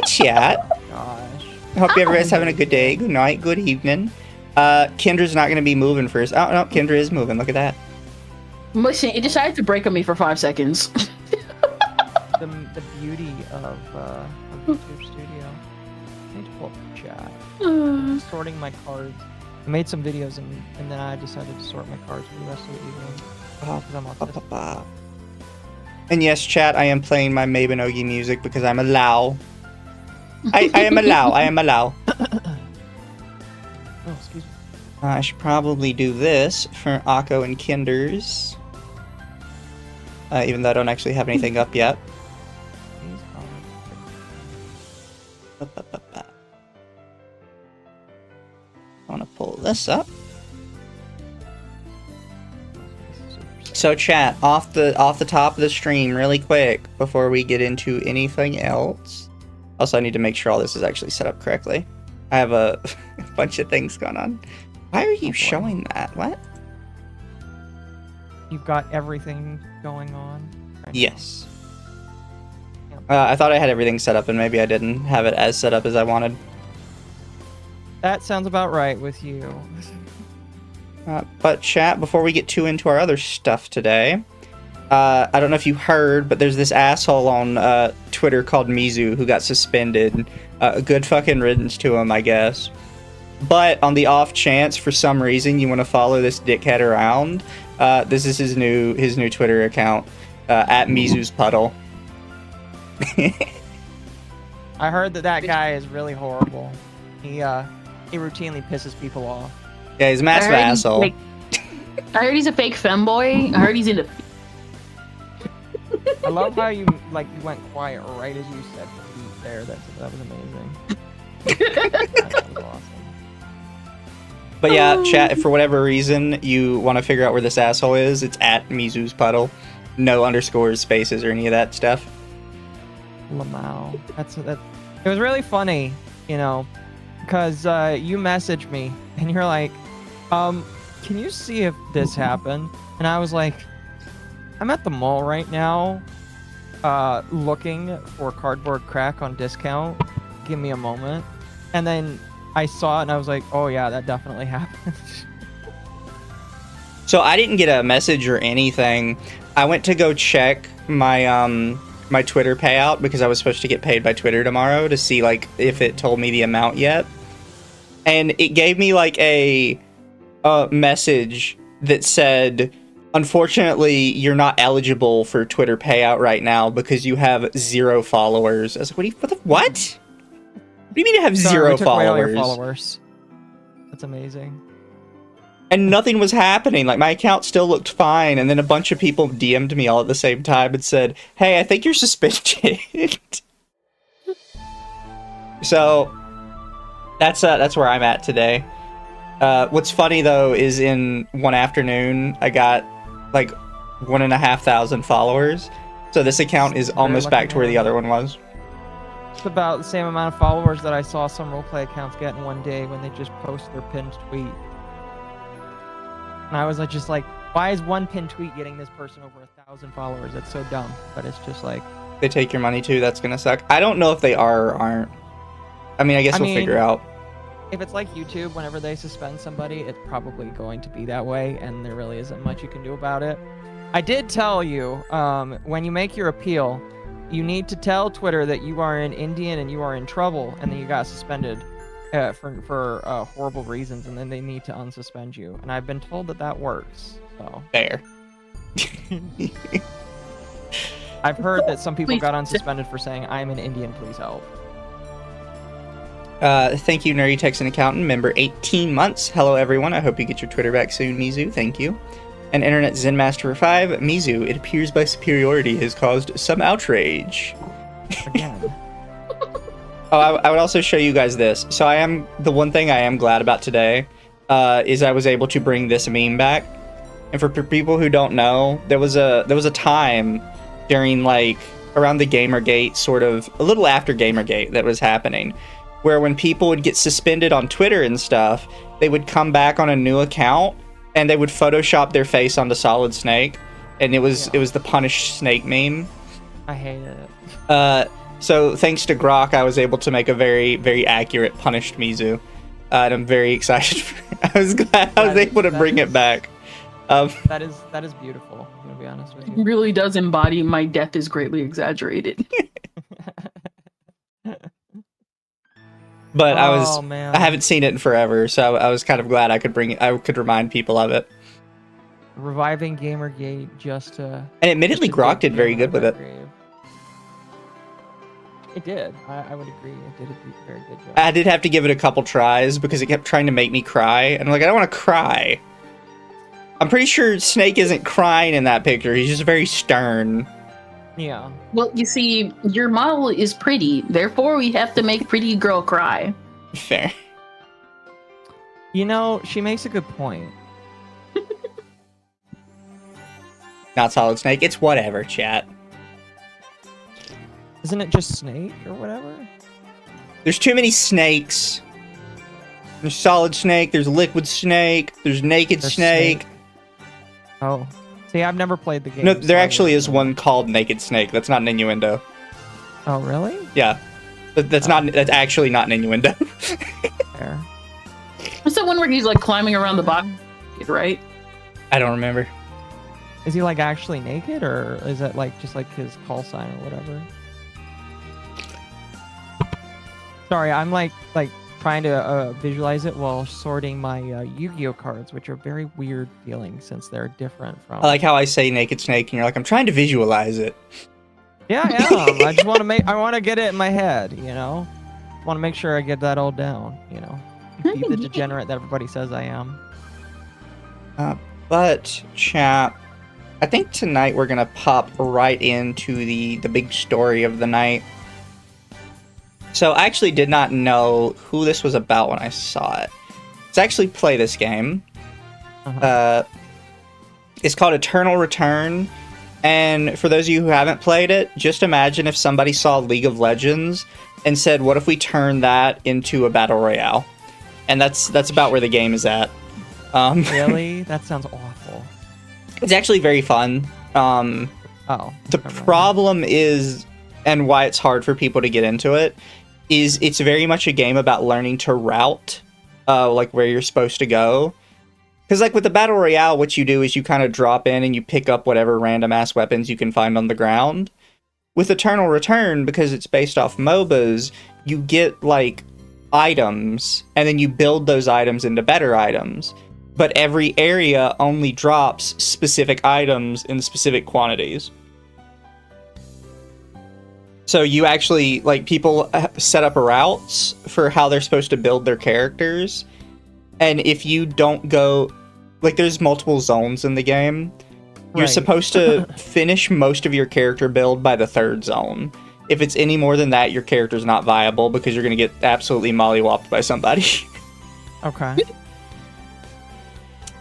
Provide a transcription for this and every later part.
chat. Gosh. Hope everybody's having a good day, good night, good evening. Kendra's not gonna be moving first. Oh no, Kendra is moving. Look at that. Listen, it decided to break on me for 5 seconds. The beauty of YouTube Studio. I need to pull up the chat. Sorting my cards. I made some videos and then I decided to sort my cards for the rest of the evening. Because I'm autistic. And yes, chat, I am playing my Mabinogi music because I'm a Lao. I am a Lao. I am a Lao. Oh, excuse me. I should probably do this for Occo and Kinders. Even though I don't actually have anything up yet. I want to pull this up. So chat, off the top of the stream really quick before we get into anything else. Also, I need to make sure all this is actually set up correctly. I have a bunch of things going on. Why are you showing that? What? You've got everything going on? Right? Yes. I thought I had everything set up and maybe I didn't have it as set up as I wanted. That sounds about right with you. But chat, before we get too into our other stuff today, I don't know if you heard, but there's this asshole on Twitter called Mizu who got suspended. A good fucking riddance to him, I guess. But on the off chance, for some reason, you want to follow this dickhead around, this is his new Twitter account, at Mizu's Puddle. I heard that guy is really horrible. He routinely pisses people off. Yeah, he's a massive asshole. I heard he's a fake femboy. I heard he's into. I love how you went quiet right as you said feet there. That was amazing. That was awesome. But yeah, chat, if for whatever reason you want to figure out where this asshole is, it's at Mizu's Puddle. No underscores, spaces, or any of that stuff. Lamau. It was really funny, you know, because you messaged me and you're like, can you see if this happened? And I was like, I'm at the mall right now, looking for cardboard crack on discount. Give me a moment. And then I saw it and I was like, oh yeah, that definitely happened. So I didn't get a message or anything. I went to go check my my Twitter payout because I was supposed to get paid by Twitter tomorrow to see like if it told me the amount yet. And it gave me like a message that said, unfortunately, you're not eligible for Twitter payout right now because you have 0 followers. I was like, what? What do you mean you have zero we took away all your followers? followers? That's amazing. And nothing was happening. Like, my account still looked fine. And then a bunch of people DM'd me all at the same time and said, hey, I think you're suspended. So, that's where I'm at today. What's funny, though, is in one afternoon, I got, like, 1,500 followers. So this account is almost back to where the other one was. It's about the same amount of followers that I saw some roleplay accounts get in one day when they just post their pinned tweet. And I was just like, why is one pinned tweet getting this person over 1,000 followers? That's so dumb. But it's just like... They take your money too, that's gonna suck. I don't know if they are or aren't. I mean, I guess we'll figure out. If it's like YouTube, whenever they suspend somebody, it's probably going to be that way, and there really isn't much you can do about it. I did tell you, when you make your appeal, you need to tell Twitter that you are an Indian and you are in trouble, and then you got suspended for horrible reasons, and then they need to unsuspend you. And I've been told that that works. So fair. I've heard that some people got unsuspended for saying, I'm an Indian, please help. Thank you, Nerdy Texan Accountant, member 18 months. Hello, everyone. I hope you get your Twitter back soon, Mizu. Thank you. And Internet Zen Master 5, Mizu, it appears by superiority has caused some outrage. Again. Oh, I would also show you guys this. So the one thing I am glad about today, is I was able to bring this meme back. And for people who don't know, there was a time during like around the Gamergate, sort of a little after Gamergate, that was happening, where when people would get suspended on Twitter and stuff, they would come back on a new account and they would Photoshop their face onto Solid Snake, and it was the punished snake meme. I hate it. So thanks to Grok, I was able to make a very, very accurate punished Mizu. And I'm very excited. I was glad I was able to bring it back. That is beautiful, I'm gonna be honest with It you. really does embody my death is greatly exaggerated. But man. I haven't seen it in forever, so I was kind of glad I could bring it. I could remind people of it. Reviving Gamergate just to... And admittedly, Grok did very good with it. It did. I would agree. It did a very good job. I did have to give it a couple tries because it kept trying to make me cry. And I'm like, I don't want to cry. I'm pretty sure Snake isn't crying in that picture. He's just very stern. Yeah. Well, you see, your model is pretty. Therefore, we have to make pretty girl cry. Fair. You know, she makes a good point. Not Solid Snake. It's whatever, chat. Isn't it just Snake or whatever? There's too many snakes. There's Solid Snake, there's Liquid Snake, there's Naked Snake. Oh. See, I've never played the game. No, there actually is one called Naked Snake. That's not an innuendo. Oh, really? Yeah. That's actually not an innuendo. Fair. What's that one where he's like climbing around the box, right? I don't remember. Is he like actually naked, or is that like just like his call sign or whatever? Sorry, I'm like trying to visualize it while sorting my Yu-Gi-Oh cards, which are very weird feeling since they're different from. I like how I say Naked Snake, and you're like, I'm trying to visualize it. Yeah, I am. I just want to I want to get it in my head, you know. Want to make sure I get that all down, you know. Be the degenerate that everybody says I am. But chat, I think tonight we're gonna pop right into the big story of the night. So I actually did not know who this was about when I saw it. Let's actually play this game. It's called Eternal Return. And for those of you who haven't played it, just imagine if somebody saw League of Legends and said, what if we turn that into a battle royale? And that's about where the game is at. Really? That sounds awful. It's actually very fun. The problem is, and why it's hard for people to get into it, is it's very much a game about learning to route, like where you're supposed to go. Because like with the Battle Royale, what you do is you kind of drop in and you pick up whatever random ass weapons you can find on the ground. With Eternal Return, because it's based off MOBAs, you get like items, and then you build those items into better items. But every area only drops specific items in specific quantities. So you actually, like, people set up routes for how they're supposed to build their characters. And if you don't go, like, there's multiple zones in the game. You're supposed to finish most of your character build by the 3rd zone. If it's any more than that, your character's not viable because you're going to get absolutely mollywopped by somebody. Okay.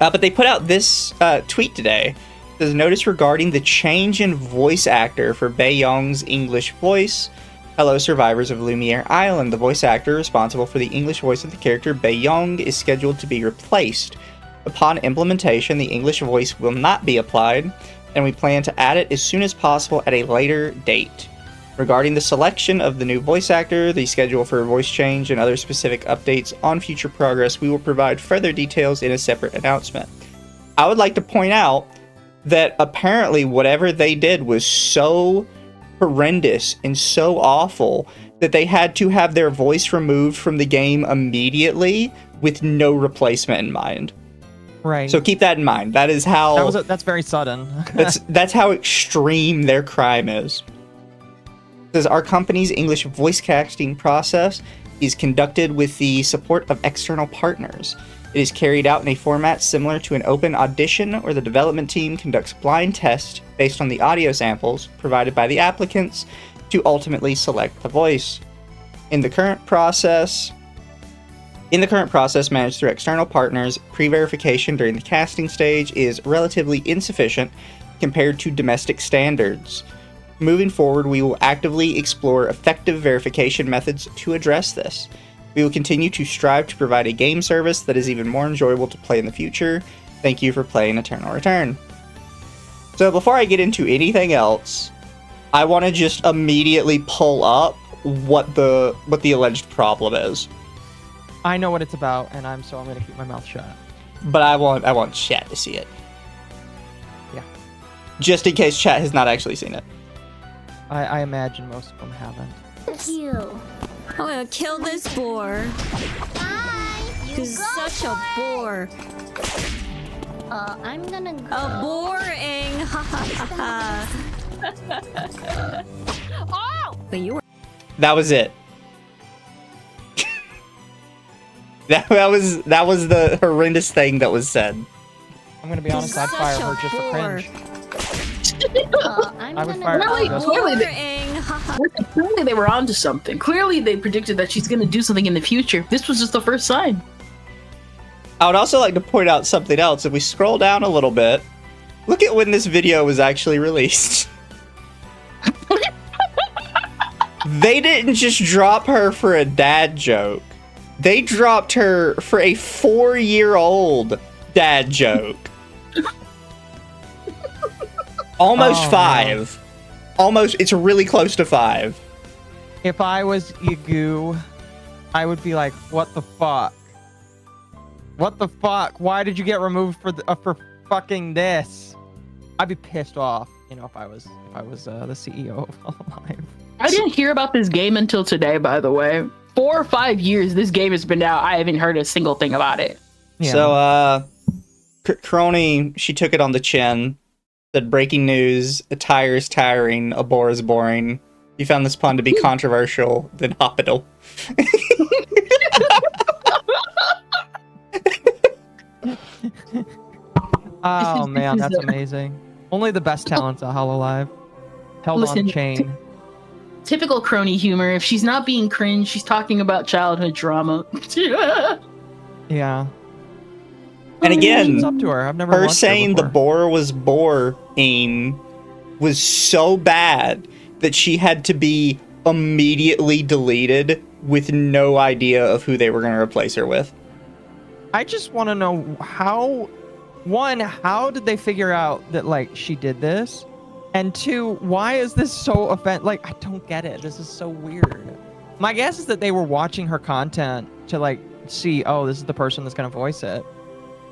But they put out this tweet today. There's a notice regarding the change in voice actor for Bae-young's English voice. Hello, survivors of Lumiere Island. The voice actor responsible for the English voice of the character Bae-young is scheduled to be replaced. Upon implementation, the English voice will not be applied, and we plan to add it as soon as possible at a later date. Regarding the selection of the new voice actor, the schedule for voice change, and other specific updates on future progress, we will provide further details in a separate announcement. I would like to point out that apparently whatever they did was so horrendous and so awful that they had to have their voice removed from the game immediately with no replacement in mind. Right. So keep that in mind. That is how... That's very sudden. that's how extreme their crime is. It says, our company's English voice casting process is conducted with the support of external partners. It is carried out in a format similar to an open audition where the development team conducts blind tests based on the audio samples provided by the applicants to ultimately select the voice. In the current process managed through external partners, pre-verification during the casting stage is relatively insufficient compared to domestic standards. Moving forward, we will actively explore effective verification methods to address this. We will continue to strive to provide a game service that is even more enjoyable to play in the future. Thank you for playing Eternal Return. So before I get into anything else, I want to just immediately pull up what the alleged problem is. I know what it's about, and I'm gonna keep my mouth shut. But I want chat to see it. Yeah. Just in case chat has not actually seen it. I imagine most of them haven't. Thank you. I'm gonna kill this boar. Bye. You He's go such a boar. I'm gonna go. A boring. Ha ha ha. Oh! But you were. That was it. that was the horrendous thing that was said. I'm gonna be honest, I'd fire her just for cringe. I'm I would gonna fire go. her just for Clearly they were onto something. Clearly they predicted that she's going to do something in the future. This was just the first sign. I would also like to point out something else. If we scroll down a little bit, look at when this video was actually released. They didn't just drop her for a dad joke. They dropped her for a 4-year-old dad joke. Almost 5. Man. Almost, it's really close to 5. If I was Igu, I would be like, what the fuck? What the fuck? Why did you get removed for fucking this? I'd be pissed off, you know, if I was the CEO of Hololive. I didn't hear about this game until today, by the way. 4 or 5 years this game has been out. I haven't heard a single thing about it. Yeah. So, Kronii, she took it on the chin. Said, breaking news, a tire is tiring, a boar is boring. You found this pun to be controversial, then hospital. Oh man, that's amazing. Only the best talents at Hololive. Held on Listen, chain. Typical Kronii humor. If she's not being cringe, she's talking about childhood drama. Yeah. And again, It's up to her. I've never her watched her saying the before. boar was boring was so bad that she had to be immediately deleted with no idea of who they were going to replace her with. I just want to know how did they figure out that like she did this? And 2, why is this so like I don't get it. This is so weird. My guess is that they were watching her content to like see, oh, this is the person that's going to voice it.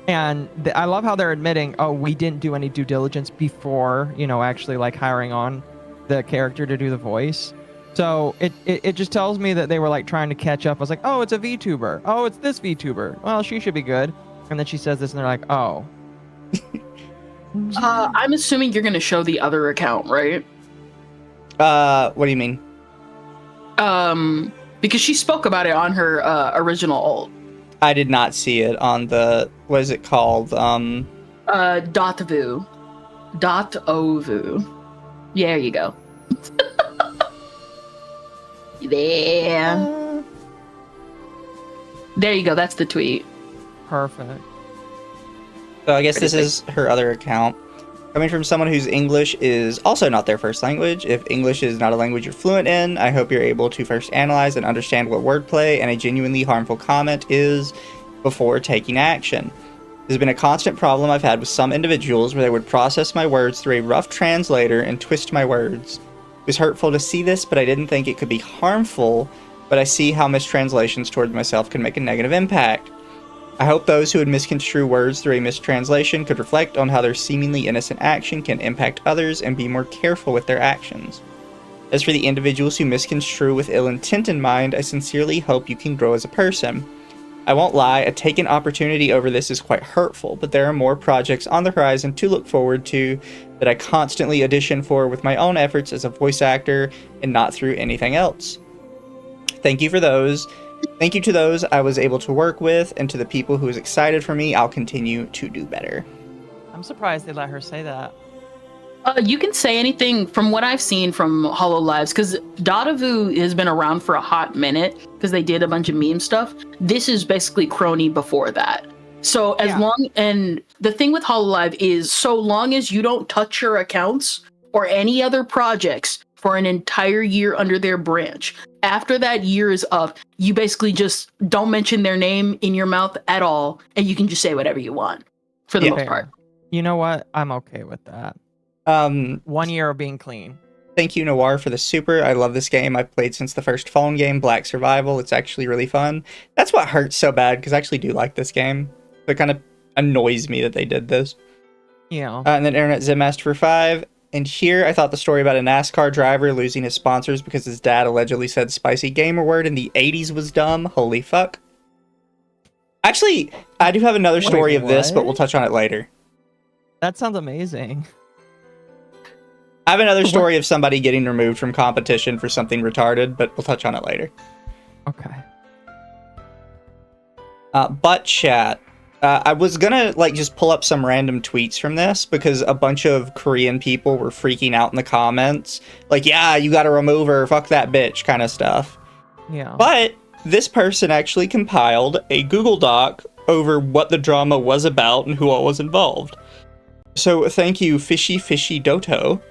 And I love how they're admitting, oh, we didn't do any due diligence before, you know, actually like hiring on the character to do the voice. So it just tells me that they were like trying to catch up. I was like, oh, it's a VTuber. Oh, it's this VTuber. Well, she should be good. And then she says this and they're like, oh. I'm assuming you're going to show the other account, right? What do you mean? Because she spoke about it on her original ult. I did not see it on the, what is it called? Dotvu. Dotovu. Yeah, there you go. There. There you go. That's the tweet. Perfect. So I guess this is her other account. Coming from someone whose English is also not their first language, if English is not a language you're fluent in, I hope you're able to first analyze and understand what wordplay and a genuinely harmful comment is before taking action. This has been a constant problem I've had with some individuals where they would process my words through a rough translator and twist my words. It was hurtful to see this, but I didn't think it could be harmful, but I see how mistranslations towards myself can make a negative impact. I hope those who would misconstrue words through a mistranslation could reflect on how their seemingly innocent action can impact others and be more careful with their actions. As for the individuals who misconstrue with ill intent in mind, I sincerely hope you can grow as a person. I won't lie, a taken opportunity over this is quite hurtful, but there are more projects on the horizon to look forward to that I constantly audition for with my own efforts as a voice actor and not through anything else. Thank you for those. Thank you to those I was able to work with, and to the people who was excited for me, I'll continue to do better. I'm surprised they let her say that. You can say anything from what I've seen from Hololives, because Dotavu has been around for a hot minute, because they did a bunch of meme stuff. This is basically Kronii before that. So as long, and the thing with Hololive is, so long as you don't touch your accounts or any other projects for an entire year under their branch, after that year is up, you basically just don't mention their name in your mouth at all, and you can just say whatever you want, for the most part. You know what? I'm okay with that. 1 year of being clean. Thank you, Noir, for the super. I love this game. I've played since the first phone game, Black Survival. It's actually really fun. That's what hurts so bad, because I actually do like this game. It kind of annoys me that they did this. Yeah. And then Internet Zenmaster for 5. And here, I thought the story about a NASCAR driver losing his sponsors because his dad allegedly said spicy gamer word in the 80s was dumb. Holy fuck. Actually, I do have another story of this, but we'll touch on it later. That sounds amazing. I have another story of somebody getting removed from competition for something retarded, but we'll touch on it later. Okay. Butt chat. I was gonna just pull up some random tweets from this because a bunch of Korean people were freaking out in the comments. Like, yeah, you gotta remove her, fuck that bitch kind of stuff. Yeah. But this person actually compiled a Google Doc over what the drama was about and who all was involved. So thank you, Fishy Fishy Doto,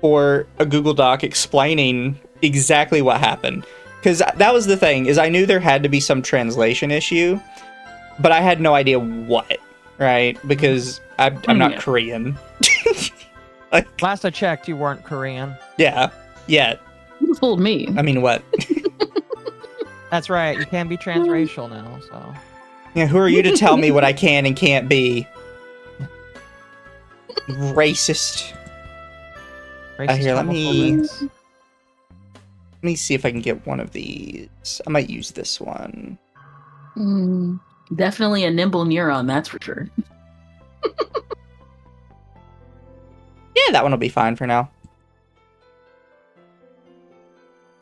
for a Google Doc explaining exactly what happened. Because that was the thing, is I knew there had to be some translation issue, but I had no idea what, right? Because I'm not Korean. Last I checked, you weren't Korean. Yeah, yet. You fooled me. I mean, what? That's right, you can be transracial now, so... Yeah, who are you to tell me what I can and can't be? Racist. Here, let me see if I can get one of these. I might use this one. Definitely a nimble neuron, that's for sure. Yeah, that one will be fine for now.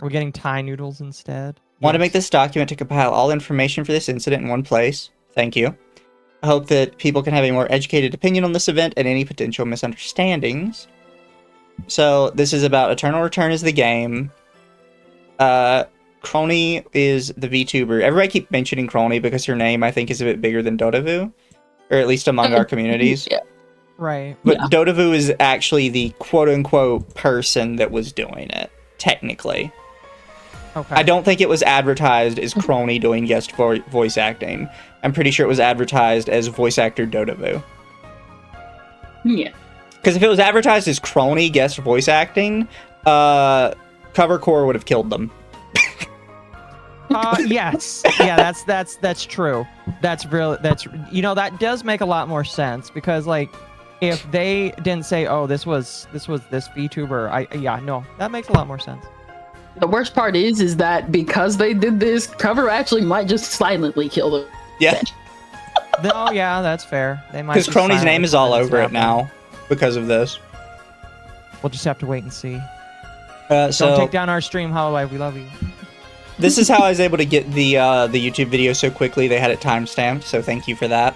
Are we getting Thai noodles instead? Want to make this document to compile all information for this incident in one place. Thank you. I hope that people can have a more educated opinion on this event and any potential misunderstandings. So, this is about Eternal Return is the game. Kronii is the VTuber. Everybody keep mentioning Kronii because her name, I think, is a bit bigger than Dotavu. Or at least among our communities. Yeah. Right. But Dotavu is actually the quote-unquote person that was doing it, technically. Okay. I don't think it was advertised as Kronii doing guest voice acting. I'm pretty sure it was advertised as voice actor Dotavu. Yeah. Because if it was advertised as Kronii guest voice acting, Covercore would have killed them. Yes. Yeah, that's true. That does make a lot more sense because if they didn't say, oh, this was this VTuber, that makes a lot more sense. The worst part is that because they did this, Cover actually might just silently kill them. Yeah. No, yeah, that's fair. They might. Because Kronii's name is all over it now because of this. We'll just have to wait and see. So don't take down our stream, Hololive. We love you. This is how I was able to get the YouTube video so quickly. They had it timestamped, so thank you for that.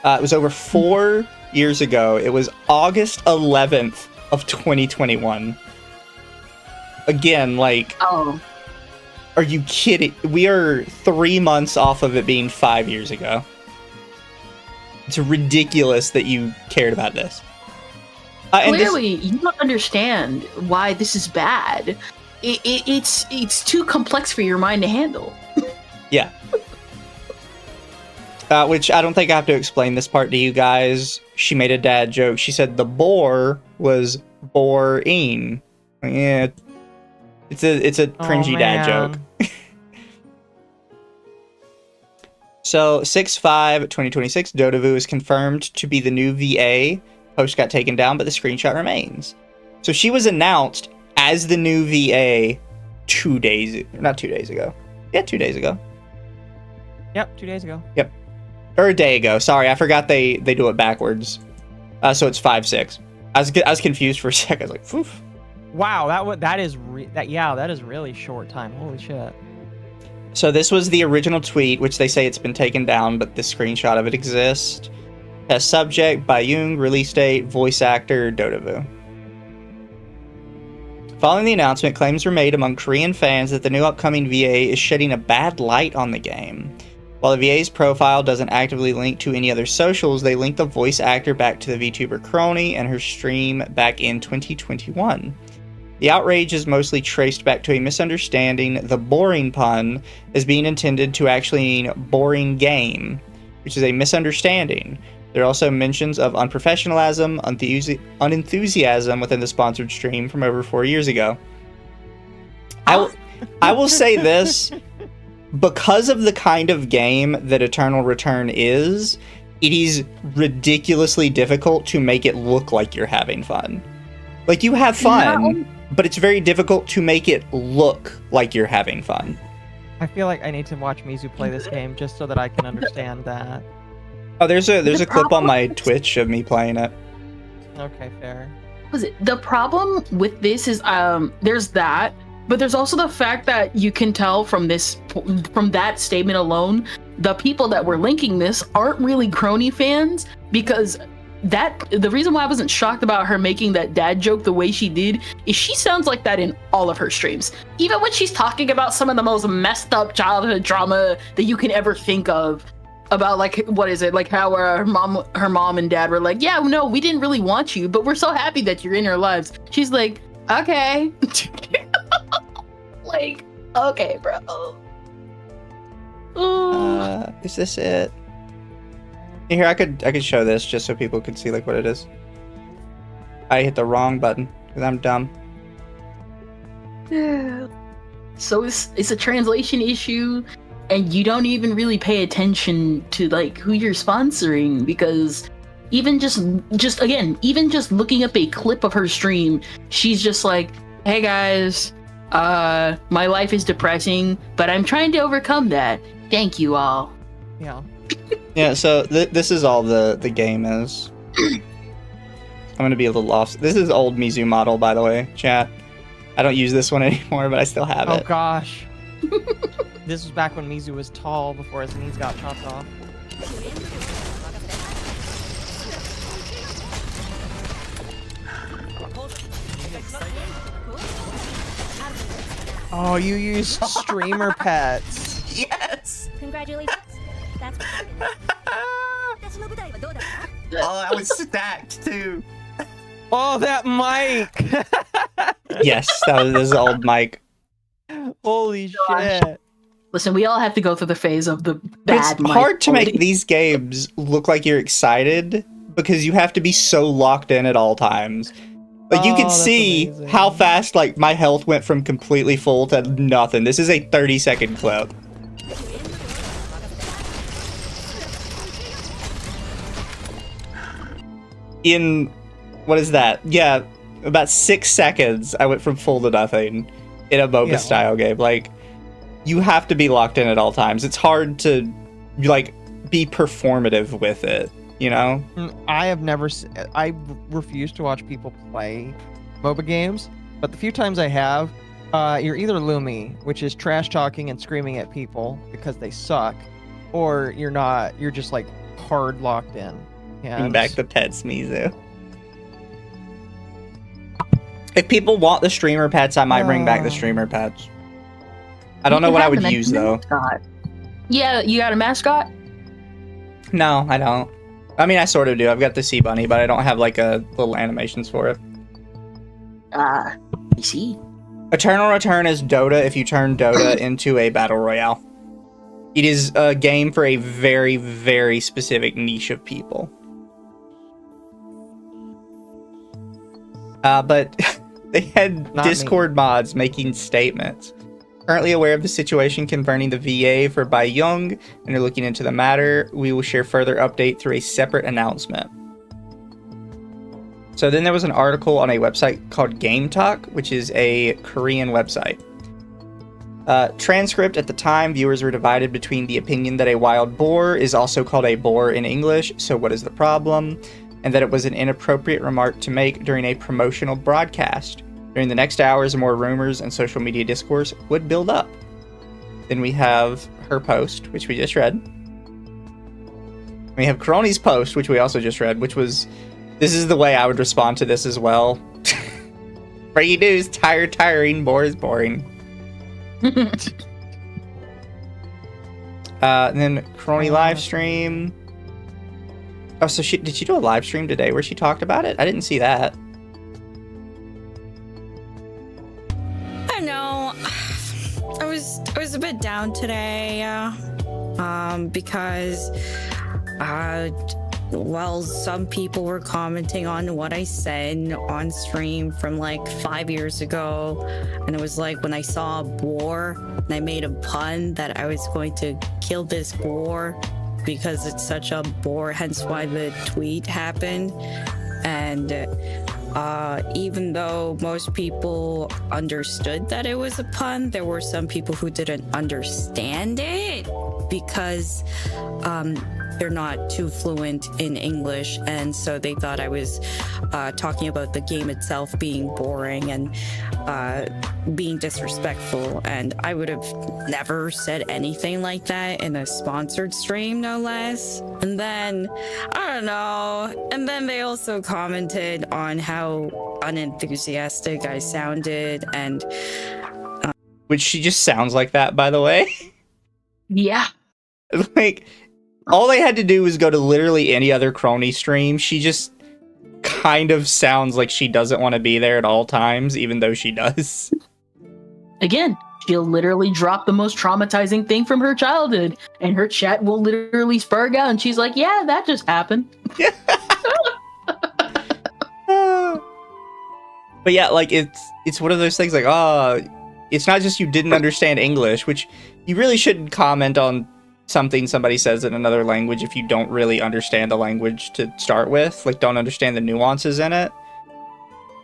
It was over 4 years ago. It was August 11th of 2021. Again, oh, are you kidding? We are 3 months off of it being 5 years ago. It's ridiculous that you cared about this. Clearly, you don't understand why this is bad. It's too complex for your mind to handle. Yeah. Which I don't think I have to explain this part to you guys. She made a dad joke. She said the boar was boring. Yeah. It's a cringy dad joke. So, 6/5/2026, Dotavu is confirmed to be the new VA. Post got taken down, but the screenshot remains. So she was announced as the new VA 2 days... Not 2 days ago. Yeah, 2 days ago. Yep, 2 days ago. Yep. Or a day ago. Sorry, I forgot they do it backwards. So it's 5/6. I was confused for a second. I was like, poof. Wow, that is really short time. Holy shit. So this was the original tweet, which they say it's been taken down, but the screenshot of it exists. Has subject, Bayung, release date, voice actor, Dotavu. Following the announcement, claims were made among Korean fans that the new upcoming VA is shedding a bad light on the game. While the VA's profile doesn't actively link to any other socials, they link the voice actor back to the VTuber Kronii and her stream back in 2021. The outrage is mostly traced back to a misunderstanding the boring pun as being intended to actually mean boring game, which is a misunderstanding. There are also mentions of unprofessionalism, unenthusiasm within the sponsored stream from over 4 years ago. I will say this, because of the kind of game that Eternal Return is, it is ridiculously difficult to make it look like you're having fun. Like, you have fun, but it's very difficult to make it look like you're having fun. I feel like I need to watch Mizu play this game just so that I can understand that. Oh, there's a clip on my Twitch of me playing it. Okay, fair. The problem with this is there's that, but there's also the fact that you can tell from that statement alone, the people that were linking this aren't really Kronii fans, because the reason why I wasn't shocked about her making that dad joke the way she did is she sounds like that in all of her streams. Even when she's talking about some of the most messed up childhood drama that you can ever think of, about like, what is it, like how her mom and dad were like, yeah, no, we didn't really want you, but we're so happy that you're in our lives. She's like, okay. Like, okay, bro. Is this it? Here, I could show this just so people could see like what it is. I hit the wrong button because I'm dumb. So it's a translation issue, and you don't even really pay attention to like who you're sponsoring, because even just looking up a clip of her stream, she's just like, hey guys, my life is depressing, but I'm trying to overcome that. Thank you all. Yeah. Yeah, so this is all the game is. I'm gonna be a little off. This is old Mizu model, by the way, chat. I don't use this one anymore, but I still have it. Oh gosh. This was back when Mizu was tall before his knees got chopped off. Oh, you used streamer pets. Yes! Congratulations. That's Oh, I was stacked too. Oh, that mic! Yes, this is old Mike. Holy Gosh. shit. Listen, we all have to go through the phase of the bad. It's hard to make these games look like you're excited because you have to be so locked in at all times. Like, you can that's see amazing. how fast, like, my health went from completely full to nothing. This is a 30-second clip. In, what is that? Yeah, about 6 seconds, I went from full to nothing in a MOBA style game. Like, you have to be locked in at all times. It's hard to, like, be performative with it, you know? I have never. I refuse to watch people play MOBA games, but the few times I have, you're either Lumi, which is trash talking and screaming at people because they suck, or you're not. You're just like hard locked in. Yeah. Bring back the pets, Mizu. If people want the streamer pets, I might bring back the streamer pets. I don't know what I would use though. Yeah, you got a mascot? No, I don't. I mean, I sort of do. I've got the sea bunny, but I don't have like a little animations for it. I see. Eternal Return is Dota if you turn Dota into a battle royale. It is a game for a very, very specific niche of people. But they had Not Discord mods making statements. Currently aware of the situation concerning the VA for Bai Young and are looking into the matter. We will share further update through a separate announcement. So then there was an article on a website called Game Talk, which is a Korean website. Transcript: at the time, viewers were divided between the opinion that a wild boar is also called a boar in English, so what is the problem? And that it was an inappropriate remark to make during a promotional broadcast. During the next hours, more rumors and social media discourse would build up. Then we have her post, which we just read. We have Kronii's post, which we also just read, which was, this is the way I would respond to this as well. Breaking news, tiring, boar is boring. And then Kronii live stream. Oh, so did she do a live stream today where she talked about it? I didn't see that. I don't know. I was a bit down today, because well, some people were commenting on what I said on stream from like 5 years ago. And it was like when I saw a boar and I made a pun that I was going to kill this boar because it's such a bore, hence why the tweet happened. And even though most people understood that it was a pun, there were some people who didn't understand it because they're not too fluent in English, and so they thought I was talking about the game itself being boring and being disrespectful, and I would have never said anything like that in a sponsored stream, no less. And then, I don't know, and then they also commented on how unenthusiastic I sounded, and Which she just sounds like that, by the way. Yeah. Like, all they had to do was go to literally any other Kronii stream. She just kind of sounds like she doesn't want to be there at all times, even though she does. Again, she'll literally drop the most traumatizing thing from her childhood, and her chat will literally spurg out, and she's like, yeah, that just happened. But yeah, like, it's one of those things like, it's not just you didn't understand English, which you really shouldn't comment on something somebody says in another language if you don't really understand the language to start with, like, don't understand the nuances in it.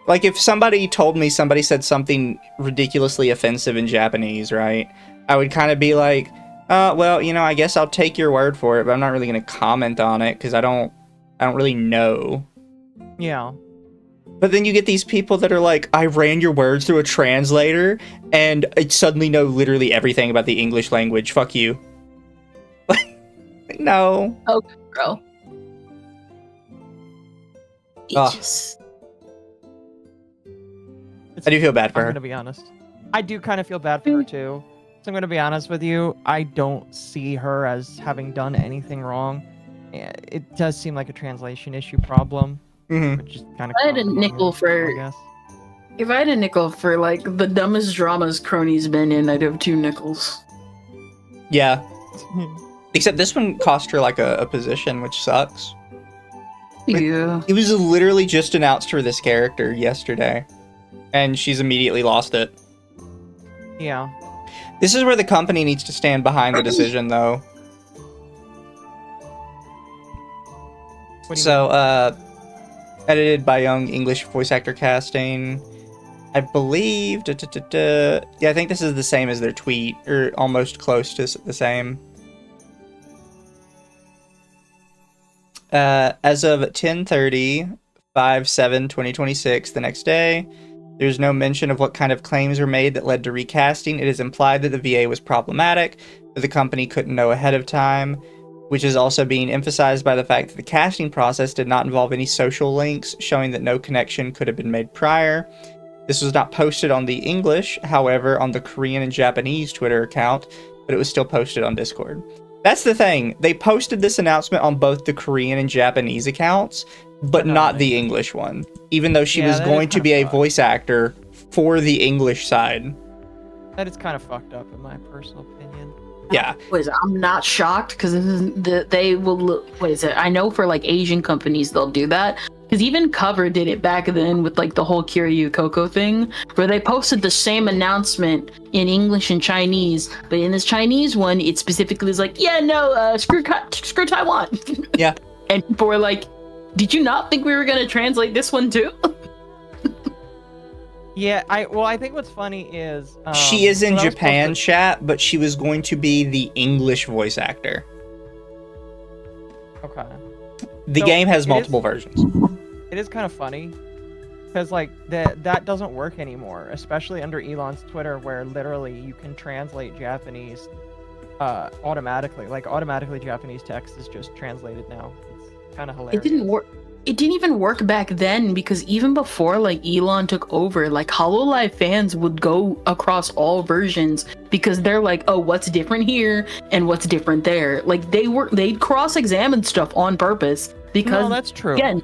Like, if somebody told me somebody said something ridiculously offensive in Japanese, right, I would kind of be like, well, you know, I guess I'll take your word for it, but I'm not really going to comment on it because I don't really know. Yeah. But then you get these people that are like, I ran your words through a translator and I suddenly know literally everything about the English language. Fuck you. No. Okay, bro. Ah. I do feel bad for I'm her. gonna be honest. I do kind of feel bad for her too. So I'm gonna be honest with you. I don't see her as having done anything wrong. It does seem like a translation issue problem, which is kind of. I had a nickel for. I guess. If I had a nickel for like the dumbest dramas Kroni's been in, I'd have 2 nickels. Yeah. Except this one cost her like a position, which sucks. Yeah. It was literally just announced for this character yesterday, and she's immediately lost it. Yeah. This is where the company needs to stand behind the decision, though. What do you So, edited by Young English Voice Actor Casting. I believe... Yeah, I think this is the same as their tweet, or almost close to the same. As of 10:30, 5/7/2026, the next day, there's no mention of what kind of claims were made that led to recasting. It is implied that the VA was problematic, but the company couldn't know ahead of time, which is also being emphasized by the fact that the casting process did not involve any social links, showing that no connection could have been made prior. This was not posted on the English, however, on the Korean and Japanese Twitter account, but it was still posted on Discord. That's the thing. They posted this announcement on both the Korean and Japanese accounts, but not the English one, even though she was going to be a voice actor for the English side. That is kind of fucked up, in my personal opinion. Yeah. I'm not shocked because they will look. I know for like Asian companies they'll do that because even Cover did it back then with like the whole Kiryu Coco thing, where they posted the same announcement in English and Chinese, but in this Chinese one, it specifically is like, yeah, no, screw Taiwan. Yeah. And people were like, did you not think we were gonna translate this one too? Yeah, I think what's funny is she is in Japan chat, but she was going to be the English voice actor. Okay. The game has multiple versions. It is kind of funny because like that doesn't work anymore, especially under Elon's Twitter, where literally you can translate Japanese automatically. Like automatically, Japanese text is just translated now. It's kind of hilarious. It didn't work. It didn't even work back then because even before like Elon took over, like HoloLive fans would go across all versions because they're like, oh, what's different here and what's different there. Like they'd cross-examine stuff on purpose because no, that's true. Again,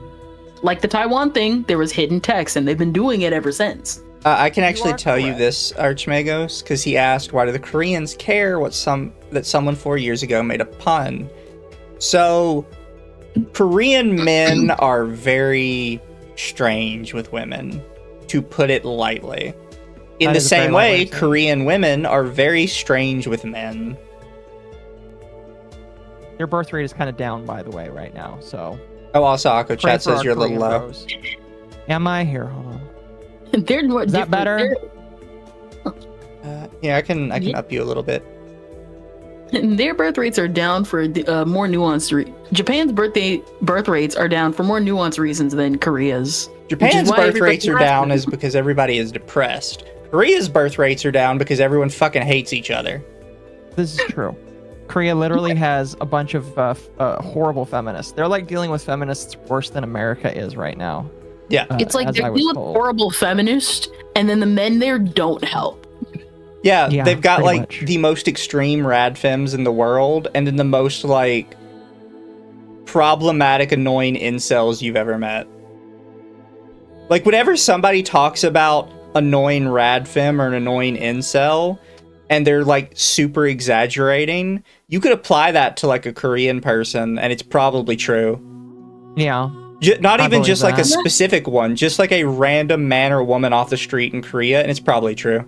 like the Taiwan thing, there was hidden text and they've been doing it ever since. I can actually tell you this, Archmagos, because he asked, why do the Koreans care that someone 4 years ago made a pun? So Korean men are very strange with women, to put it lightly. In That the is a very same light way way, of saying it. Korean women are very strange with men. Your birth rate is kind of down, by the way, right now. So Oh, also, Occo pray Chat for says our you're a little Korean low. bros. Am I here? Hold on. They're more Is that better? Yeah, I can Yeah. up you a little bit. Their birth rates are down for more nuanced. Japan's birth rates are down for more nuanced reasons than Korea's. Japan's why birth everybody rates are has down them. is because everybody is depressed. Korea's birth rates are down because everyone fucking hates each other. This is true. Korea literally has a bunch of horrible feminists. They're like dealing with feminists worse than America is right now. Yeah. It's like as they're I was dealing with told. horrible feminists, and then the men there don't help. Yeah, Yeah, they've got pretty like much. the most extreme rad femmes in the world, and then the most like problematic, annoying incels you've ever met. Like whenever somebody talks about annoying rad femme or an annoying incel, and they're like super exaggerating, you could apply that to like a Korean person, and it's probably true. Yeah. Not I even believe just like a that. specific one, just like a random man or woman off the street in Korea, and it's probably true.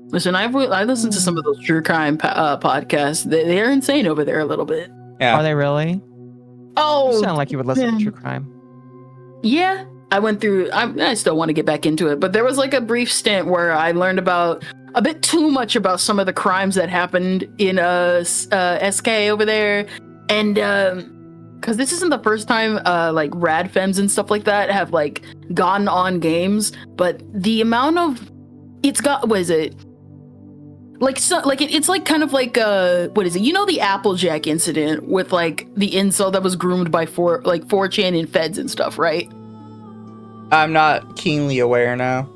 Listen, I listened to some of those true crime podcasts. They're insane over there a little bit. Yeah. Are they really? Oh, You sound like you would listen to man. true crime. Yeah, I went through. I still want to get back into it, but there was like a brief stint where I learned about a bit too much about some of the crimes that happened in SK over there, and because this isn't the first time like rad femmes and stuff like that have like gone on games, but the amount of what is it? Like it's like kind of like what is it? You know, the Applejack incident with like the incel that was groomed by 4chan and feds and stuff, right? I'm not keenly aware now.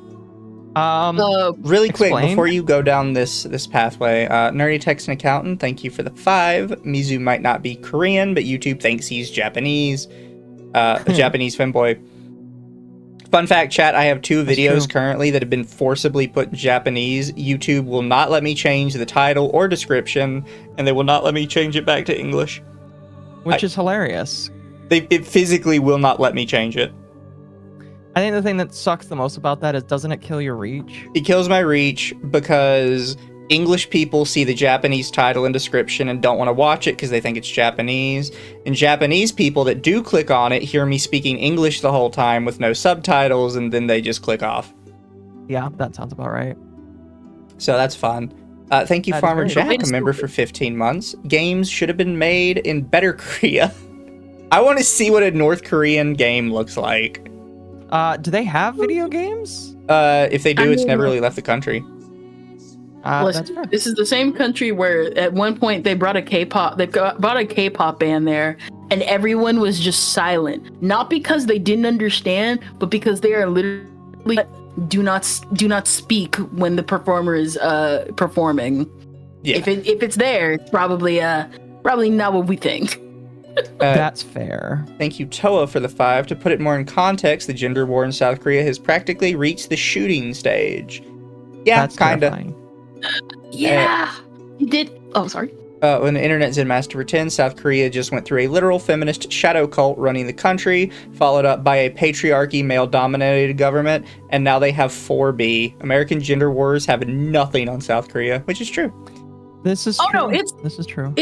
Really quick, Explain. before you go down this pathway, Nerdy Text and Accountant, thank you for the 5. Mizu might not be Korean, but YouTube thinks he's Japanese. A Japanese femboy. Fun fact, chat, I have 2 That's videos true. currently that have been forcibly put in Japanese. YouTube will not let me change the title or description, and they will not let me change it back to English. Which is hilarious. It physically will not let me change it. I think the thing that sucks the most about that is, doesn't it kill your reach? It kills my reach because English people see the Japanese title and description and don't want to watch it because they think it's Japanese. And Japanese people that do click on it hear me speaking English the whole time with no subtitles, and then they just click off. Yeah, that sounds about right. So that's fun. Thank you, That is Farmer very Jack, nice. a member for 15 months. Games should have been made in better Korea. I want to see what a North Korean game looks like. Do they have video games? If they do, I it's mean, never really left the country. That's Listen, fair. this is the same country where at one point they brought a K-pop band there, and everyone was just silent. Not because they didn't understand, but because they are literally do not speak when the performer is performing. Yeah. If it's there, it's probably not what we think. That's fair. Thank you, Toa, for the 5. To put it more in context, the gender war in South Korea has practically reached the shooting stage. Yeah, That's kinda. terrifying. Yeah, you did. Oh, sorry. When the Internet Zen Master 10, South Korea just went through a literal feminist shadow cult running the country, followed up by a patriarchy, male-dominated government, and now they have 4B. American gender wars have nothing on South Korea, which is true. This is Oh, true. no, This is true.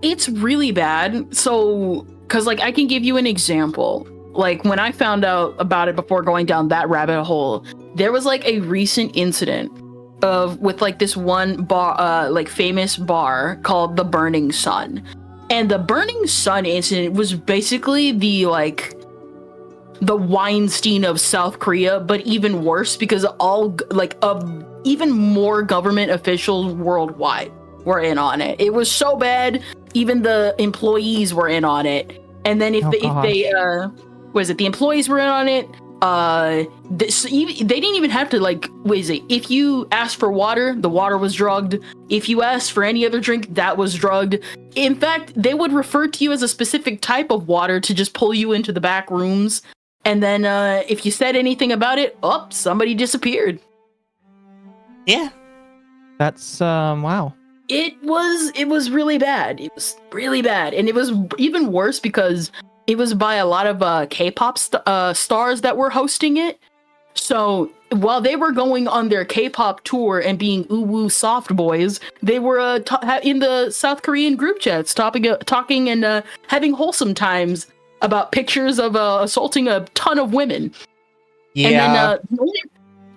It's really bad. So, because like I can give you an example. Like when I found out about it before going down that rabbit hole, there was like a recent incident with like this one bar, like famous bar called the Burning Sun, and the Burning Sun incident was basically the Weinstein of South Korea, but even worse because even more government officials worldwide were in on it. It was so bad, even the employees were in on it. And then the employees were in on it. They didn't even have to if you asked for water, the water was drugged. If you asked for any other drink, that was drugged. In fact, they would refer to you as a specific type of water to just pull you into the back rooms. And then if you said anything about it, somebody disappeared. Yeah. That's wow. It was really bad. It was really bad, and it was even worse because it was by a lot of K-pop stars that were hosting it. So while they were going on their K-pop tour and being uwu soft boys, they were in the South Korean group chats talking and having wholesome times about pictures of assaulting a ton of women. Yeah. And then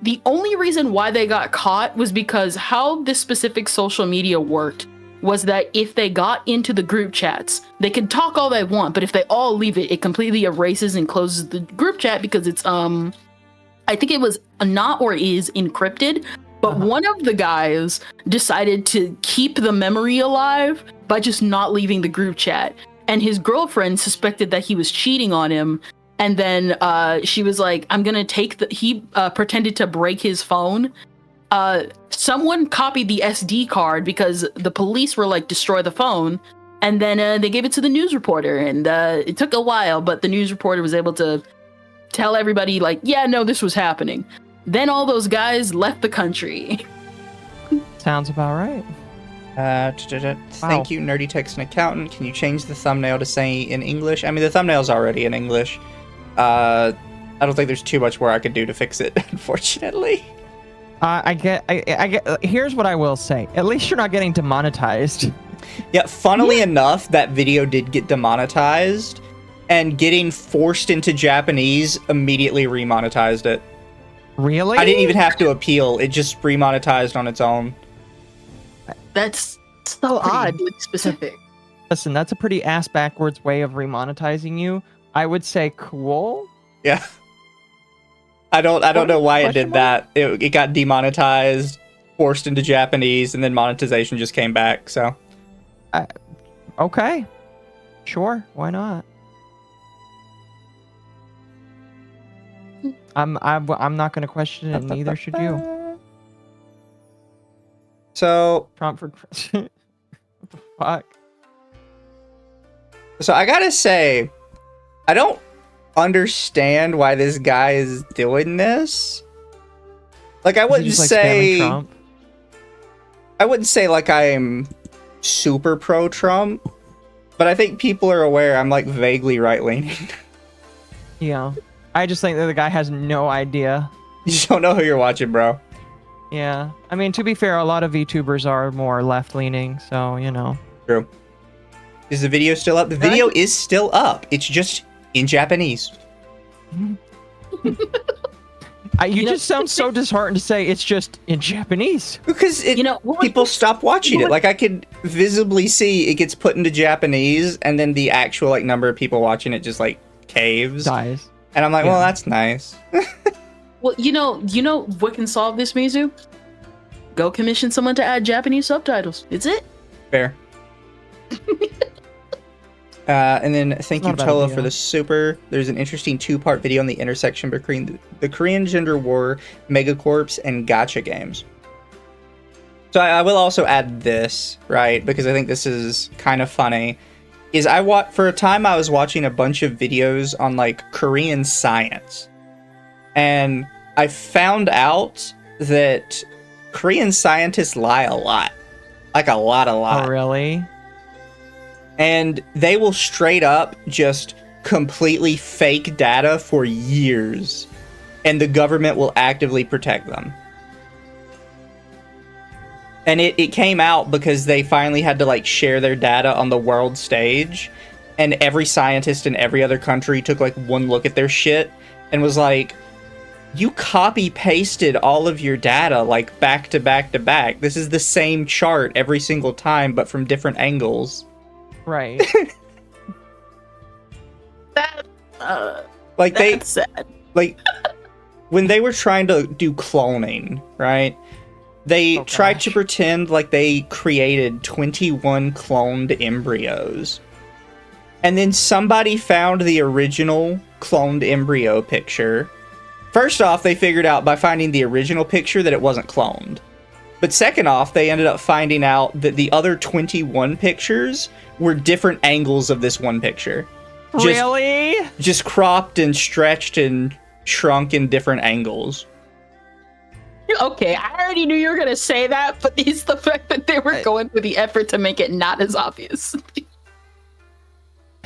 the only reason why they got caught was because how this specific social media worked was that if they got into the group chats, they could talk all they want, but if they all leave it, it completely erases and closes the group chat because it's I think it was not or is encrypted, but one of the guys decided to keep the memory alive by just not leaving the group chat. And his girlfriend suspected that he was cheating on him. And then she was like, I'm going to take he pretended to break his phone. Someone copied the SD card because the police were like, destroy the phone. And then they gave it to the news reporter. And it took a while, but the news reporter was able to tell everybody like, yeah, no, this was happening. Then all those guys left the country. Sounds about right. Thank you, Nerdy Text and Accountant. Can you change the thumbnail to say in English? I mean, the thumbnail's already in English. I don't think there's too much more I could do to fix it, unfortunately. I get. Here's what I will say. At least you're not getting demonetized. Yeah, funnily enough, that video did get demonetized, and getting forced into Japanese immediately remonetized it. Really? I didn't even have to appeal. It just remonetized on its own. That's so oddly specific. Listen, that's a pretty ass-backwards way of remonetizing you. I would say cool. Yeah. I don't know why it did that. It got demonetized, forced into Japanese, and then monetization just came back, so. Okay. Sure, why not? I'm not going to question it, and neither should you. So, Trump for president. Fuck. So I gotta say, I don't understand why this guy is doing this. Like, I wouldn't say Trump? I wouldn't say like I'm super pro Trump, but I think people are aware I'm like vaguely right leaning. Yeah. I just think that the guy has no idea. You just don't know who you're watching, bro. Yeah. I mean, to be fair, a lot of VTubers are more left-leaning, so, you know. True. Is the video still up? The video is still up. It's just in Japanese. You just sound so disheartened to say it's just in Japanese. Because people stop watching it. Like, I could visibly see it gets put into Japanese, and then the actual like number of people watching it just like caves. Dies. And I'm like, well, that's nice. Well, you know what can solve this, Mizu? Go commission someone to add Japanese subtitles. It's it. Fair. And then thank you, Tola, for the super. There's an interesting 2-part video on the intersection between the Korean gender war, megacorps, and gacha games. So I will also add this, right? Because I think this is kind of funny. For a time I was watching a bunch of videos on like Korean science. And I found out that Korean scientists lie a lot. Like a lot. Oh, really? And they will straight up just completely fake data for years. And the government will actively protect them. And it came out because they finally had to like share their data on the world stage. And every scientist in every other country took like one look at their shit and was like, you copy pasted all of your data like back to back to back. This is the same chart every single time, but from different angles. Right. That's sad. Like when they were trying to do cloning, right? They tried to pretend like they created 21 cloned embryos. And then somebody found the original cloned embryo picture. First off, they figured out by finding the original picture that it wasn't cloned. But second off, they ended up finding out that the other 21 pictures were different angles of this one picture. Really? Just cropped and stretched and shrunk in different angles. Okay, I already knew you were gonna say that, but it's the fact that they were going through the effort to make it not as obvious.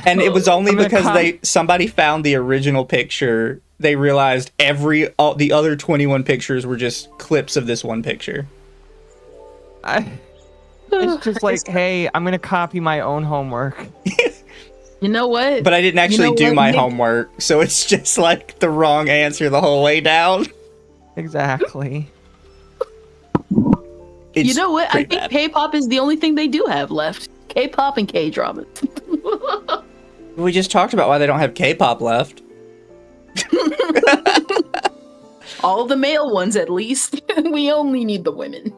And it was only I'm gonna because somebody found the original picture. They realized all the other 21 pictures were just clips of this one picture. It's just like, hey, I'm gonna copy my own homework. You know what? But I didn't actually do my Nick? homework, so it's just like the wrong answer the whole way down. Exactly. It's You know what? I pretty think bad. K-pop is the only thing they do have left. K-pop and K-dramas. We just talked about why they don't have K-pop left. All the male ones, at least. We only need the women.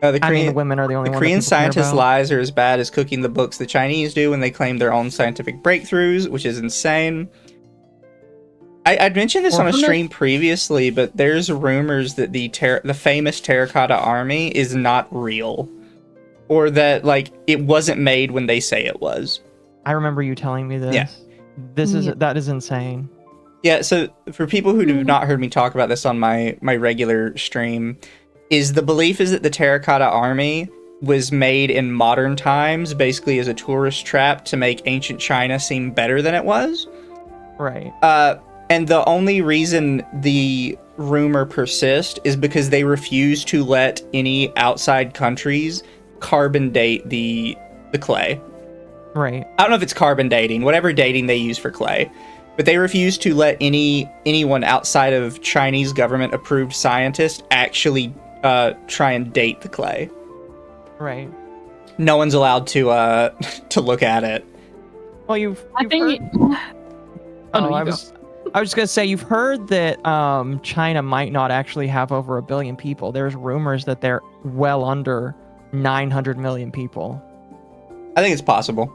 The I mean, Korean, women are the only the ones. Korean scientists' lies are as bad as cooking the books the Chinese do when they claim their own scientific breakthroughs, which is insane. I'd mentioned this on a stream previously, but there's rumors that the famous Terracotta Army is not real, or that like it wasn't made when they say it was. I remember you telling me this. Yeah. That is insane. Yeah. So for people who have not heard me talk about this on my regular stream, the belief is that the Terracotta Army was made in modern times, basically as a tourist trap to make ancient China seem better than it was. Right. And the only reason the rumor persists is because they refuse to let any outside countries carbon date the clay. Right. I don't know if it's carbon dating, whatever dating they use for clay, but they refuse to let anyone outside of Chinese government approved scientists actually try and date the clay. Right. No one's allowed to look at it. Well, you've I think. heard... Oh, I was just gonna say, you've heard that China might not actually have over 1 billion people. There's rumors that they're well under 900 million people. I think it's possible.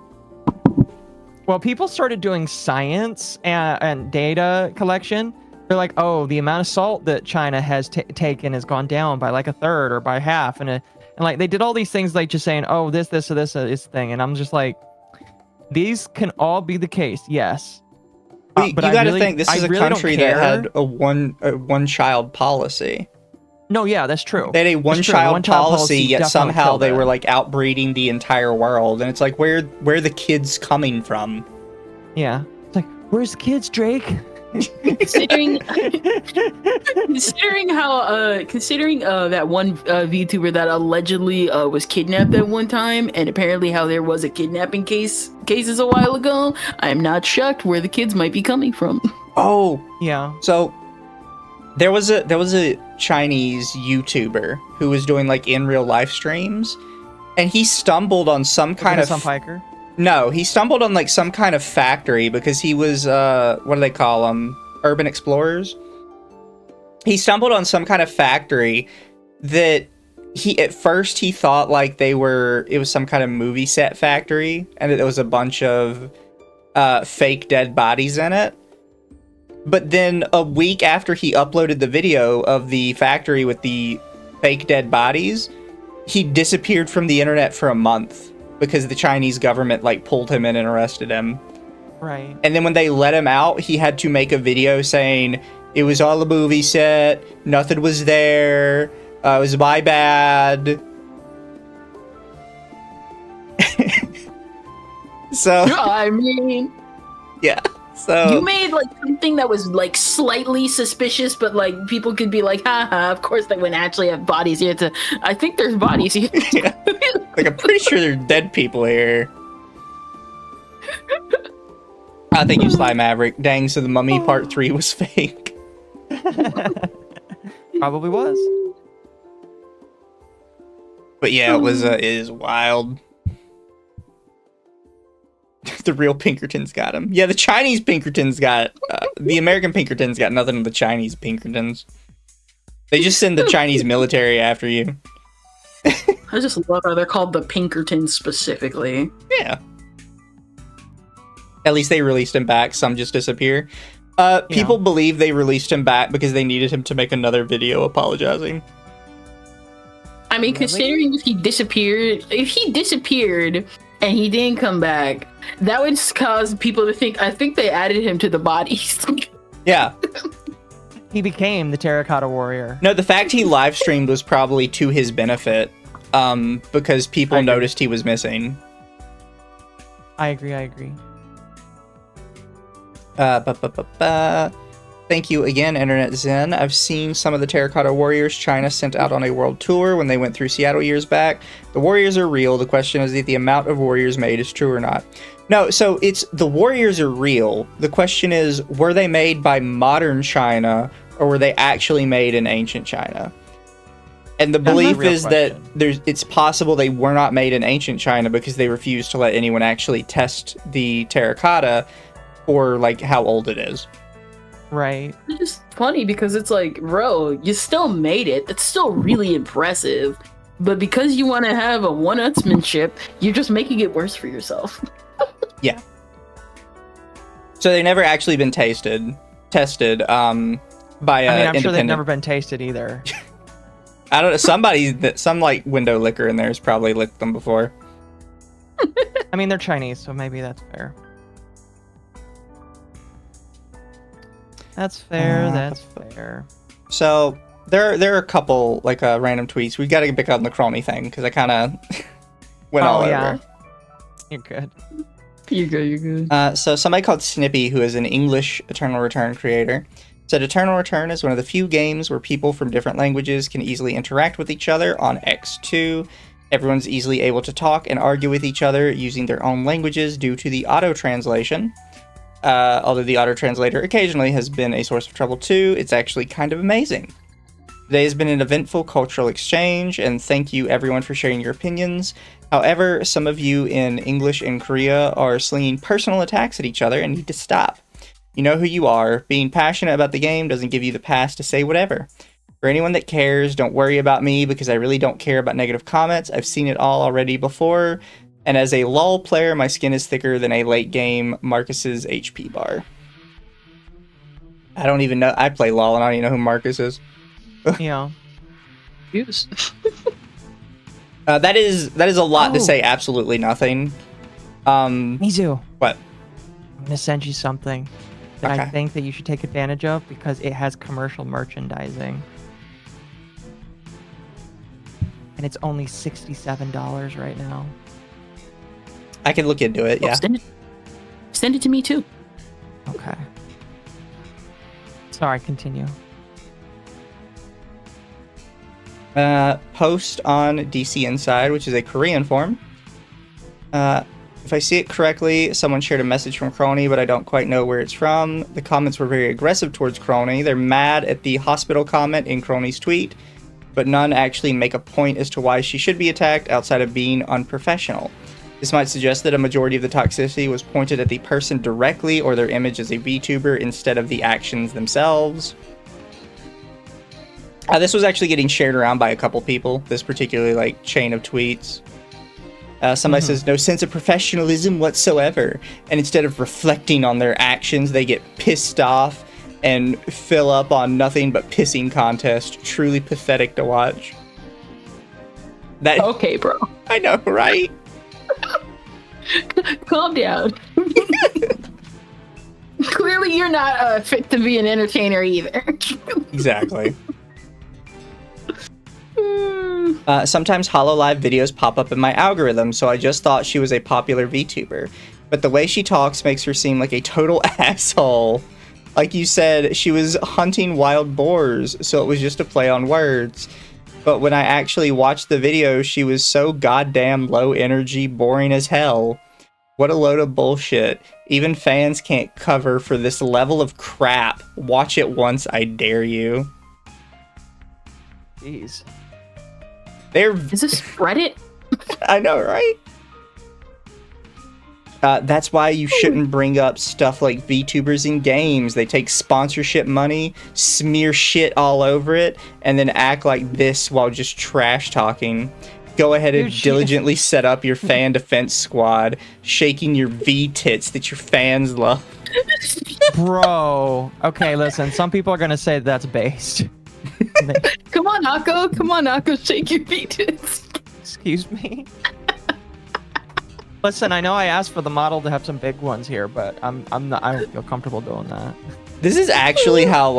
Well, people started doing science and data collection. They're like, oh, the amount of salt that China has taken has gone down by like a third or by half, and like they did all these things, like just saying, oh, this or this is thing, and I'm just like, these can all be the case, yes. But you got to really, think, this is a country that had a one-child policy. No, yeah, that's true. They had a one-child policy, yet definitely somehow killed they it. were like outbreeding the entire world, and it's like, where are the kids coming from? Yeah, it's like, where's the kids, Drake? considering that one VTuber that allegedly was kidnapped at one time, and apparently how there was a kidnapping cases a while ago, I am not shocked where the kids might be coming from. Oh, Yeah. so there was a Chinese YouTuber who was doing like in real life streams, and he stumbled on some kind of Some hiker. No, he stumbled on like some kind of factory because he was what do they call them? Urban explorers. He stumbled on some kind of factory that at first he thought like it was some kind of movie set factory, and that there was a bunch of fake dead bodies in it. But then a week after he uploaded the video of the factory with the fake dead bodies, he disappeared from the internet for a month because the Chinese government like pulled him in and arrested him. Right. And then when they let him out, he had to make a video saying it was all a movie set, nothing was there, it was my bad. So I mean, yeah. So you made like something that was like slightly suspicious, but like people could be like, haha, of course they wouldn't actually have bodies here. I think there's bodies here. yeah. Like, I'm pretty sure there's dead people here. I think you Sly Maverick. Dang, so the Mummy Part 3 was fake. Probably was. But yeah, it is wild. The real Pinkertons got him. Yeah, the Chinese Pinkertons got... the American Pinkertons got nothing of the Chinese Pinkertons. They just send the Chinese military after you. I just love how they're called the Pinkertons specifically. Yeah. At least they released him back. Some just disappear. People believe they released him back because they needed him to make another video apologizing. I mean, considering if he disappeared and he didn't come back, that would cause people to think, I think they added him to the bodies. Yeah. he became the Terracotta Warrior. No, the fact he live streamed was probably to his benefit, because people noticed he was missing. I agree. Thank you again, Internet Zen. I've seen some of the Terracotta Warriors China sent out on a world tour when they went through Seattle years back. The warriors are real. The question is if the amount of warriors made is true or not. No, so it's the warriors are real. The question is, were they made by modern China or were they actually made in ancient China? And the belief is that it's possible they were not made in ancient China because they refused to let anyone actually test the terracotta for like how old it is. Right. It's just funny because it's like, bro, you still made it. That's still really impressive. But because you want to have a one-upsmanship, you're just making it worse for yourself. Yeah. So they've never actually been tested by I'm sure they've never been tasted either. I don't know. Some like window licker in there has probably licked them before. I mean, they're Chinese, so maybe that's fair. That's fair. That's fair. So there are a couple like random tweets. We got to get back on the Kronii thing because I kind of went all over. You're good. You're good. So somebody called Snippy, who is an English Eternal Return creator, said Eternal Return is one of the few games where people from different languages can easily interact with each other on X2. Everyone's easily able to talk and argue with each other using their own languages due to the auto-translation. Although the auto-translator occasionally has been a source of trouble too, it's actually kind of amazing. Today has been an eventful cultural exchange, and thank you everyone for sharing your opinions. However, some of you in English and Korea are slinging personal attacks at each other and need to stop. You know who you are. Being passionate about the game doesn't give you the pass to say whatever. For anyone that cares, don't worry about me because I really don't care about negative comments. I've seen it all already before. And as a LoL player, my skin is thicker than a late game Marcus's HP bar. I don't even know. I play LoL and I don't even know who Marcus is. Yeah. Use. That is a lot to say absolutely nothing. Mizu. What? I'm gonna send you something that I think that you should take advantage of because it has commercial merchandising. And it's only $67 right now. I can look into it, yeah. Send it to me too. Okay. Sorry, continue. Post on DC Inside, which is a Korean forum. If I see it correctly, someone shared a message from Kronii, but I don't quite know where it's from. The comments were very aggressive towards Kronii. They're mad at the hospital comment in Kronii's tweet, but none actually make a point as to why she should be attacked outside of being unprofessional. This might suggest that a majority of the toxicity was pointed at the person directly or their image as a VTuber instead of the actions themselves. This was actually getting shared around by a couple people, this particular chain of tweets. Somebody says, no sense of professionalism whatsoever. And instead of reflecting on their actions, they get pissed off and fill up on nothing but pissing contest. Truly pathetic to watch. Okay, bro. I know, right? Calm down. Clearly you're not fit to be an entertainer either. Exactly. Sometimes HoloLive videos pop up in my algorithm, so I just thought she was a popular VTuber. But the way she talks makes her seem like a total asshole. Like you said, she was hunting wild boars, so it was just a play on words. But when I actually watched the video, she was so goddamn low energy, boring as hell. What a load of bullshit. Even fans can't cover for this level of crap. Watch it once, I dare you. Jeez. Is this Reddit? I know, right? That's why you shouldn't bring up stuff like VTubers in games. They take sponsorship money, smear shit all over it, and then act like this while just trash talking. Go ahead and diligently set up your fan defense squad, shaking your V-tits that your fans love. Bro. Okay, listen. Some people are going to say that's based. Come on, Occo. Come on, Occo. Shake your V-tits. Excuse me? Listen, I know I asked for the model to have some big ones here, but I don't feel comfortable doing that. This is actually how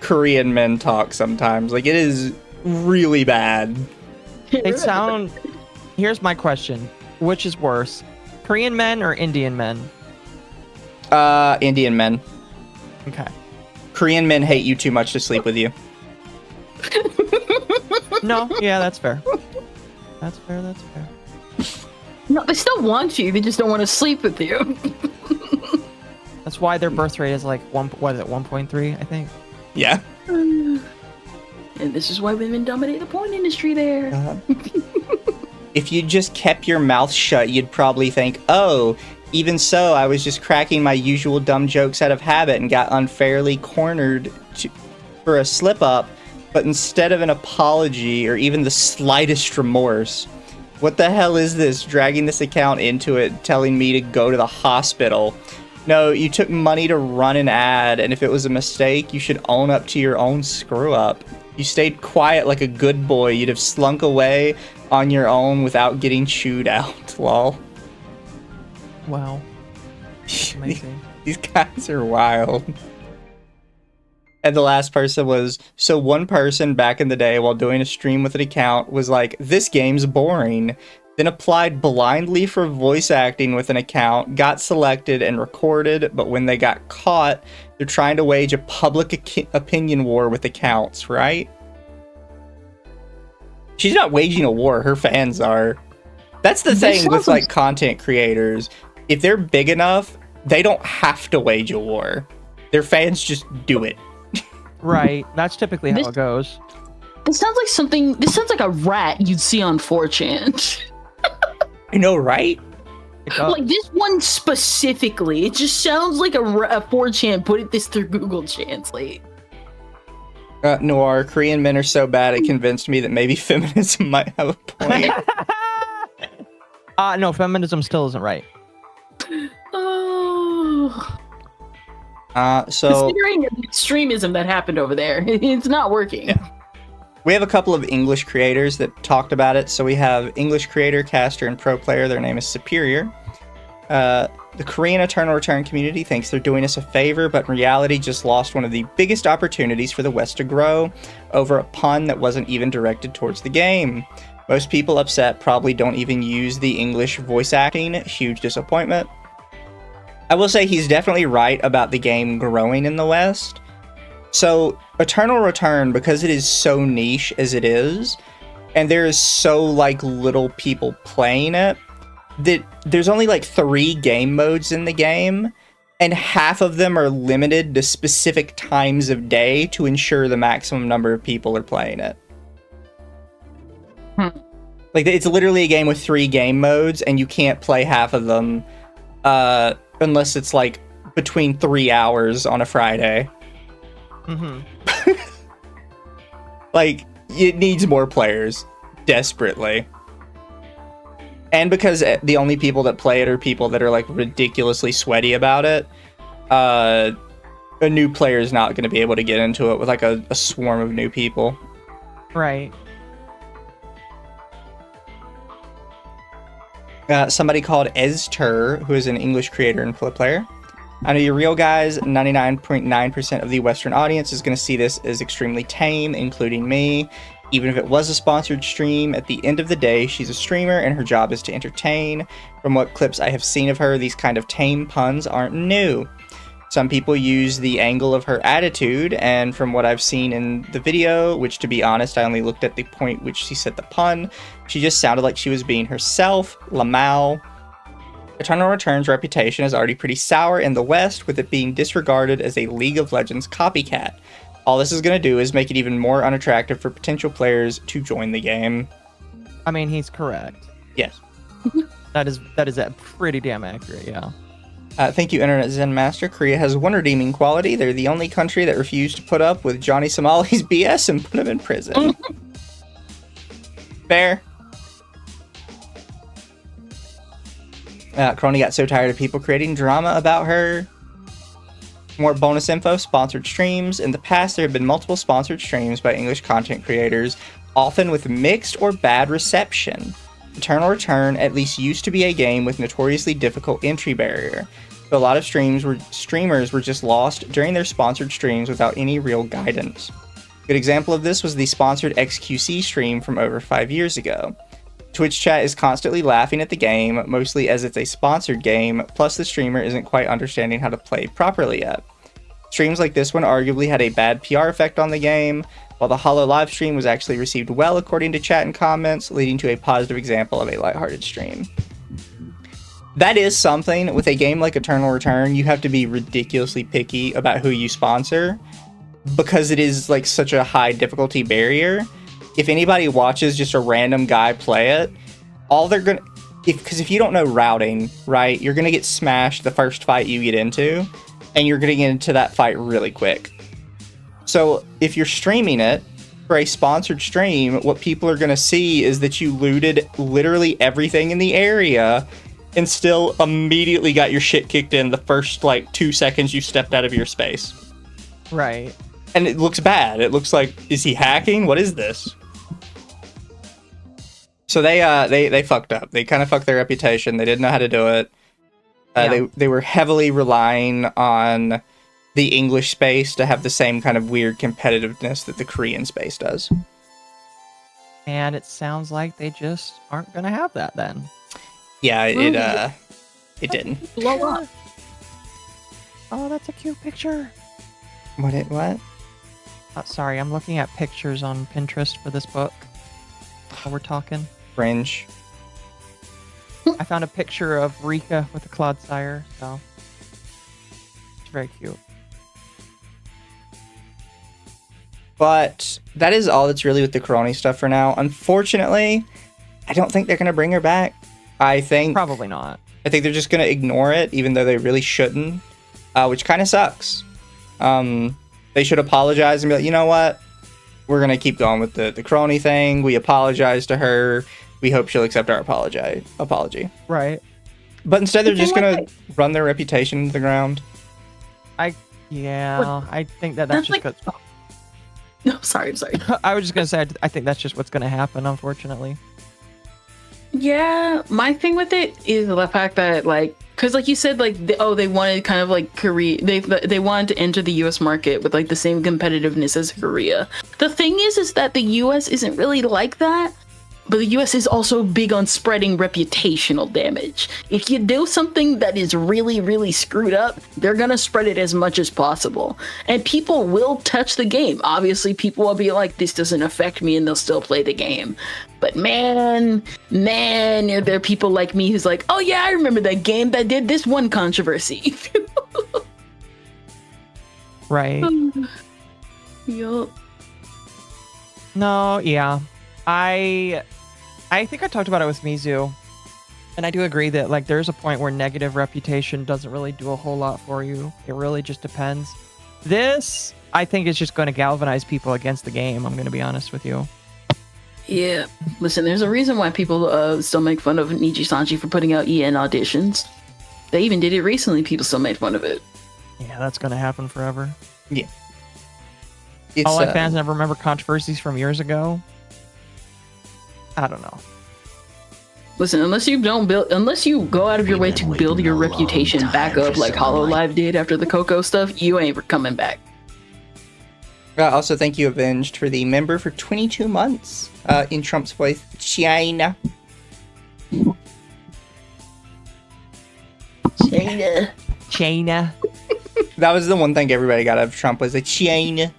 Korean men talk sometimes. Like, it is really bad. They sound. Here's my question: which is worse, Korean men or Indian men? Indian men. Okay. Korean men hate you too much to sleep with you. No, yeah, that's fair. That's fair. That's fair. No, they still want you. They just don't want to sleep with you. That's why their birth rate is like 1.3, I think. Yeah. And this is why women dominate the porn industry there. If you just kept your mouth shut, you'd probably think, oh, even so, I was just cracking my usual dumb jokes out of habit and got unfairly cornered for a slip-up, but instead of an apology or even the slightest remorse, what the hell is this, dragging this account into it, telling me to go to the hospital? No, you took money to run an ad, and if it was a mistake, you should own up to your own screw-up. You stayed quiet like a good boy, you'd have slunk away on your own without getting chewed out, lol. Wow. Amazing. These guys are wild. And the last person was, so one person back in the day while doing a stream with an account was like, this game's boring. Then applied blindly for voice acting with an account, got selected and recorded, but when they got caught, they're trying to wage a public opinion war with accounts, right? She's not waging a war, her fans are. That's the thing with like content creators. If they're big enough, they don't have to wage a war. Their fans just do it. Right. That's typically how it goes. This sounds like something. This sounds like a rat you'd see on 4chan. I know, right? Like this one specifically, it just sounds like a 4chan put this through Google Translate. Noir, Korean men are so bad it convinced me that maybe feminism might have a point. No, feminism still isn't right. Oh. So considering the extremism that happened over there, it's not working. Yeah. We have a couple of English creators that talked about it. So we have English creator, caster, and pro player. Their name is Superior. The Korean Eternal Return community thinks they're doing us a favor, but in reality just lost one of the biggest opportunities for the West to grow over a pun that wasn't even directed towards the game. Most people upset probably don't even use the English voice acting. Huge disappointment. I will say he's definitely right about the game growing in the West. So, Eternal Return, because it is so niche as it is, and there is so, like, little people playing it, that there's only, like, 3 game modes in the game, and half of them are limited to specific times of day to ensure the maximum number of people are playing it. Like, it's literally a game with 3 game modes, and you can't play half of them, unless it's, like, between 3 hours on a Friday. Mm-hmm. Like, it needs more players. Desperately. And because the only people that play it are people that are, like, ridiculously sweaty about it, a new player is not going to be able to get into it with, like, a swarm of new people. Right. Somebody called Ezter, who is an English creator and player. I know you're real, guys. 99.9% of the Western audience is going to see this as extremely tame, including me. Even if it was a sponsored stream, at the end of the day, she's a streamer and her job is to entertain. From what clips I have seen of her, these kind of tame puns aren't new. Some people use the angle of her attitude, and from what I've seen in the video, which to be honest, I only looked at the point which she said the pun, she just sounded like she was being herself, Lamau. Eternal Return's reputation is already pretty sour in the West, with it being disregarded as a League of Legends copycat. All this is going to do is make it even more unattractive for potential players to join the game. I mean, he's correct. Yes. That is pretty damn accurate, yeah. Thank you, Internet Zen Master. Korea has one redeeming quality. They're the only country that refused to put up with Johnny Somali's BS and put him in prison. Fair. Kronii got so tired of people creating drama about her. More bonus info, sponsored streams. In the past, there have been multiple sponsored streams by English content creators, often with mixed or bad reception. Eternal Return at least used to be a game with notoriously difficult entry barrier. So a lot of streamers were just lost during their sponsored streams without any real guidance. A good example of this was the sponsored XQC stream from over 5 years ago. Twitch chat is constantly laughing at the game, mostly as it's a sponsored game, plus the streamer isn't quite understanding how to play properly yet. Streams like this one arguably had a bad PR effect on the game, while the Hollow live stream was actually received well according to chat and comments, leading to a positive example of a lighthearted stream. That is something. With a game like Eternal Return, you have to be ridiculously picky about who you sponsor, because it is like such a high difficulty barrier. If anybody watches just a random guy play it, all they're gonna, because if you don't know routing, right, you're gonna get smashed the first fight you get into, and you're gonna get into that fight really quick. So if you're streaming it for a sponsored stream, what people are gonna see is that you looted literally everything in the area and still immediately got your shit kicked in the first like 2 seconds you stepped out of your space. Right. And it looks bad. It looks like, is he hacking? What is this? So they fucked up. They kind of fucked their reputation. They didn't know how to do it. They were heavily relying on the English space to have the same kind of weird competitiveness that the Korean space does. And it sounds like they just aren't gonna have that then. Yeah, it didn't. Blow up. Oh, that's a cute picture. What? Sorry, I'm looking at pictures on Pinterest for this book while we're talking. Fringe. I found a picture of Rika with a Clodsire, so it's very cute. But that is all that's really with the Kronii stuff for now. Unfortunately, I don't think they're going to bring her back. I think Probably not. I think they're just going to ignore it, even though they really shouldn't, which kind of sucks. They should apologize and be like, you know what? We're going to keep going with the Kronii thing. We apologize to her. We hope she'll accept our apology. Right. But instead, they're just going to run their reputation into the ground. I think that's just like, 'cause- No, sorry, I'm sorry. I was just gonna say I think that's just what's gonna happen, unfortunately. Yeah, my thing with it is the fact that, like, because like you said, like, they wanted kind of like Korea, they wanted to enter the U.S. market with like the same competitiveness as Korea. The thing is that the U.S. isn't really like that, but the U.S. is also big on spreading reputational damage. If you do something that is really, really screwed up, they're gonna spread it as much as possible, and people will touch the game. Obviously, people will be like, "This doesn't affect me," and they'll still play the game. But man, there are people like me who's like, "Oh yeah, I remember that game that did this one controversy." Right. Yup. No, yeah. I think I talked about it with Mizu, and I do agree that like there's a point where negative reputation doesn't really do a whole lot for you. It really just depends. This, I think, is just going to galvanize people against the game. I'm going to be honest with you. Yeah. Listen, there's a reason why people still make fun of Niji Sanji for putting out EN auditions. They even did it recently. People still made fun of it. Yeah, that's going to happen forever. Yeah. All my fans never remember controversies from years ago. I don't know. Listen, unless you go out of your way to build your reputation back up like HoloLive did after the Coco stuff, you ain't coming back. Also, thank you, Avenged, for the member for 22 months in Trump's voice, China. China. That was the one thing everybody got out of Trump was a China.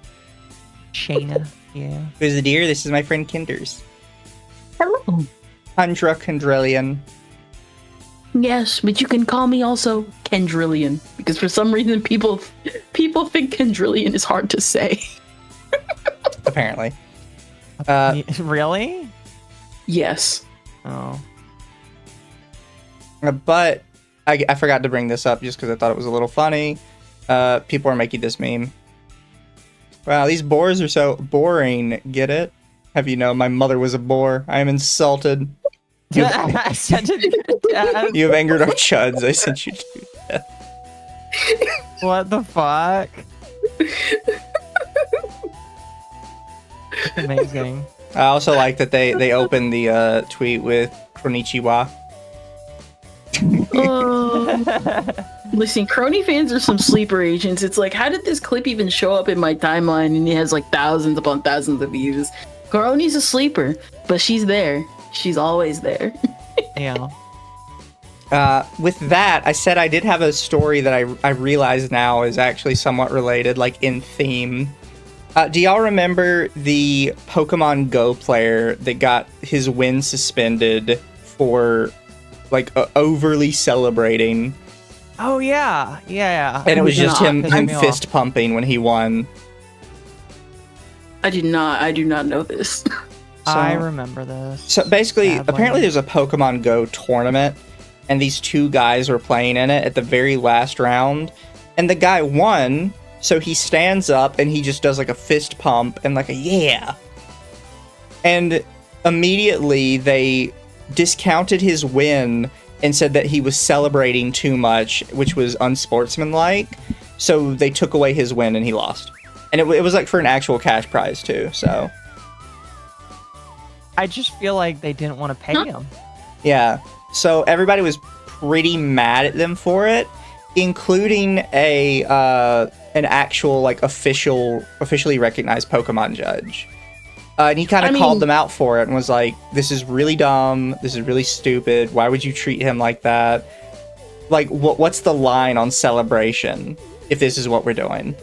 China, yeah. Who's the deer? This is my friend Kinders. Hello. Kendrillion. Yes, but you can call me also Kendrillion, because for some reason people think Kendrillion is hard to say. Apparently. Really? Yes. Oh. But I forgot to bring this up just because I thought it was a little funny. People are making this meme. Wow, these boars are so boring. Get it? Have you know my mother was a boar? I am insulted. I sent it to Dad. You have angered our chuds. I sent you to death. What the fuck? Amazing. I also like that they opened the tweet with Konnichiwa. Listen, Kronii fans are some sleeper agents. It's like, how did this clip even show up in my timeline and it has like thousands upon thousands of views? Kronii's a sleeper, but she's there. She's always there. Yeah. With that, I said I did have a story that I realize now is actually somewhat related, like in theme. Do y'all remember the Pokemon Go player that got his win suspended for like overly celebrating? Oh yeah, yeah. And it was just him Pissed me off. fist pumping when he won. I do not know this. I remember this. So basically, Sadly. apparently there's a Pokemon Go tournament, and these two guys were playing in it at the very last round, and the guy won, so he stands up and he just does like a fist pump and like a yeah. And immediately they discounted his win and said that he was celebrating too much, which was unsportsmanlike, so they took away his win and he lost. And it was like for an actual cash prize too, so... I just feel like they didn't want to pay him. Yeah, so everybody was pretty mad at them for it, including an actual like officially recognized Pokemon judge. And he kind of called them out for it and was like, "This is really dumb. This is really stupid. Why would you treat him like that? Like, what's the line on celebration if this is what we're doing?"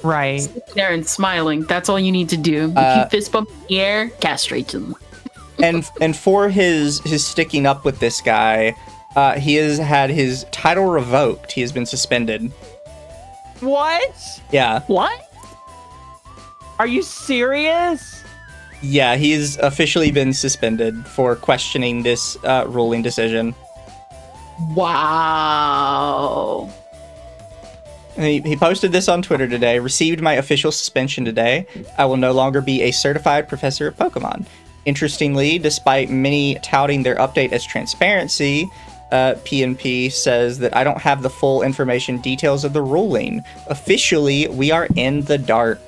Right. Sit there and smiling. That's all you need to do. If you fist bump in the air, castrate them. And for his sticking up with this guy, he has had his title revoked. He has been suspended. What? Yeah. What? Are you serious? Yeah, he's officially been suspended for questioning this ruling decision. Wow. He posted this on Twitter today. Received my official suspension today. I will no longer be a certified professor of Pokemon. Interestingly, despite many touting their update as transparency, PNP says that I don't have the full information details of the ruling. Officially, we are in the dark.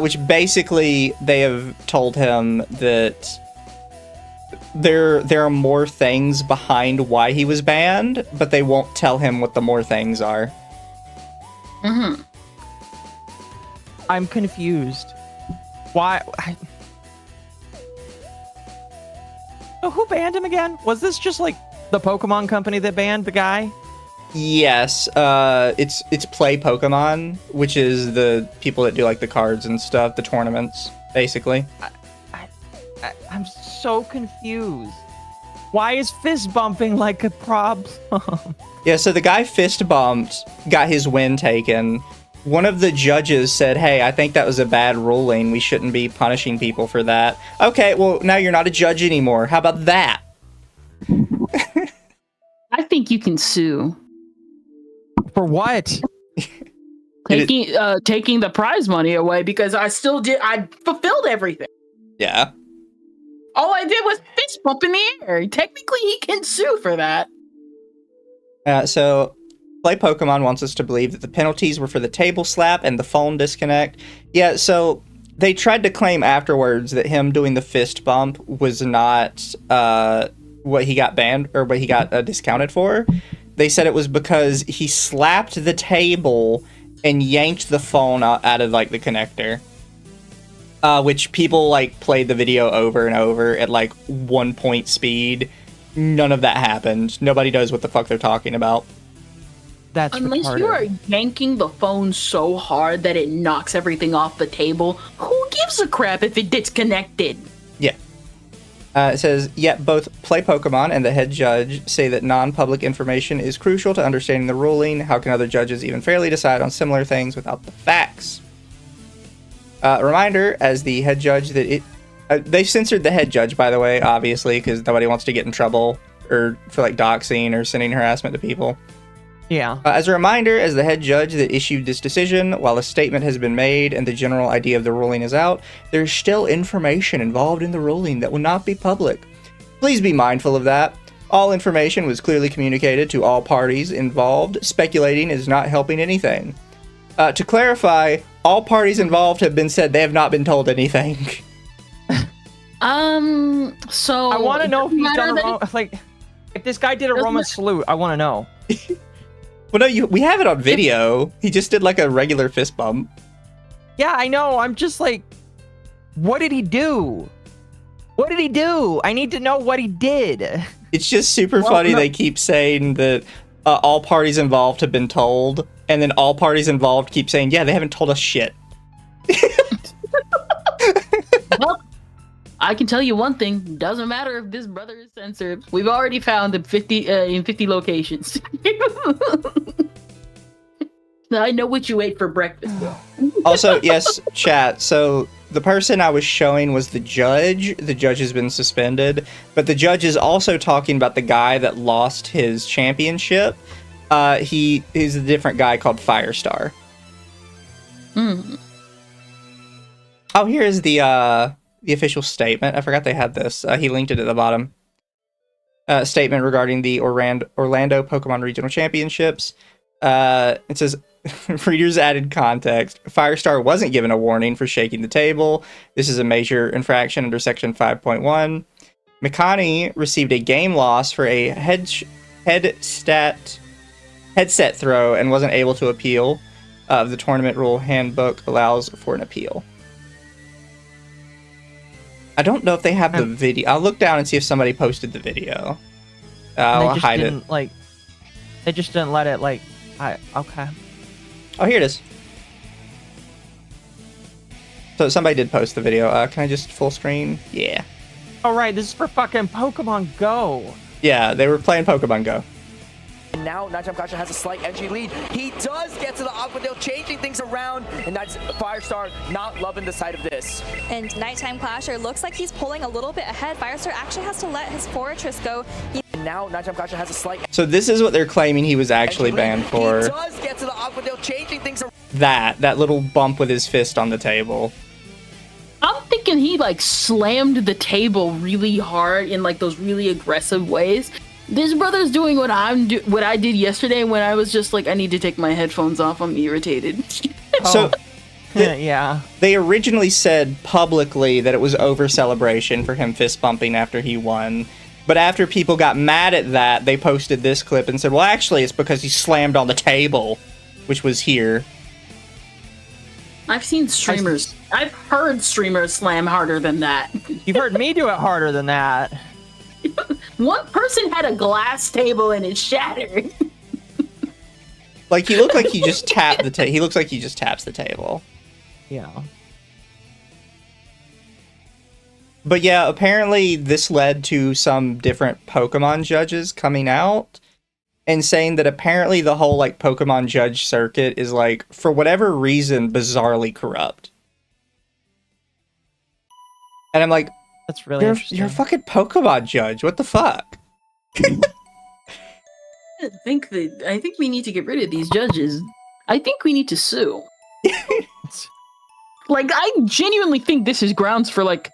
Which basically, they have told him that there are more things behind why he was banned, but they won't tell him what the more things are. Mm-hmm. I'm confused. Why? So who banned him again? Was this just like the Pokemon company that banned the guy? Yes, it's Play Pokemon, which is the people that do like the cards and stuff, the tournaments, basically. I'm so confused. Why is fist bumping like a problem? Yeah, so the guy fist bumped, got his win taken. One of the judges said, "Hey, I think that was a bad ruling. We shouldn't be punishing people for that." Okay, well, now you're not a judge anymore. How about that? I think you can sue. For what? Taking the prize money away because I fulfilled everything. Yeah. All I did was fist bump in the air. Technically, he can sue for that. So, Play Pokemon wants us to believe that the penalties were for the table slap and the phone disconnect. Yeah, so they tried to claim afterwards that him doing the fist bump was not what he got banned or what he got discounted for. They said it was because he slapped the table and yanked the phone out of like the connector. Which people like played the video over and over at like 1 point speed. None of that happened. Nobody knows what the fuck they're talking about. That's Unless retarded. you are yanking the phone so hard that it knocks everything off the table, who gives a crap if it disconnected? Yeah. It says, yet both Play Pokemon and the head judge say that non-public information is crucial to understanding the ruling. How can other judges even fairly decide on similar things without the facts? Reminder, as the head judge, that they've censored the head judge, by the way, obviously, because nobody wants to get in trouble or for like doxing or sending harassment to people. Yeah. As a reminder, as the head judge that issued this decision, while a statement has been made and the general idea of the ruling is out, there's still information involved in the ruling that will not be public. Please be mindful of that. All information was clearly communicated to all parties involved. Speculating is not helping anything. To clarify, all parties involved have been said they have not been told anything. So I want to know if he's done a like if this guy did a Roman salute. I want to know. Well, no, we have it on video. He just did like a regular fist bump. Yeah, I know. I'm just like, what did he do? What did he do? I need to know what he did. It's just super funny. They keep saying that all parties involved have been told, and then all parties involved keep saying, yeah, they haven't told us shit. Well, I can tell you one thing. Doesn't matter if this brother is censored. We've already found him in 50 locations. I know what you ate for breakfast. Also, yes, chat. So the person I was showing was the judge. The judge has been suspended, but the judge is also talking about the guy that lost his championship. He's a different guy called Firestar. Oh, here is the official statement. I forgot they had this. He linked it at the bottom. Statement regarding the Orlando Pokemon Regional Championships. It says, readers added context. Firestar wasn't given a warning for shaking the table. This is a major infraction under Section 5.1. Mikani received a game loss for a headset throw and wasn't able to appeal. The tournament rule handbook allows for an appeal. I don't know if they have the video. I'll look down and see if somebody posted the video. I'll hide it. They just didn't let it, like, okay. Oh, here it is. So somebody did post the video. Can I just full screen? Yeah. Oh, right. This is for fucking Pokemon Go. Yeah, they were playing Pokemon Go. And now Nighttime Clasher has a slight entry lead. He does get to the Aquadale, changing things around, and that's Firestar not loving the sight of this. And Nighttime Clasher looks like he's pulling a little bit ahead. Firestar actually has to let his Fortress go. And now Nighttime Clasher has a slight. So this is what they're claiming he was actually banned for. He does get to the Aquadale, changing things around. That little bump with his fist on the table. I'm thinking he like slammed the table really hard in like those really aggressive ways. This brother's doing what I did yesterday when I was just like, I need to take my headphones off. I'm irritated. So, yeah. They originally said publicly that it was over celebration for him fist bumping after he won. But after people got mad at that, they posted this clip and said, well, actually, it's because he slammed on the table, which was here. I've seen streamers. I've heard streamers slam harder than that. You've heard me do it harder than that. One person had a glass table and it shattered. Like, he looked like he just tapped the table. He looks like he just taps the table. Yeah. But yeah, apparently this led to some different Pokemon judges coming out and saying that apparently the whole, like, Pokemon judge circuit is, like, for whatever reason, bizarrely corrupt. And I'm like, that's really interesting. You're a fucking Pokemon judge. What the fuck? I think we need to get rid of these judges. I think we need to sue. Like, I genuinely think this is grounds for like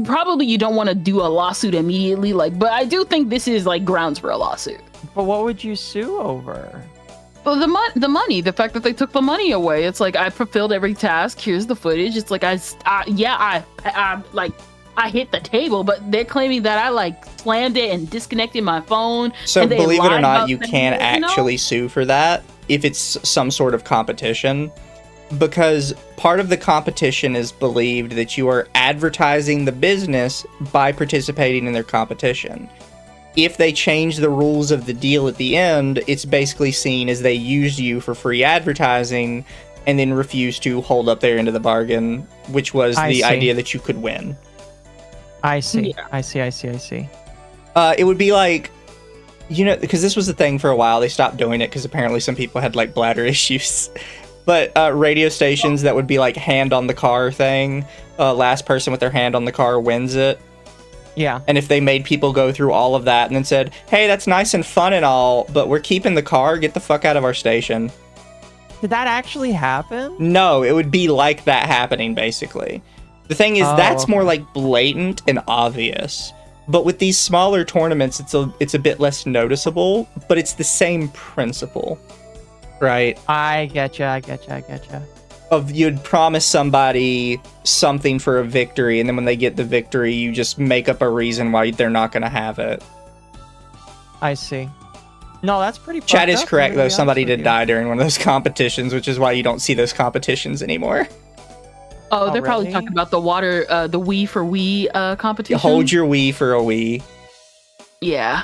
probably you don't want to do a lawsuit immediately, like, but I do think this is like grounds for a lawsuit. But what would you sue over? Well, the money, the fact that they took the money away. It's like, I fulfilled every task. Here's the footage. It's like, I hit the table, but they're claiming that I like slammed it and disconnected my phone. So believe it or not, you can actually sue for that if it's some sort of competition, because part of the competition is believed that you are advertising the business by participating in their competition. If they change the rules of the deal at the end, it's basically seen as they used you for free advertising and then refused to hold up their end of the bargain, which was the idea that you could win. I see. Yeah. I see. It would be like, you know, because this was the thing for a while. They stopped doing it because apparently some people had like bladder issues. But radio stations that would be like hand on the car thing, last person with their hand on the car wins it. Yeah. And if they made people go through all of that and then said, hey, that's nice and fun and all, but we're keeping the car, get the fuck out of our station. Did that actually happen? No, it would be like that happening, basically. The thing is, that's more like blatant and obvious. But with these smaller tournaments, it's a bit less noticeable, but it's the same principle, right? I getcha. Of you'd promise somebody something for a victory, and then when they get the victory, you just make up a reason why they're not going to have it. I see. No, that's pretty. Chat fucked is up, correct I'm gonna though. be Somebody honest with did you. die during one of those competitions, which is why you don't see those competitions anymore. Oh, Oh, they're probably really? talking about the water, the Wii for Wii You competition. hold your Wii for a Wii. Yeah.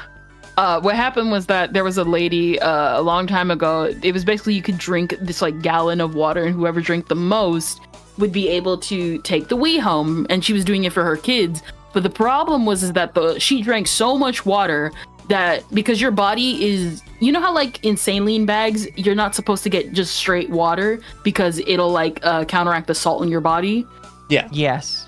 What happened was that there was a lady a long time ago. It was basically you could drink this like gallon of water, and whoever drank the most would be able to take the Wii home. And she was doing it for her kids. But the problem was is that she drank so much water that because your body is, you know how like in saline bags you're not supposed to get just straight water because it'll like counteract the salt in your body. Yeah. Yes.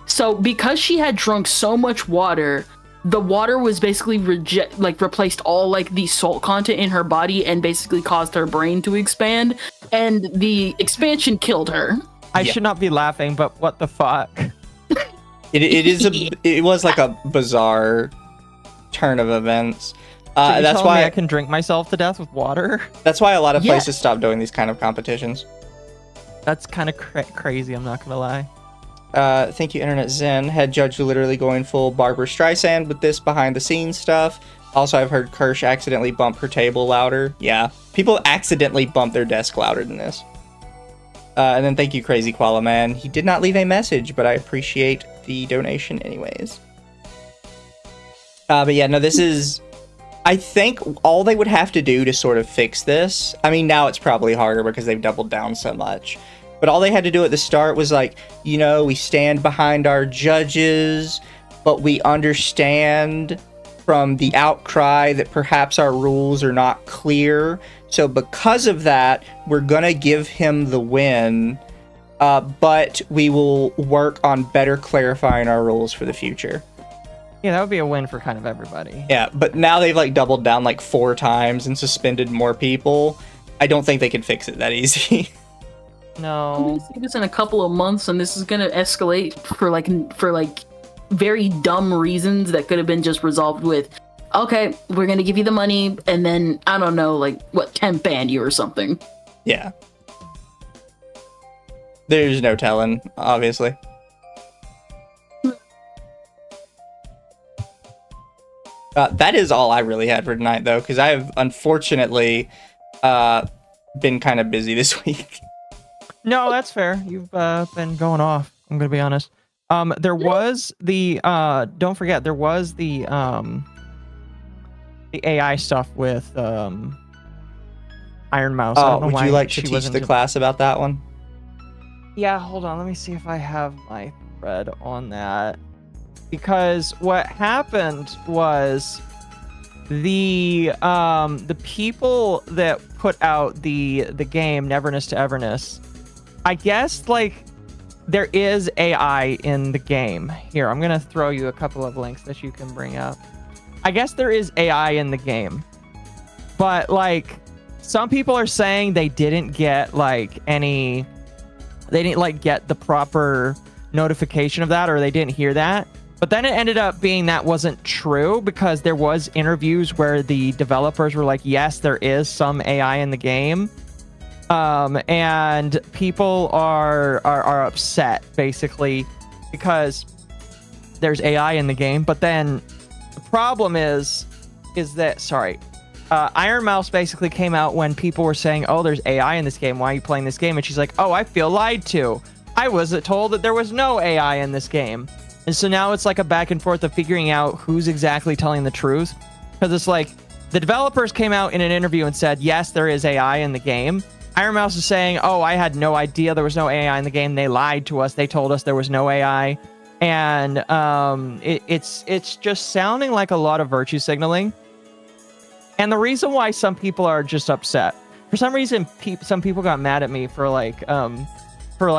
So because she had drunk so much water, the water was basically replaced all like the salt content in her body and basically caused her brain to expand, and the expansion killed her. I Yeah. should not be laughing, but what the fuck? It was like a bizarre turn of events. So you're That's telling me why I can drink myself to death with water? that's why a lot of Yeah. places stopped doing these kind of competitions. That's kind of crazy. I'm not gonna lie. Thank you, Internet Zen. Head judge literally going full Barbara Streisand with this behind the scenes stuff. Also, I've heard Kirsch accidentally bump her table louder. Yeah, people accidentally bump their desk louder than this. And then thank you, Crazy Koala Man. He did not leave a message, but I appreciate the donation anyways. But yeah, no, this is... I think all they would have to do to sort of fix this... I mean, now it's probably harder because they've doubled down so much. But all they had to do at the start was like, you know, we stand behind our judges, but we understand from the outcry that perhaps our rules are not clear. So because of that, we're going to give him the win, but we will work on better clarifying our rules for the future. Yeah, that would be a win for kind of everybody. Yeah, but now they've like doubled down like 4 times and suspended more people. I don't think they can fix it that easy. I'm No. gonna see this in a couple of months, and this is gonna escalate for like very dumb reasons that could have been just resolved with, okay, we're gonna give you the money, and then I don't know, like what, 10 ban you or something. Yeah. There's no telling, obviously. That is all I really had for tonight, though, because I have unfortunately been kind of busy this week. No, that's fair. You've been going off. I'm gonna be honest. There was the don't forget there was the AI stuff with Iron Mouse. I don't know Would why you like to she teach wasn't the class about that one? Yeah, hold on. Let me see if I have my thread on that. Because what happened was the people that put out the game Neverness to Everness, I guess like there is AI in the game. Here, I'm gonna throw you a couple of links that you can bring up. I guess there is AI in the game, but like some people are saying they didn't get like any, they didn't like get the proper notification of that, or they didn't hear that. But then it ended up being that wasn't true, because there was interviews where the developers were like, yes, there is some AI in the game. And people are upset basically because there's AI in the game. But then the problem is that, sorry, Iron Mouse basically came out when people were saying, oh, there's AI in this game, why are you playing this game? And she's like, oh, I feel lied to. I was told that there was no AI in this game. And so now it's like a back and forth of figuring out who's exactly telling the truth. Because it's like the developers came out in an interview and said, yes, there is AI in the game. Iron Mouse is saying, oh, I had no idea there was no AI in the game. They lied to us. They told us there was no AI. And it's just sounding like a lot of virtue signaling. And the reason why some people are just upset, for some reason, some people got mad at me for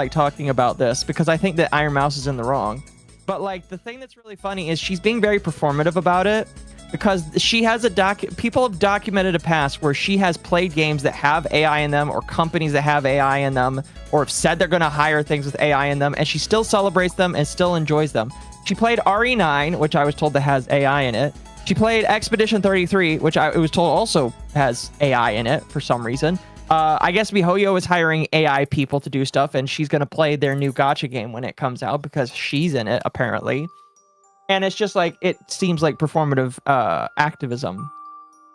talking about this, because I think that Iron Mouse is in the wrong. But like the thing that's really funny is she's being very performative about it, because she has people have documented a past where she has played games that have AI in them, or companies that have AI in them, or have said they're going to hire things with AI in them, and she still celebrates them and still enjoys them. She played RE9, which I was told that has AI in it. She played Expedition 33, which I was told also has AI in it for some reason. I guess miHoYo is hiring AI people to do stuff, and she's going to play their new gacha game when it comes out because she's in it, apparently. And it's just like, it seems like performative activism.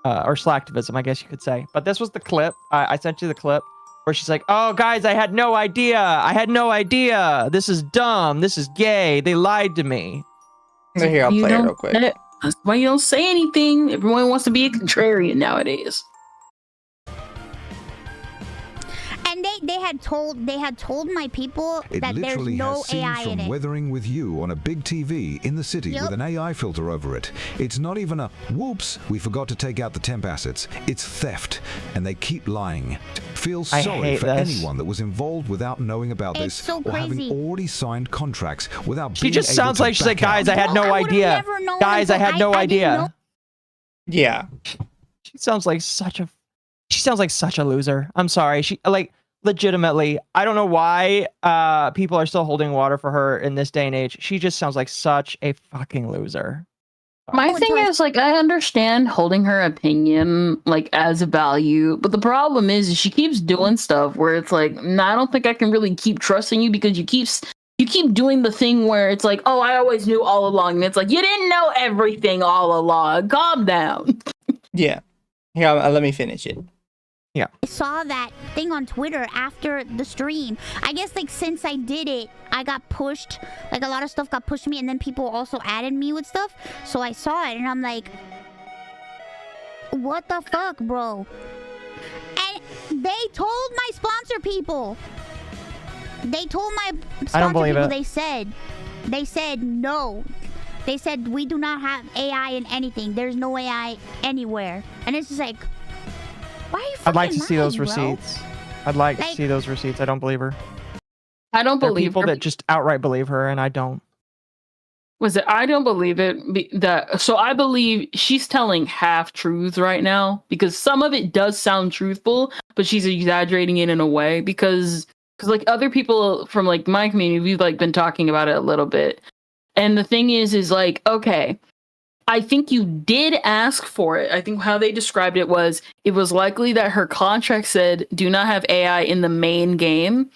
or slacktivism, I guess you could say. But this was the clip. I sent you the clip where she's like, "Oh, guys, I had no idea. I had no idea. This is dumb. This is gay. They lied to me." Here, I'll You play it don't- real quick. That's why you don't say anything. Everyone wants to be a contrarian nowadays. And they had told my people It that there's literally no has scenes AI in from it. Weathering with You on a big TV in the city Yup. with an AI filter over it. It's not even a whoops, we forgot to take out the temp assets. It's theft, and they keep lying. Feel I sorry hate for this. anyone that was involved without knowing about It's this so or having crazy. already signed contracts without She being just able sounds to like she's like, back out. "Guys, I had no I would've idea. never known Guys, I until had no I didn't know. idea." Yeah. She sounds like such a loser. I'm sorry. She like legitimately, I don't know why people are still holding water for her in this day and age. She just sounds like such a fucking loser. My thing is, like, I understand holding her opinion, like, as a value, but the problem is she keeps doing stuff where it's like, nah, I don't think I can really keep trusting you because you keep doing the thing where it's like, oh, I always knew all along. And it's like, you didn't know everything all along. Calm down. Yeah. Here, let me finish it. I saw that thing on Twitter after the stream. I guess like since I did it, I got pushed. Like a lot of stuff got pushed to me, and then people also added me with stuff. So I saw it, and I'm like, what the fuck, bro? And they told my sponsor people. They told my sponsor I don't believe people. it. They said no. They said we do not have AI in anything. There's no AI anywhere. And it's just like, why are you fucking I'd like to see those lying, bro? receipts. I'd like to Like- see those receipts. I don't believe her. I don't There are believe people her. that just outright believe her, and I don't. Was it? I don't believe it. So I believe she's telling half truths right now because some of it does sound truthful, but she's exaggerating it in a way because like other people from like my community, we've like been talking about it a little bit. And the thing is like, okay, I think you did ask for it. I think how they described it was likely that her contract said do not have AI in the main game.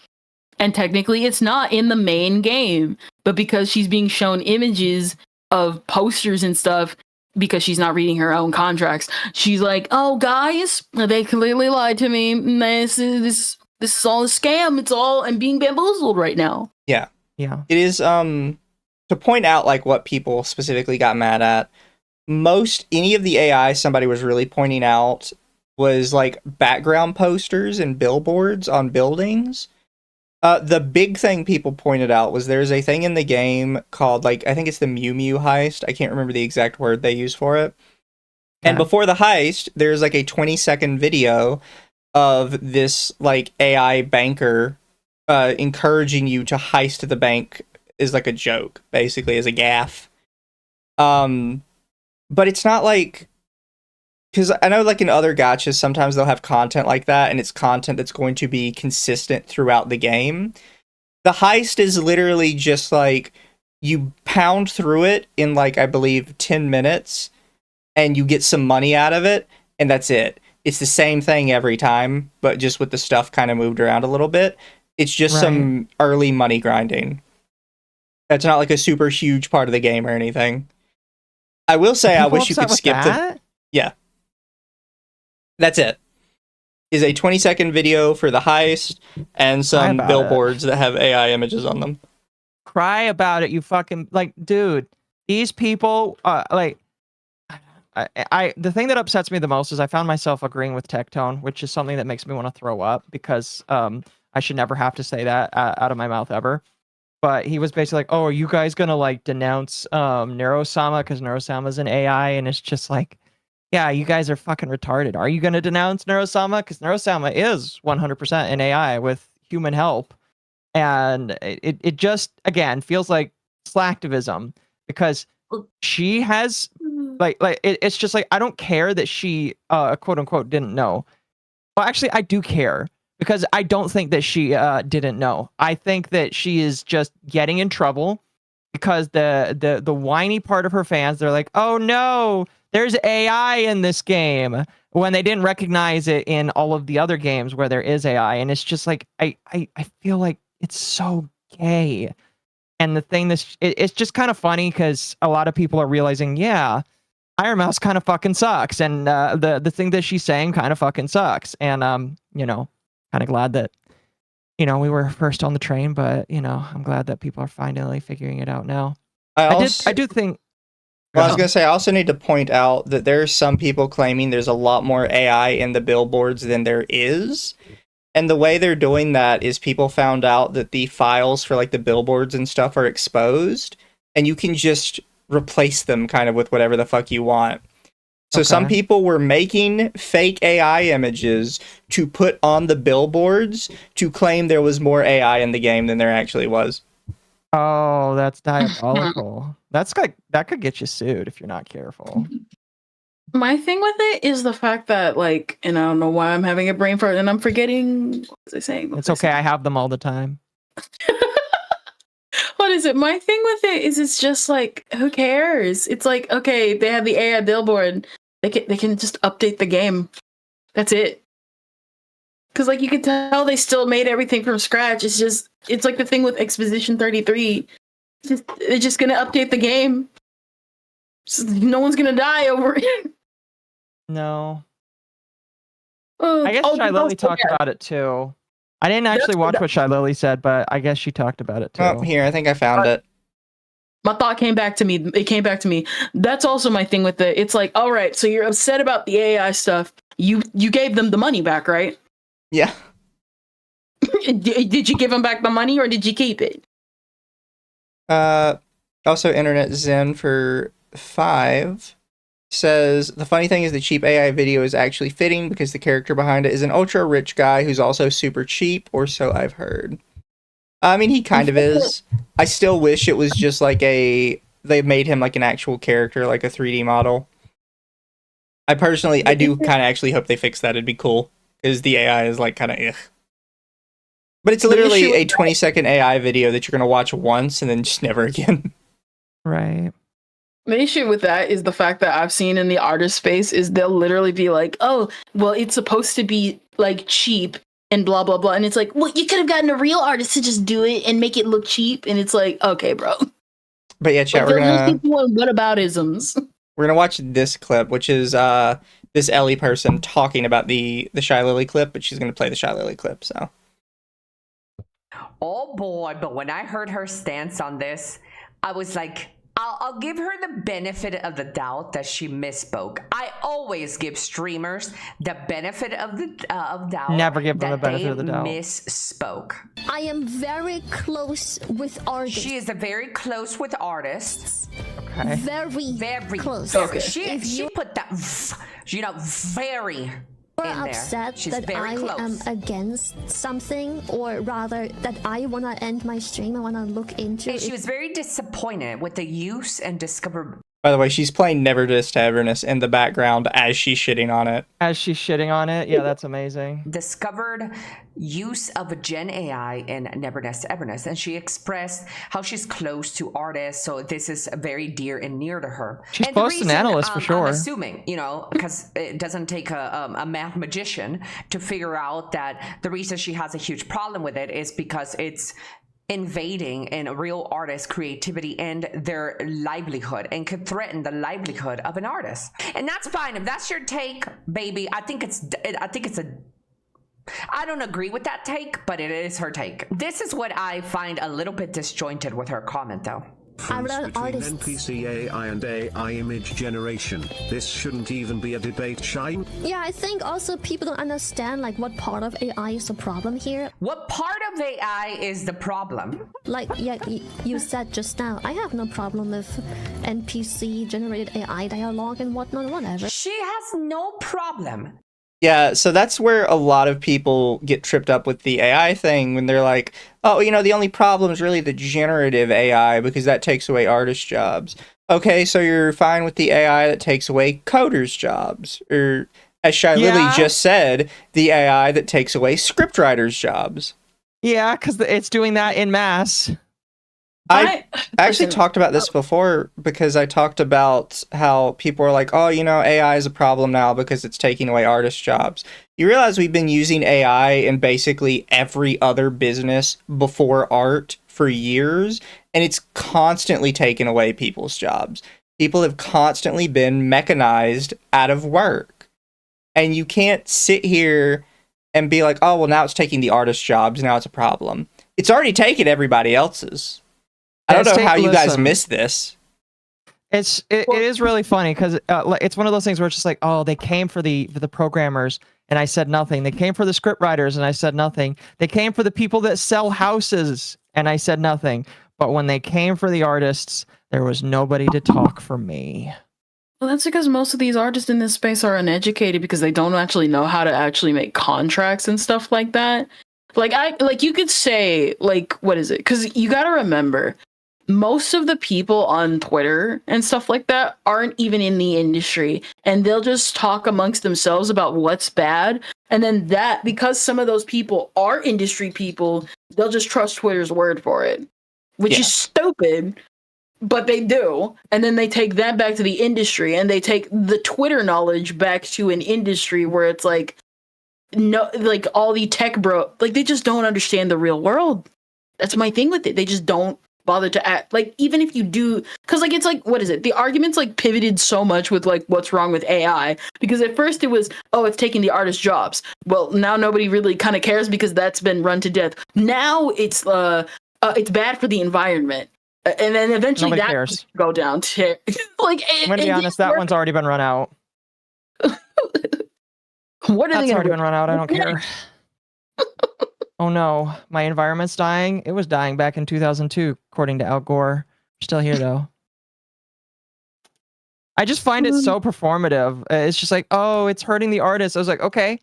And technically it's not in the main game, but because she's being shown images of posters and stuff, because she's not reading her own contracts, she's like, oh guys, they clearly lied to me. This is all a scam. It's all, I'm being bamboozled right now. Yeah. Yeah. It is, to point out, like, what people specifically got mad at, any of the AI somebody was really pointing out was, like, background posters and billboards on buildings. The big thing people pointed out was there's a thing in the game called, like, I think it's the Mew Mew heist. I can't remember the exact word they use for it. And before the heist, there's, like, a 20-second video of this, like, AI banker encouraging you to heist the bank is, like, a joke, basically, as a gaffe. But it's not, like... Because I know, like, in other gachas, sometimes they'll have content like that, and it's content that's going to be consistent throughout the game. The heist is literally just, like, you pound through it in, like, I believe 10 minutes, and you get some money out of it, and that's it. It's the same thing every time, but just with the stuff kind of moved around a little bit. It's just some early money grinding. It's not, like, a super huge part of the game or anything. I will say, I wish you could skip the... Yeah. That's it. Is a 20-second video for the heist and some billboards that have AI images on them. Cry about it, you fucking, like, dude. These people, like, the thing that upsets me the most is I found myself agreeing with Tectone, which is something that makes me want to throw up because I should never have to say that out of my mouth ever. But he was basically like, "Oh, are you guys gonna like denounce Neurosama because Neurosama's an AI?" And it's just like, yeah, you guys are fucking retarded. Are you going to denounce Neurosama? Because Neurosama is 100% an AI with human help. And it just, again, feels like slacktivism because she has, it's just like, I don't care that she, quote unquote, didn't know. Well, actually, I do care because I don't think that she didn't know. I think that she is just getting in trouble because the whiny part of her fans, they're like, oh no, there's AI in this game, when they didn't recognize it in all of the other games where there is AI. And it's just like, I feel like it's so gay. And the thing it's just kind of funny because a lot of people are realizing, yeah, Iron Mouse kind of fucking sucks, and the thing that she's saying kind of fucking sucks. And you know, kind of glad that we were first on the train, but I'm glad that people are finally figuring it out now. I do think. Well, I was gonna say, I also need to point out that there are some people claiming there's a lot more AI in the billboards than there is. And the way they're doing that is people found out that the files for like the billboards and stuff are exposed, and you can just replace them kind of with whatever the fuck you want. So some people were making fake AI images to put on the billboards to claim there was more AI in the game than there actually was. Oh, that's diabolical. That could get you sued if you're not careful. My thing with it is the fact that, like, and I don't know why I'm having a brain fart and I'm forgetting what was I saying. It's okay. I have them all the time. What is it? My thing with it is it's just like, who cares? It's like, okay, they have the AI billboard. They can just update the game. That's it. Because, like, you can tell they still made everything from scratch. It's like the thing with Exposition 33. They're just gonna update the game. No one's gonna die over it. No. I guess Shy Lily talked about it too. I didn't actually watch what Shy Lily said, but I guess she talked about it too. Oh, here, I think I found it. My thought came back to me. It came back to me. That's also my thing with it. It's like, all right, so you're upset about the AI stuff. You gave them the money back, right? Yeah. Did you give them back the money or did you keep it? Also, Internet Zen for 5 says, the funny thing is the cheap AI video is actually fitting because the character behind it is an ultra rich guy who's also super cheap, or so I've heard. I mean, he kind of is. I still wish it was just like they made him like an actual character, like a 3D model. I do kind of actually hope they fix that. It'd be cool because the AI is like kind of ugh. But it's literally a 20-second AI video that you're going to watch once and then just never again. Right. The issue with that is the fact that I've seen in the artist space is they'll literally be like, oh, well, it's supposed to be like cheap and blah, blah, blah. And it's like, well, you could have gotten a real artist to just do it and make it look cheap. And it's like, okay, bro. But yeah, chat, we're going to whataboutisms. We're going to watch this clip, which is this Ellie person talking about the Shy Lily clip, but she's going to play the Shy Lily clip, so. Oh boy, but when I heard her stance on this, I was like, I'll give her the benefit of the doubt that she misspoke. I always give streamers the benefit of the doubt. Never give them the benefit of the doubt. Misspoke. I am very close with artists. She is very close with artists. Okay. Very close. Okay. She put that, very. Or upset that I am against something, or rather that I want to end my stream, I want to look into it. She was very disappointed with the use and discover. By the way, she's playing Never Dis Tavernus in the background as she's shitting on it. Yeah, that's amazing. Discovered use of a Gen AI in Never Dis Tavernus, and she expressed how she's close to artists, so this is very dear and near to her. She's close to an analyst for sure. I'm assuming, because it doesn't take a math magician to figure out that the reason she has a huge problem with it is because it's invading in a real artist's creativity and their livelihood, and could threaten the livelihood of an artist. And that's fine. If that's your take, baby, I don't agree with that take, but it is her take. This is what I find a little bit disjointed with her comment, though. Between NPC AI and AI image generation. This shouldn't even be a debate, Shine. Yeah, I think also people don't understand like what part of AI is the problem here. What part of AI is the problem? Like, yeah, you said just now, I have no problem with NPC generated AI dialogue and whatnot, whatever. She has no problem. Yeah, so that's where a lot of people get tripped up with the AI thing when they're like, oh, the only problem is really the generative AI because that takes away artist jobs. Okay, so you're fine with the AI that takes away coders' jobs. Or, as Shy Lily just said, the AI that takes away scriptwriters' jobs. Yeah, because it's doing that in mass. I actually talked about this before because I talked about how people are like, oh, AI is a problem now because it's taking away artist jobs. You realize we've been using AI in basically every other business before art for years, and it's constantly taken away people's jobs. people have constantly been mechanized out of work. And you can't sit here and be like, oh, well, now it's taking the artist jobs. Now it's a problem. It's already taken everybody else's. I don't know how you guys missed this. It is really funny because it's one of those things where it's just like, oh, they came for the programmers and I said nothing. They came for the script writers and I said nothing. They came for the people that sell houses and I said nothing. But when they came for the artists, there was nobody to talk for me. Well, that's because most of these artists in this space are uneducated because they don't actually know how to actually make contracts and stuff like that. Like you could say, like, what is it? Because you got to remember, most of the people on Twitter and stuff like that aren't even in the industry, and they'll just talk amongst themselves about what's bad. And then because some of those people are industry people, they'll just trust Twitter's word for it, which is stupid, but they do. And then they take that back to the industry, and they take the Twitter knowledge back to an industry where it's like, no, like all the tech like they just don't understand the real world. That's my thing with it. They just don't bother to act. Like, even if you do, because like it's like, what is it? The argument's like pivoted so much with like what's wrong with AI, because at first it was, oh, it's taking the artist jobs. Well, now nobody really kind of cares because that's been run to death. Now it's bad for the environment. And then eventually Nobody that cares. go down to like. I'm gonna be honest, that one's already been run out. What are That's they already gonna been run out. I don't care. Oh no, my environment's dying. It was dying back in 2002, according to Al Gore. Still here though. I just find it so performative. It's just like, oh, it's hurting the artist. I was like, okay,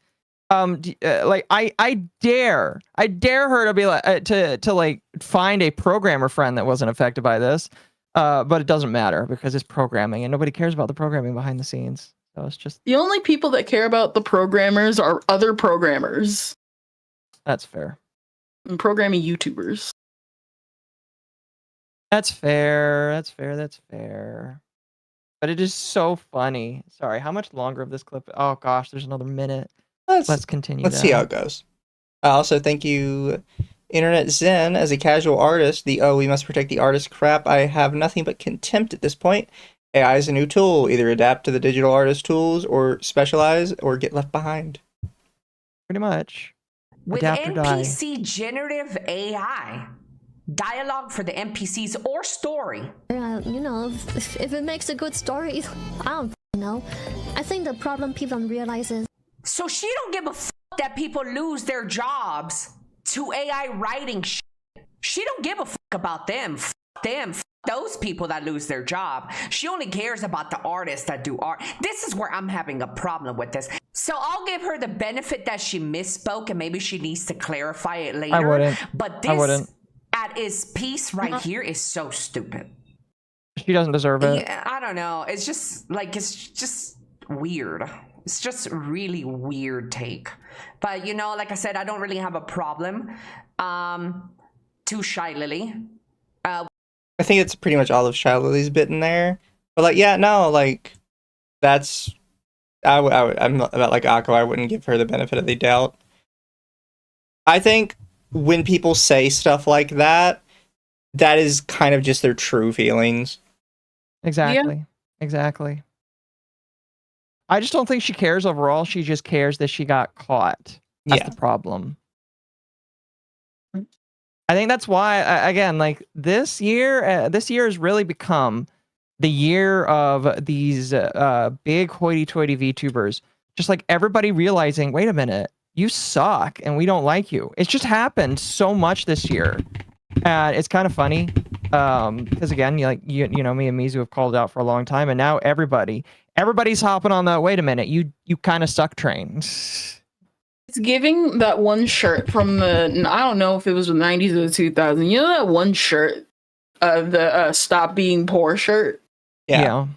like I dare her to be like to like find a programmer friend that wasn't affected by this, but it doesn't matter because it's programming and nobody cares about the programming behind the scenes. So it's just the only people that care about the programmers are other programmers. That's fair. And programming YouTubers. That's fair. That's fair. That's fair. But it is so funny. Sorry, how much longer of this clip? Oh gosh, there's another minute. Let's continue. Let's see how it goes. Also, thank you, Internet Zen. As a casual artist, we must protect the artist crap. I have nothing but contempt at this point. AI is a new tool. Either adapt to the digital artist tools or specialize or get left behind. Pretty much. With Adapt or die. NPC generative AI, dialogue for the NPCs or story. You know, if it makes a good story, I don't know. I think the problem people don't realize is. So she don't give a f that people lose their jobs to AI writing shit. She don't give a f about them. F them. F those people that lose their job. She only cares about the artists that do art. This is where I'm having a problem with this. So I'll give her the benefit that she misspoke and maybe she needs to clarify it later. I wouldn't. But I wouldn't. this at his piece right here is so stupid. She doesn't deserve it. Yeah, I don't know. It's just like, it's just weird. It's just really weird take. But you know, like I said, I don't really have a problem. To Shy Lily. I think it's pretty much all of Shy Lily's bit in there. But like, yeah, no, like that's I'm not like Occo. I wouldn't give her the benefit of the doubt. I think when people say stuff like that, that is kind of just their true feelings. Exactly. Yeah. Exactly. I just don't think she cares overall. She just cares that she got caught. That's the problem. I think that's why, again, like this year has really become the year of these big hoity-toity VTubers. Just like everybody realizing, wait a minute, you suck and we don't like you. It's just happened so much this year. It's kind of funny because again, you know, me and Mizu have called out for a long time, and now everybody's hopping on the wait a minute, you kind of suck train. It's giving that one shirt from the, I don't know if it was the 90s or the 2000s. You know that one shirt, the Stop Being Poor shirt? Yeah.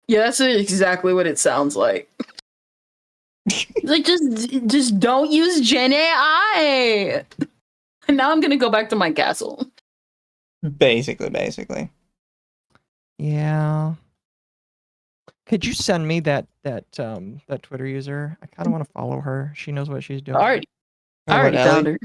Yeah, that's exactly what it sounds like. Like, just don't use Gen AI. And now I'm going to go back to my castle. Basically. Yeah. Could you send me that Twitter user? I kind of want to follow her. She knows what she's doing. I already found her.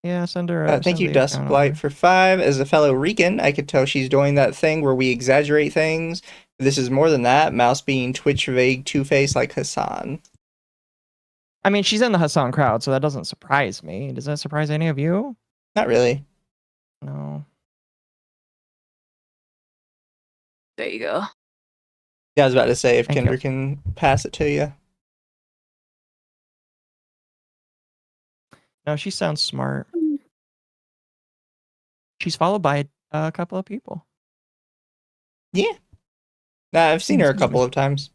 Yeah, send her. Thank send you, the Dusk account Blight, over. for 5. As a fellow Rican, I could tell she's doing that thing where we exaggerate things. This is more than that. Mouse being Twitch vague two-face like Hassan. I mean, she's in the Hassan crowd, so that doesn't surprise me. Does that surprise any of you? Not really. No. There you go. Yeah, I was about to say if Thank Kinder you. can pass it to you. No, she sounds smart. She's followed by a couple of people. Yeah. Nah, I've seen her a Excuse couple me. of times.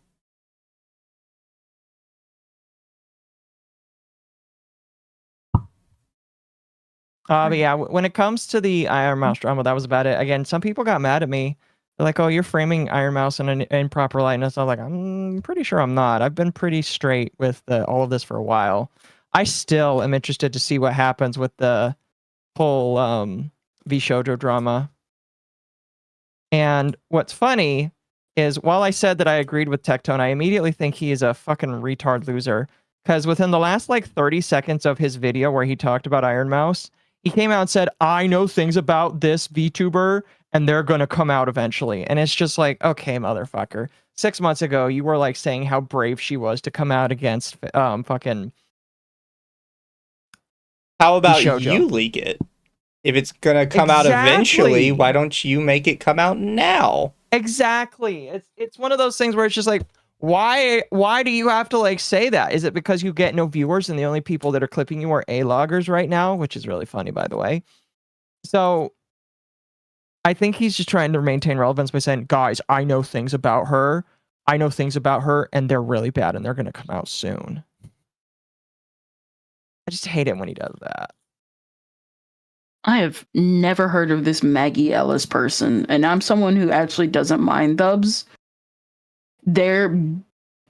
But yeah, when it comes to the Iron Mouse drama, that was about it. Again, some people got mad at me. They're like, "Oh, you're framing Iron Mouse in an improper light." And I was like, "I'm pretty sure I'm not. I've been pretty straight with all of this for a while. I still am interested to see what happens with the whole V Shoujo drama." And what's funny is, while I said that I agreed with Tectone, I immediately think he is a fucking retard loser. Because within the last like 30 seconds of his video where he talked about Iron Mouse, he came out and said, "I know things about this VTuber and they're going to come out eventually." And it's just like, okay, motherfucker. 6 months ago, you were like saying how brave she was to come out against fucking How about Shoujo. you leak it? If it's gonna come out eventually, why don't you make it come out now? Exactly. It's one of those things where it's just like, why do you have to like say that? Is it because you get no viewers and the only people that are clipping you are A-loggers right now, which is really funny, by the way. So I think he's just trying to maintain relevance by saying, "Guys, I know things about her. I know things about her, and they're really bad, and they're gonna come out soon." I just hate it when he does that. I have never heard of this Maggie Ellis person, and I'm someone who actually doesn't mind dubs. They're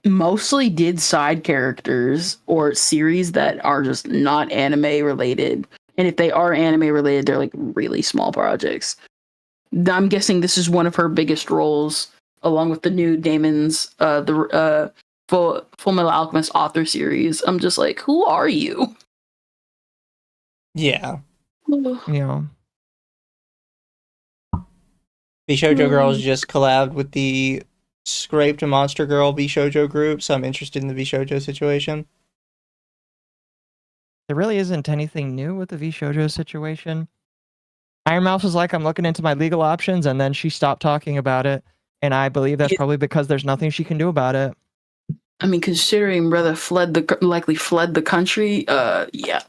mostly did side characters or series that are just not anime related. And if they are anime related, they're like really small projects. I'm guessing this is one of her biggest roles, along with the new Damon's Full Metal Alchemist author series. I'm just like, who are you? Yeah. Yeah. The Shoujo Girls just collabed with the Scraped Monster Girl Shoujo group, so I'm interested in the Shoujo situation. There really isn't anything new with the VShoujo situation. Iron Mouse was like, "I'm looking into my legal options," and then she stopped talking about it. And I believe that's probably because there's nothing she can do about it. I mean, considering brother likely fled the country, yeah.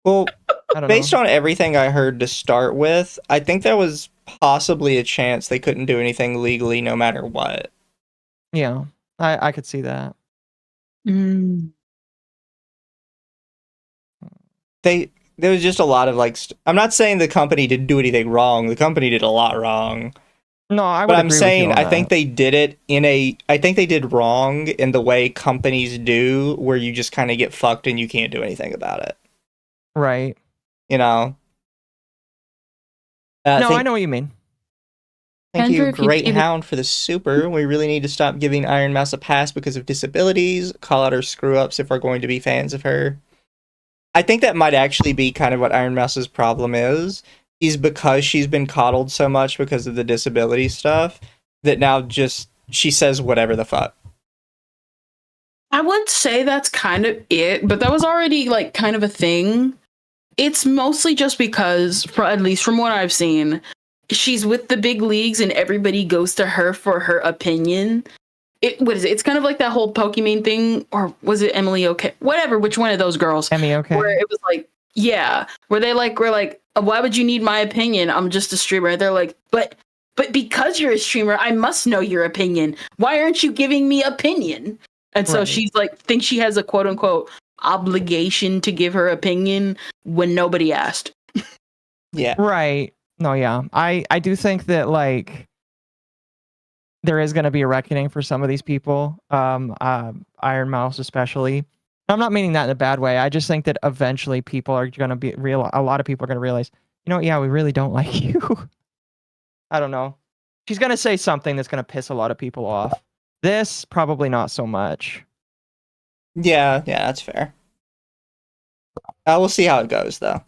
Well, I don't based know. on everything I heard to start with, I think there was possibly a chance they couldn't do anything legally no matter what. Yeah, I could see that. There was just a lot of like I'm not saying the company didn't do anything wrong. The company did a lot wrong. No, I would But I'm agree saying with you on I think that. they did it I think they did wrong in the way companies do, where you just kind of get fucked and you can't do anything about it. Right. You know? No, I know what you mean. Thank Andrew, you, if you Great see the- Hound, for the super. We really need to stop giving Iron Mouse a pass because of disabilities. Call out her screw-ups if we're going to be fans of her. I think that might actually be kind of what Iron Mouse's problem is because she's been coddled so much because of the disability stuff that now just she says whatever the fuck. I would say that's kind of it, but that was already like kind of a thing. It's mostly just because, at least from what I've seen, she's with the big leagues and everybody goes to her for her opinion. What is it? It's kind of like that whole Pokemon thing, or was it Emily Okay? Whatever, which one of those girls? Emily Okay. Where it was like, yeah, where they were like, why would you need my opinion? I'm just a streamer. They're like, but because you're a streamer, I must know your opinion. Why aren't you giving me opinion? And so she's like, thinks she has a quote unquote obligation to give her opinion when nobody asked. Yeah. Right. No, yeah. I do think that like there is going to be a reckoning for some of these people, Iron Mouse especially. I'm not meaning that in a bad way. I just think that eventually people are going to be a lot of people are going to realize, you know, yeah, we really don't like you. I don't know. She's going to say something that's going to piss a lot of people off. This, probably not so much. Yeah, that's fair. We'll see how it goes, though.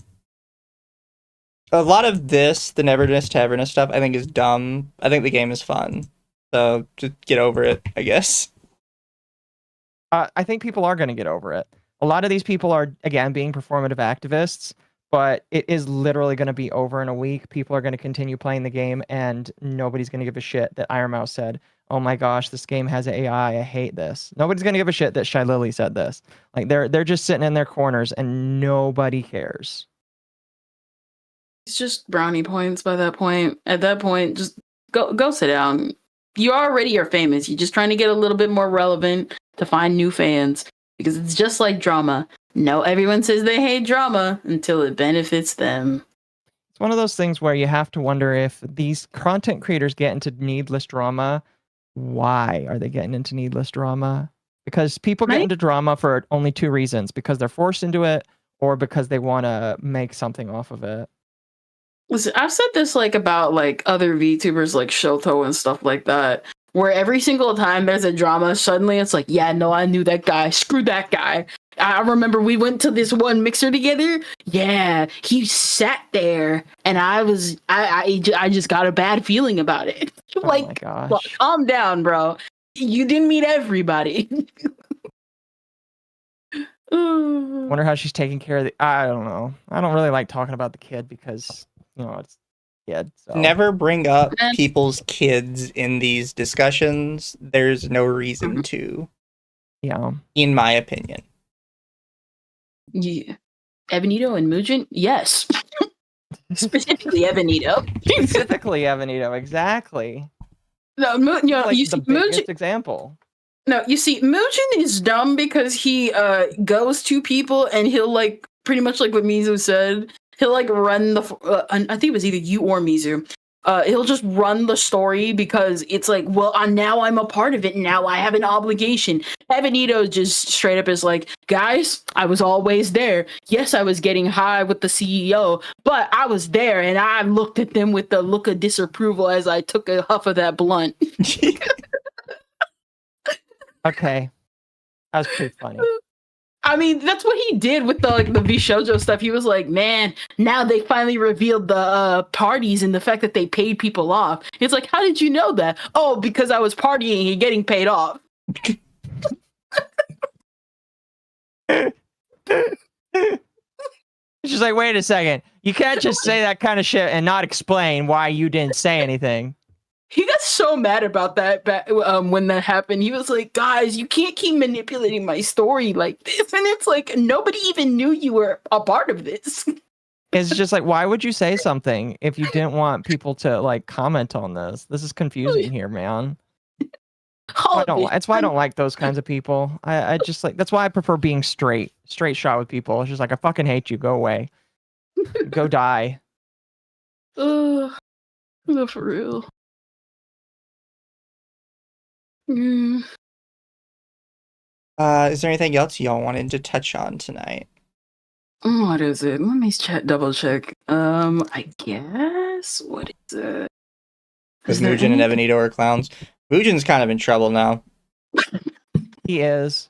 a lot of this, the Neverness Tavernus stuff, I think is dumb. I think the game is fun. So just get over it, I guess. I think people are going to get over it. A lot of these people are, again, being performative activists, but it is literally going to be over in a week. People are going to continue playing the game, and nobody's going to give a shit that Iron Mouse said, "Oh my gosh, this game has AI. I hate this." Nobody's going to give a shit that Shy Lily said this. Like they're just sitting in their corners, and nobody cares. It's just brownie points by that point. At that point, just go sit down. You already are famous. You're just trying to get a little bit more relevant to find new fans, because it's just like drama. No, everyone says they hate drama until it benefits them. It's one of those things where you have to wonder if these content creators get into needless drama. Why are they getting into needless drama? Because people get into drama for only two reasons: because they're forced into it, or because they want to make something off of it. Listen, I've said this like about like other VTubers like Shoto and stuff like that, where every single time there's a drama, suddenly it's like, yeah, no, I knew that guy. Screw that guy. I remember we went to this one mixer together. Yeah, he sat there, and I just got a bad feeling about it. Like, oh my gosh. Well, calm down, bro. You didn't meet everybody. Wonder how she's taking care of the. I don't know. I don't really like talking about the kid because, you know, it's kid. So. Never bring up people's kids in these discussions. There's no reason to. Yeah. In my opinion. Yeah. Ebonito and Mujin? Yes. Specifically Ebonito. Specifically Ebonito, exactly. No, like you see, Mujin example. No, you see, Mujin is dumb because he goes to people and he'll like pretty much like what Mizu said. He'll like run the. I think it was either you or Mizu. He'll just run the story because it's like, well, now I'm a part of it. Now I have an obligation. Ebonito just straight up is like, guys, I was always there. Yes, I was getting high with the CEO, but I was there and I looked at them with the look of disapproval as I took a huff of that blunt. Okay. That was pretty funny. I mean, that's what he did with the VShojo stuff. He was like, man, now they finally revealed the parties and the fact that they paid people off. It's like, how did you know that? Oh, because I was partying and getting paid off. She's like, wait a second. You can't just say that kind of shit and not explain why you didn't say anything. He got so mad about that when that happened. He was like, guys, you can't keep manipulating my story like this. And it's like, nobody even knew you were a part of this. It's just like, why would you say something if you didn't want people to like comment on this? This is confusing here, man. That's why I don't like those kinds of people. I just like, that's why I prefer being straight shot with people. It's just like, I fucking hate you. Go away. Go die. No, for real. Is there anything else y'all wanted to touch on tonight? What is it? Let me double check. I guess. What is it? Because Mujin and Ebonito are clowns. Mujin's kind of in trouble now. He is.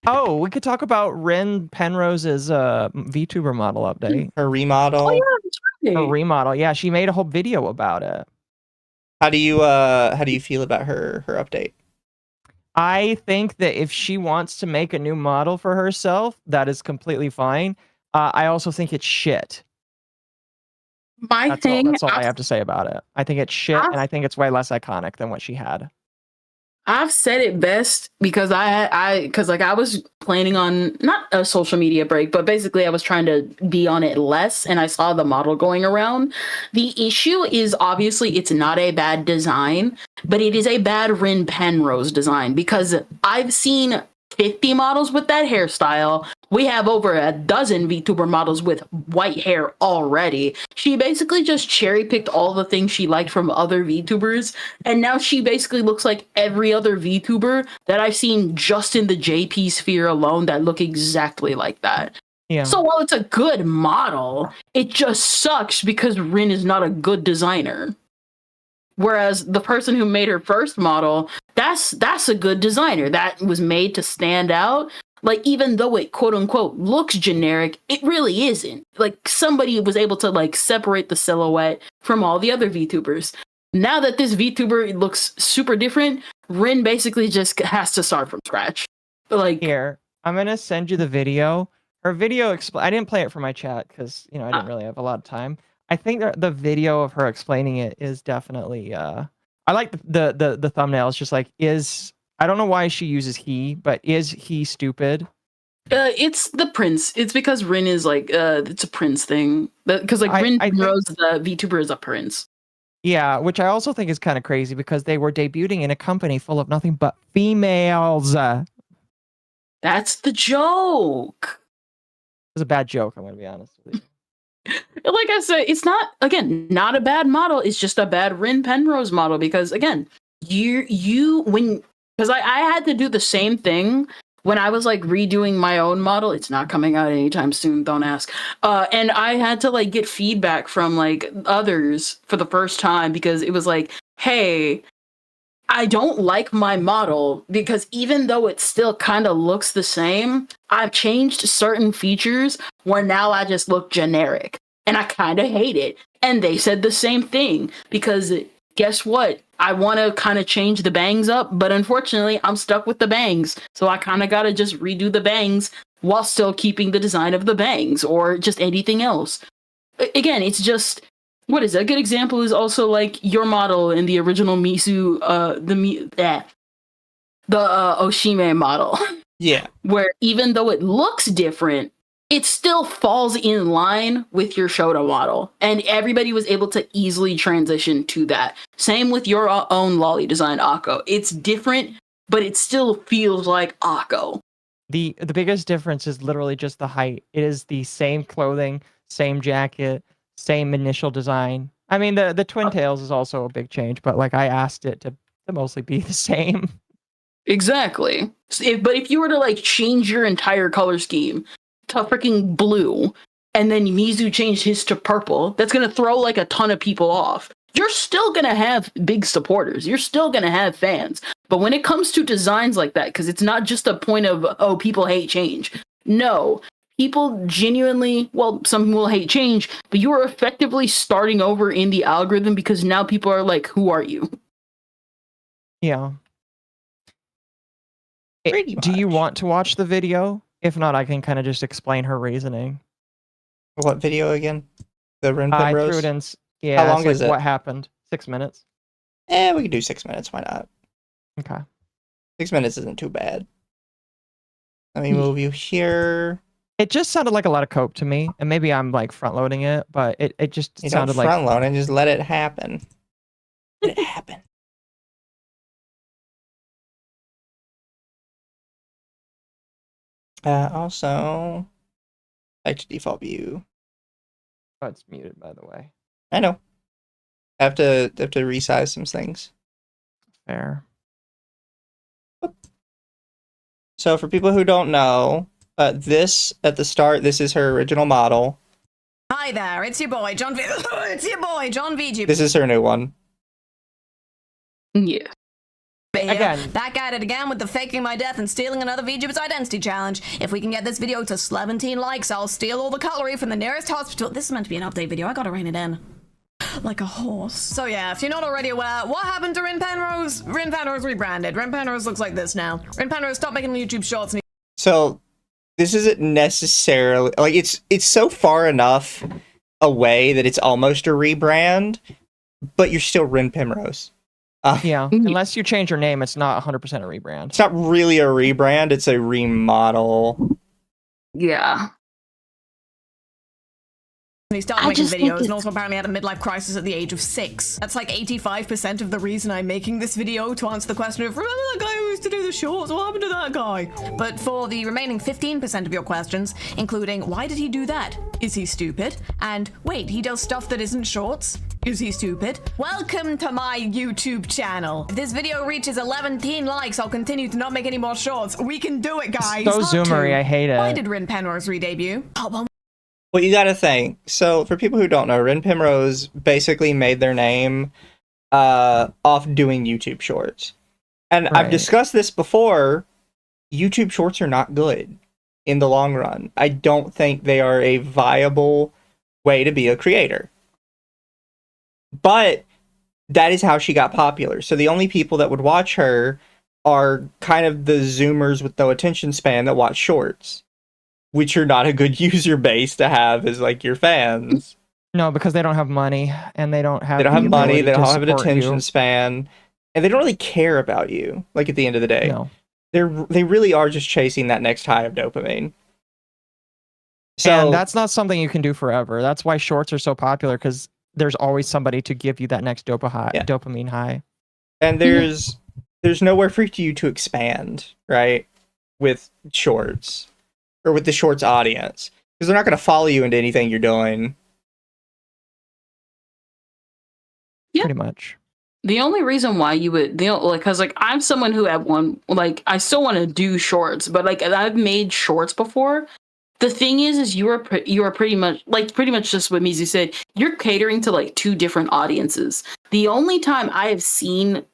Oh, we could talk about Rin Penrose's VTuber model update. Her remodel. Oh yeah, that's right. Her remodel. Yeah, she made a whole video about it. How do you feel about her update? I think that if she wants to make a new model for herself, that is completely fine. I also think it's shit. That's all I have to say about it. I think it's shit, and I think it's way less iconic than what she had. I've said it best because I was planning on not a social media break, but basically I was trying to be on it less, and I saw the model going around. The issue is obviously it's not a bad design, but it is a bad Rin Penrose design because I've seen 50 models with that hairstyle. We have over a dozen VTuber models with white hair already. She basically just cherry picked all the things she liked from other VTubers, and now she basically looks like every other VTuber that I've seen just in the JP sphere alone that look exactly like that. Yeah. So while it's a good model, it just sucks because Rin is not a good designer. Whereas the person who made her first model, that's a good designer. That was made to stand out. Like, even though it quote unquote looks generic, it really isn't. Like, somebody was able to like separate the silhouette from all the other VTubers. Now that this VTuber looks super different, Rin basically just has to start from scratch. Like, here, I'm gonna send you the video. Her video I didn't play it for my chat because I didn't really have a lot of time. I think the video of her explaining it is definitely I like the thumbnail. It's just like, I don't know why she uses he, but is he stupid? It's the prince. It's because Rin is like it's a prince thing. Because like Rin knows the VTuber is a prince. Yeah, which I also think is kind of crazy because they were debuting in a company full of nothing but females. That's the joke. It was a bad joke, I'm going to be honest with you. Like I said, it's not a bad model. It's just a bad Rin Penrose model because again, because I had to do the same thing when I was like redoing my own model. It's not coming out anytime soon, don't ask. And I had to like get feedback from like others for the first time because it was like, hey, I don't like my model because even though it still kind of looks the same, I've changed certain features where now I just look generic and I kind of hate it. And they said the same thing because guess what? I want to kind of change the bangs up, but unfortunately I'm stuck with the bangs. So I kind of got to just redo the bangs while still keeping the design of the bangs or just anything else. Again, it's just, what is it? A good example is also like your model in the original Mizu, the Oshime model. Yeah. Where even though it looks different, it still falls in line with your Shota model. And everybody was able to easily transition to that. Same with your own lolly design, Occo. It's different, but it still feels like Occo. The biggest difference is literally just the height. It is the same clothing, same jacket, same initial design. I mean, the twin tails is also a big change, but like I asked it to mostly be the same. Exactly. But if you were to like change your entire color scheme to freaking blue, and then Mizu changed his to purple, that's gonna throw like a ton of people off. You're still gonna have big supporters. You're still gonna have fans. But when it comes to designs like that, because it's not just a point of, oh, people hate change. No. People genuinely, well, some will hate change, but you are effectively starting over in the algorithm because now people are like, who are you? Yeah. Do you want to watch the video? If not, I can kind of just explain her reasoning. What video again? The Rin I Penrose? threw it in. Yeah, how long is it? What happened? 6 minutes. We can do 6 minutes. Why not? Okay. 6 minutes isn't too bad. Let me move you here. It just sounded like a lot of cope to me, and maybe I'm like front loading it, but it just sounded like front loading. Just let it happen. Let it happen. Also, back to default view. Oh, it's muted, by the way. I know. I have to resize some things. Fair. So for people who don't know, this at the start, this is her original model. Hi there, it's your boy John. It's your boy John VTuber. This is her new one. Yeah. Again, back at it again with the faking my death and stealing another VTuber's identity challenge. If we can get this video to 17 likes, I'll steal all the cutlery from the nearest hospital. This is meant to be an update video. I gotta rein it in. Like a horse. So yeah, if you're not already aware, what happened to Rin Penrose? Rin Penrose rebranded. Rin Penrose looks like this now. Rin Penrose stopped making YouTube shorts. So this isn't necessarily like it's so far enough away that it's almost a rebrand, but you're still Rin Penrose. Yeah, unless you change your name, it's not 100% a rebrand. It's not really a rebrand, it's a remodel. Yeah. He started making videos and also apparently had a midlife crisis at the age of 6. That's like 85% of the reason I'm making this video, to answer the question of, remember that guy who used to do the shorts? What happened to that guy? But for the remaining 15% of your questions, including why did he do that? Is he stupid? And wait, he does stuff that isn't shorts? Is he stupid? Welcome to my YouTube channel. If this video reaches 11 likes, I'll continue to not make any more shorts. We can do it, guys. So zoomery, I hate it. Why did Rin Penrose re-debut? Well, you gotta think. So, for people who don't know, Rin Penrose basically made their name off doing YouTube shorts. And I've discussed this before. YouTube Shorts are not good in the long run. I don't think they are a viable way to be a creator. But that is how she got popular. So the only people that would watch her are kind of the Zoomers with no attention span that watch Shorts, which are not a good user base to have as like your fans. No, because they don't have money and they don't have. They don't have money. They ability don't to have an support attention you. span, and they don't really care about you. Like at the end of the day, No. They really are just chasing that next high of dopamine. So And that's not something you can do forever. That's why Shorts are so popular, because there's always somebody to give you that next dopamine high. And there's nowhere for you to expand, right? With Shorts or with the Shorts audience, because they're not going to follow you into anything you're doing. Yeah. Pretty much. The only reason why you would, because like I'm someone who at one, like I still want to do Shorts, but like I've made Shorts before. The thing is you are pretty much just what Mizu said. You're catering to like two different audiences. The only time I have seen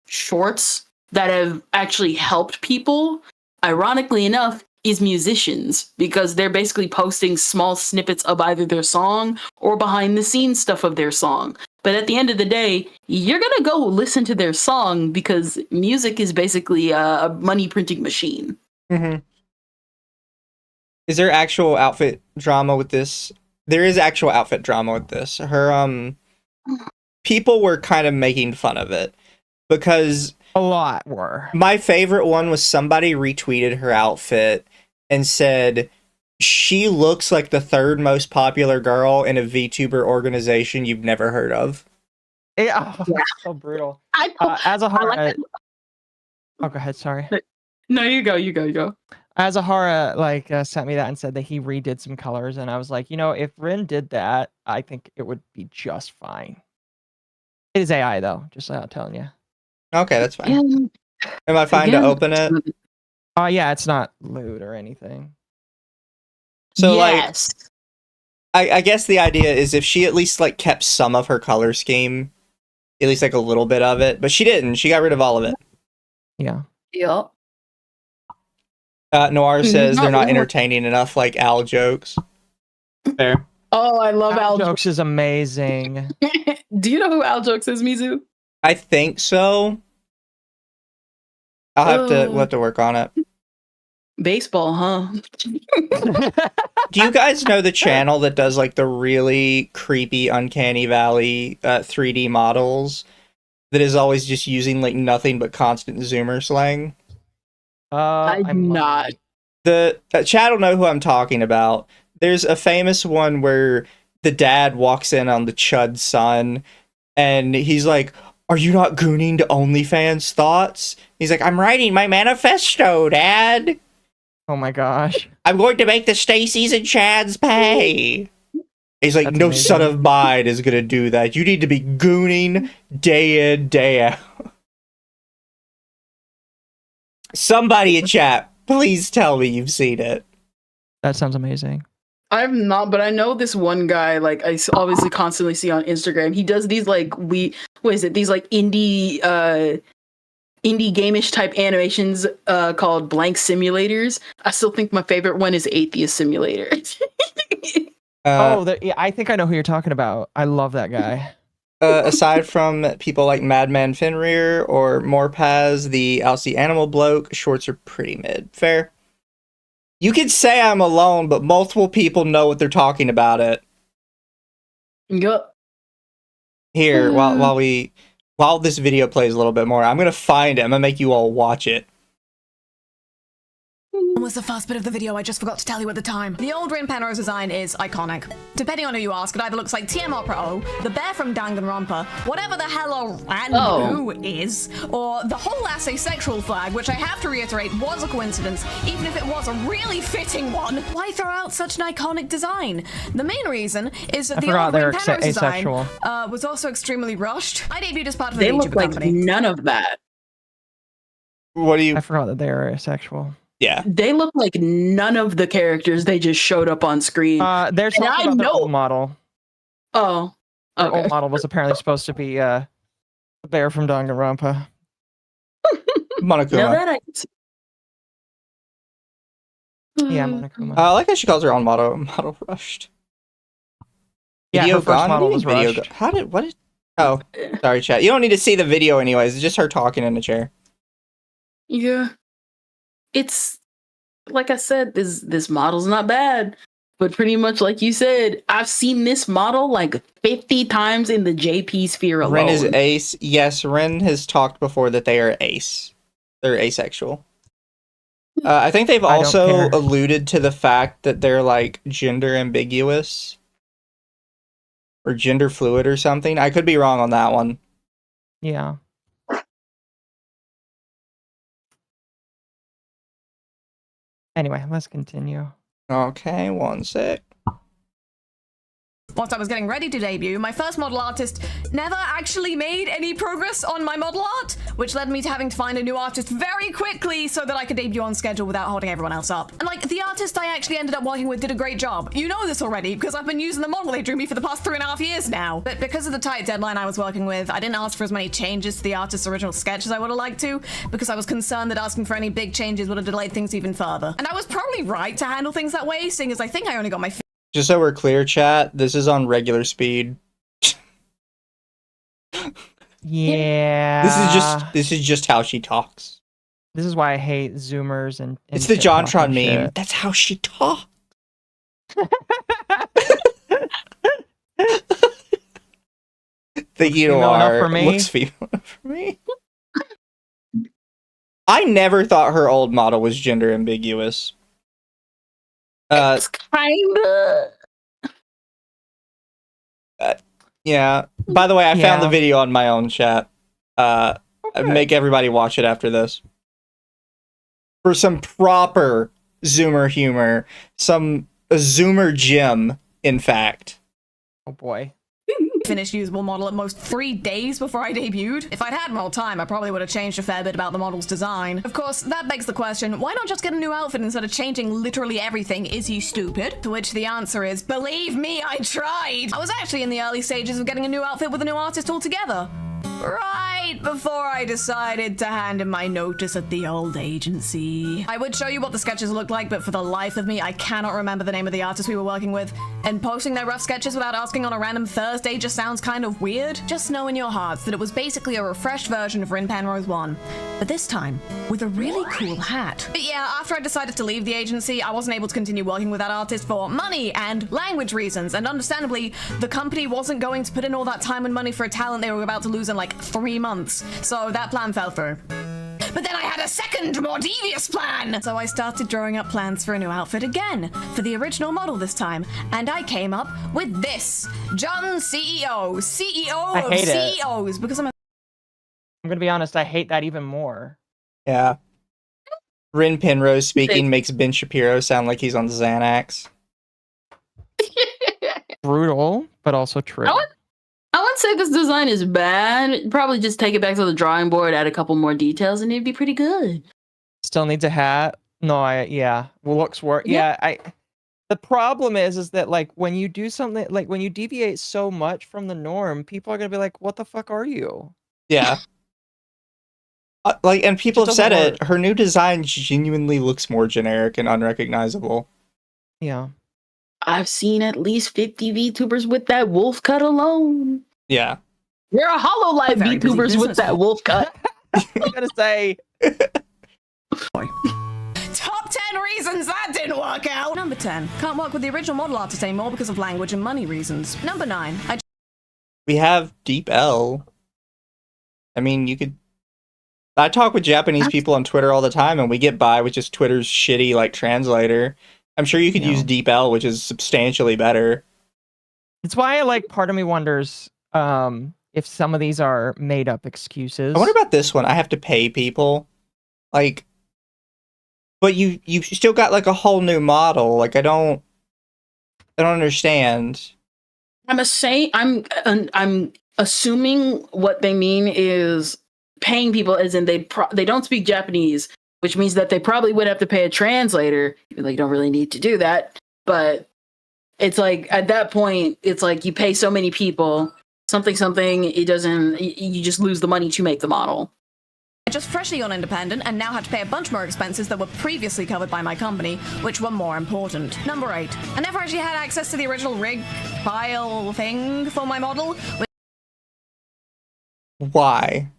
Shorts that have actually helped people, ironically enough, is musicians, because they're basically posting small snippets of either their song or behind the scenes stuff of their song. But at the end of the day, you're going to go listen to their song because music is basically a money printing machine. Mm-hmm. Is there actual outfit drama with this? There is actual outfit drama with this. Her people were kind of making fun of it because a lot were. My favorite one was somebody retweeted her outfit and said she looks like the third most popular girl in a VTuber organization you've never heard of. Yeah, so brutal. As a horror, oh, go ahead. Sorry. No, you go. As Azahara sent me that and said that he redid some colors, and I was like, if Rin did that, I think it would be just fine. It is AI though, just telling you. Okay, that's fine. Am I fine to open it? Yeah, it's not lewd or anything. So yes. I guess the idea is if she at least like kept some of her color scheme, at least like a little bit of it, but she didn't. She got rid of all of it. Yeah. Yep. Noir says they're not entertaining enough like Al jokes. Fair. Oh, I love Al jokes is amazing. Do you know who Al jokes is, Mizu? I think so. I'll have to work on it. Baseball, huh? Do you guys know the channel that does like the really creepy Uncanny Valley 3D models that is always just using like nothing but constant Zoomer slang? I'm not. The chat will know who I'm talking about. There's a famous one where the dad walks in on the Chud's son and he's like, "Are you not gooning to OnlyFans thoughts?" He's like, "I'm writing my manifesto, Dad." Oh my gosh. "I'm going to make the Stacys and Chads pay." He's like, "No son of mine is going to do that. You need to be gooning day in, day out." Somebody in chat, please tell me you've seen it. That sounds amazing. I've not, but I know this one guy, like I obviously constantly see on Instagram. He does these like these like indie game-ish type animations called blank simulators. I still think my favorite one is Atheist Simulator. I think I know who you're talking about. I love that guy. Aside from people like Madman Fenrir or Morpaz, the Alcy Animal Bloke, Shorts are pretty mid. Fair. You could say I'm alone, but multiple people know what they're talking about it. Yup. Here, while this video plays a little bit more, I'm gonna find it. I'm gonna make you all watch it. Was the first bit of the video I just forgot to tell you at the time. The old Rin Penrose design is iconic. Depending on who you ask, it either looks like TM Opera O, the bear from Danganronpa, whatever the hell a Randu is, or the whole asexual flag, which I have to reiterate was a coincidence, even if it was a really fitting one. Why throw out such an iconic design? The main reason is that the old Rin Penrose design was also extremely rushed. I debuted as part of the They VTuber look like company. none of that. What do you? I forgot that they are asexual. Yeah. They look like none of the characters they just showed up on screen. There's something about the old model. Oh. Okay. The old model was apparently supposed to be the bear from Danganronpa. Monokuma. Now that Yeah, Monokuma. I like how she calls her own model rushed. Yeah, Video her first gone? model What do you was mean video rushed. what did... Oh, sorry, chat. You don't need to see the video anyways. It's just her talking in a chair. Yeah. It's, like I said, this model's not bad. But pretty much like you said, I've seen this model like 50 times in the JP sphere alone. Ren is ace. Yes, Ren has talked before that they are ace. They're asexual. I think they've also alluded to the fact that they're like gender ambiguous or gender fluid or something. I could be wrong on that one. Yeah. Anyway, let's continue. Okay, one sec. Whilst I was getting ready to debut, my first model artist never actually made any progress on my model art, which led me to having to find a new artist very quickly so that I could debut on schedule without holding everyone else up. And like, the artist I actually ended up working with did a great job. You know this already, because I've been using the model they drew me for the past 3.5 years now. But because of the tight deadline I was working with, I didn't ask for as many changes to the artist's original sketch as I would have liked to, because I was concerned that asking for any big changes would have delayed things even further. And I was probably right to handle things that way, seeing as I think I only got my Just so we're clear, chat, this is on regular speed. Yeah. This is just how she talks. This is why I hate Zoomers and it's the TikTok JonTron and meme. shit. That's how she talks. The Female enough for me? looks female enough for me. I never thought her old model was gender ambiguous. It's kinda. Yeah. By the way, I found the video on my own, chat. Okay. Make everybody watch it after this. For some proper Zoomer humor. A Zoomer gym, in fact. Oh boy. Finished usable model at most 3 days before I debuted. If I'd had more time, I probably would have changed a fair bit about the model's design. Of course, that begs the question, why not just get a new outfit instead of changing literally everything? Is he stupid? To which the answer is, believe me, I tried! I was actually in the early stages of getting a new outfit with a new artist altogether. Right before I decided to hand in my notice at the old agency. I would show you what the sketches looked like, but for the life of me, I cannot remember the name of the artist we were working with. And posting their rough sketches without asking on a random Thursday just sounds kind of weird. Just know in your hearts that it was basically a refreshed version of Rin Penrose 1. But this time, with a really cool hat. But yeah, after I decided to leave the agency, I wasn't able to continue working with that artist for money and language reasons. And understandably, the company wasn't going to put in all that time and money for a talent they were about to lose in like 3 months. So that plan fell through. But then I had a second, more devious plan! So I started drawing up plans for a new outfit again, for the original model this time, and I came up with this. John CEO of CEOs, because I'm gonna be honest, I hate that even more. Yeah. Rin Penrose speaking makes Ben Shapiro sound like he's on Xanax. Brutal, but also true. I wouldn't say this design is bad. Probably just take it back to the drawing board, add a couple more details, and it'd be pretty good. Still needs a hat. No, looks work. Yeah, the problem is that like when you do something, like when you deviate so much from the norm, people are gonna be like, "What the fuck are you?" Yeah. And people have said it. Her new design genuinely looks more generic and unrecognizable. Yeah. I've seen at least 50 VTubers with that wolf cut alone. Yeah. There are HoloLive VTubers with that wolf cut. I gotta say. Top 10 reasons that didn't work out. Number 10. Can't work with the original model artist anymore because of language and money reasons. Number 9. We have Deep L. I mean, I talk with Japanese people on Twitter all the time, and we get by with just Twitter's shitty, like, translator. I'm sure you could use Deep L, which is substantially better. It's why, like, part of me wonders if some of these are made-up excuses. I wonder about this one. I have to pay people. Like, but you still got, like, a whole new model. Like, I don't understand. I'm assuming what they mean is paying people as in they don't speak Japanese, which means that they probably would have to pay a translator. Like, you don't really need to do that. But it's like, at that point, it's like you pay so many people, something, you just lose the money to make the model. just freshly gone independent and now had to pay a bunch more expenses that were previously covered by my company, which were more important. Number 8. I never actually had access to the original rig file thing for my model. Why?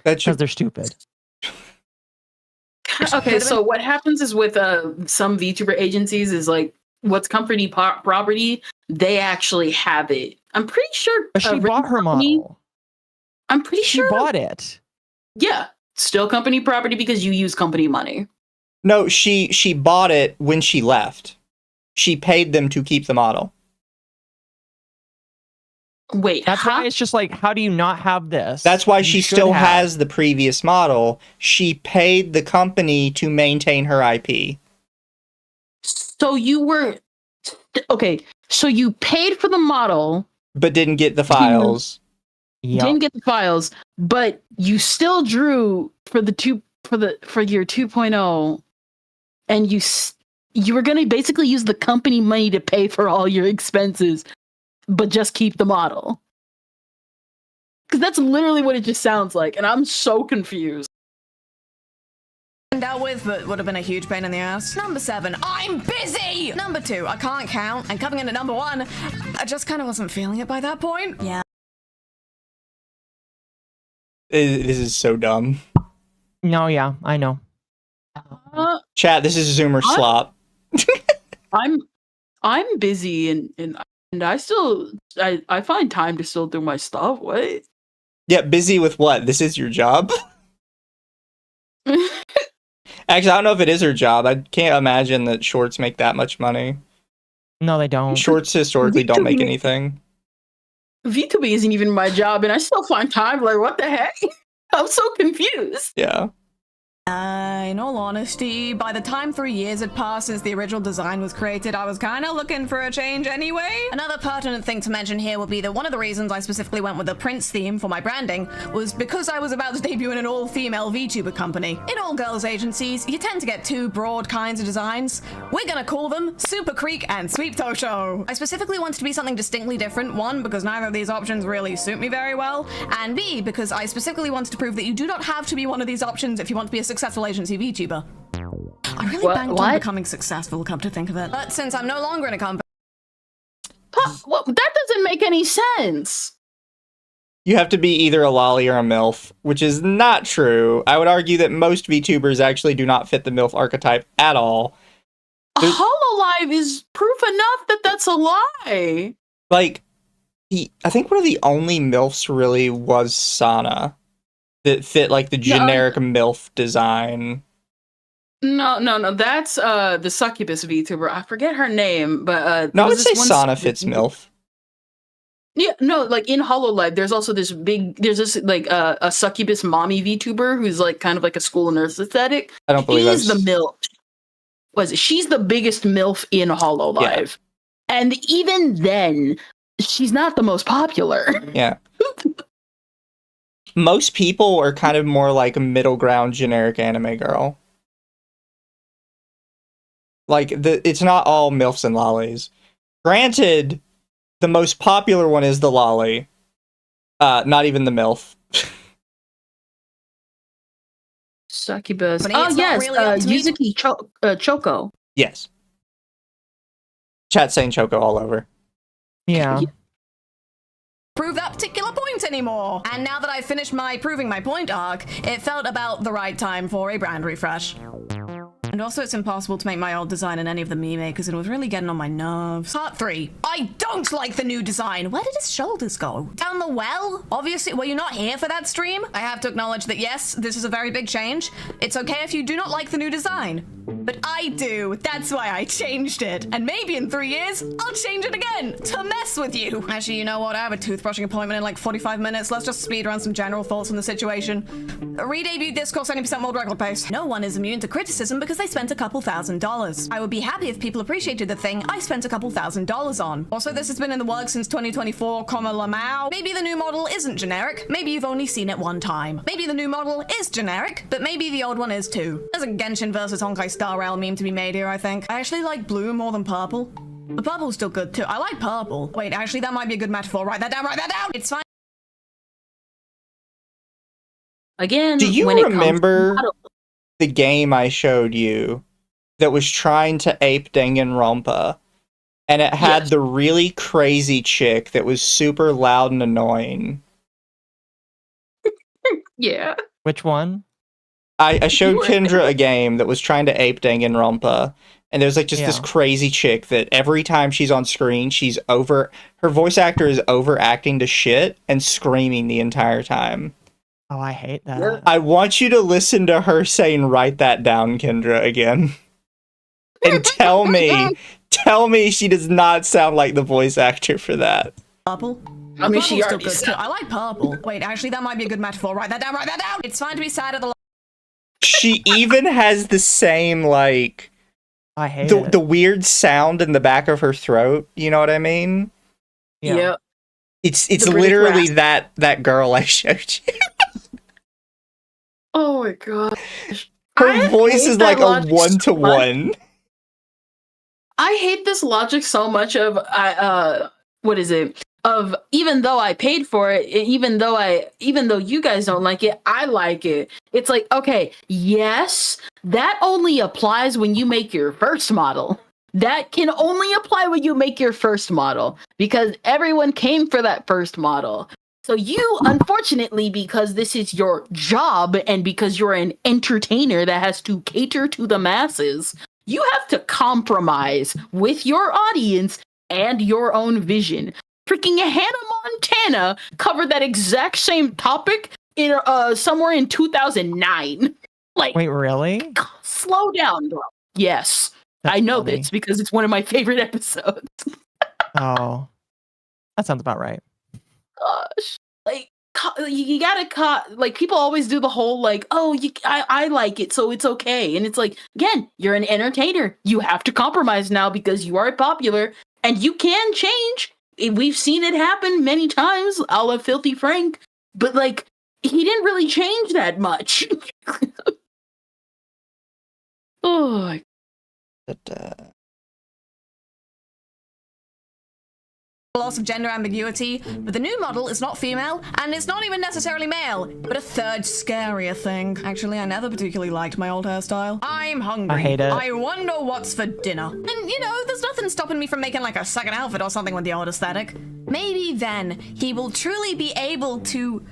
Because they're stupid. Okay, so what happens is with some VTuber agencies is like what's company property, they actually have it. I'm pretty sure. But she bought her model. I'm pretty sure she bought it. Yeah, still company property because you use company money. No, she bought it when she left. She paid them to keep the model. Wait, that's why it's just like, how do you not have this? That's why she still has the previous model. She paid the company to maintain her IP. So you were okay. So you paid for the model, but didn't get the files. Didn't get the files, but you still drew for your 2.0, and you were gonna basically use the company money to pay for all your expenses, but just keep the model. Because that's literally what it just sounds like, and I'm so confused. Dealt with, but would have been a huge pain in the ass. Number 7, I'm busy! Number 2, I can't count. And coming in at number 1, I just kind of wasn't feeling it by that point. Yeah. This is so dumb. No, yeah, I know. Chat, this is Zoomer slop. I'm busy and I still I find time to still do my stuff. What? Yeah, busy with what? This is your job? Actually, I don't know if it is her job. I can't imagine that shorts make that much money. No, they don't. Shorts historically don't make anything. VTuber isn't even my job, and I still find time. Like, what the heck? I'm so confused. Yeah. In all honesty, by the time 3 years had passed since the original design was created, I was kind of looking for a change anyway. Another pertinent thing to mention here would be that one of the reasons I specifically went with the Prince theme for my branding was because I was about to debut in an all-female VTuber company. In all-girls agencies, you tend to get 2 broad kinds of designs. We're gonna call them Super Creek and Sweep Tosho. I specifically wanted to be something distinctly different, 1, because neither of these options really suit me very well, and B, because I specifically wanted to prove that you do not have to be one of these options if you want to be a successful agency VTuber. I really banked on becoming successful, come to think of it. But since I'm no longer in a company... Well, that doesn't make any sense. You have to be either a lolly or a MILF, which is not true. I would argue that most VTubers actually do not fit the MILF archetype at all. HoloLive is proof enough that that's a lie. Like, I think one of the only MILFs really was Sana that fit like the generic MILF design. No. That's the succubus VTuber. I forget her name, but no, I would say Sana fits MILF. Yeah, no, like in HoloLive, there's also this like a succubus mommy VTuber who's like kind of like a school nurse aesthetic. I don't believe She's the MILF. She's the biggest MILF in HoloLive. Yeah. And even then, she's not the most popular. Yeah. Most people are kind of more like a middle ground generic anime girl. Like, it's not all MILFs and lollies. Granted, the most popular one is the lolly. Not even the MILF. Succubus. Oh, yes, really Yuzuki Choco. Yes. Chat saying Choco all over. Yeah. Prove that particular point anymore. And now that I've finished my proving my point arc, it felt about the right time for a brand refresh. And also it's impossible to make my old design in any of the meme because it was really getting on my nerves. Part 3. I don't like the new design. Where did his shoulders go? Down the well? Obviously, were you not here for that stream? I have to acknowledge that yes, this is a very big change. It's okay if you do not like the new design. But I do. That's why I changed it. And maybe in 3 years, I'll change it again to mess with you. Actually, you know what? I have a toothbrushing appointment in like 45 minutes. Let's just speed run some general thoughts on the situation. Re-debut Discourse 70% more regular pace. No one is immune to criticism because they spent a couple $1,000s. I would be happy if people appreciated the thing I spent a couple $1,000s on. Also, this has been in the works since 2024, Lamau. Maybe the new model isn't generic. Maybe you've only seen it one time. Maybe the new model is generic, but maybe the old one is too. There's a Genshin versus Honkai Star Rail meme to be made here, I think. I actually like blue more than purple. The purple's still good too. I like purple. Wait, actually, that might be a good metaphor. Write that down, write that down! It's fine. again, Do you when it remember comes to the game I showed you that was trying to ape Danganronpa? And it had the really crazy chick that was super loud and annoying. yeah. Which one? I showed Kendra a game that was trying to ape Danganronpa, and there's like just this crazy chick that every time she's on screen, her voice actor is overacting to shit and screaming the entire time. Oh, I hate that. I want you to listen to her saying "Write that down, Kendra" again, and tell me she does not sound like the voice actor for that. Purple. I mean, she Purple's already still good too. I like purple. Wait, actually, that might be a good metaphor. Write that down. Write that down. It's fine to be sad at the. She even has the same like. I hate the weird sound in the back of her throat. You know what I mean? Yeah. It's literally that girl I showed you. Oh my god. Her voice is like a 1-to-1. I hate this logic so much of what is it? Of even though I paid for it, even though you guys don't like it, I like it. It's like, okay, yes, that only applies when you make your first model. That can only apply when you make your first model because everyone came for that first model. So you, unfortunately, because this is your job and because you're an entertainer that has to cater to the masses, you have to compromise with your audience and your own vision. Freaking Hannah Montana covered that exact same topic in somewhere in 2009. Like, wait, really? Slow down, bro. Yes, I know this because it's one of my favorite episodes. Oh, that sounds about right. Gosh, like you gotta like people always do the whole like, oh, I like it, so it's okay, and it's like, again, you're an entertainer. You have to compromise now because you are popular, and you can change. We've seen it happen many times, a la Filthy Frank, but like he didn't really change that much. Oh. Loss of gender ambiguity, but the new model is not female, and it's not even necessarily male, but a third scarier thing. Actually, I never particularly liked my old hairstyle. I'm hungry. I hate it. I wonder what's for dinner. And, you know, there's nothing stopping me from making like a second outfit or something with the old aesthetic. Maybe then he will truly be able to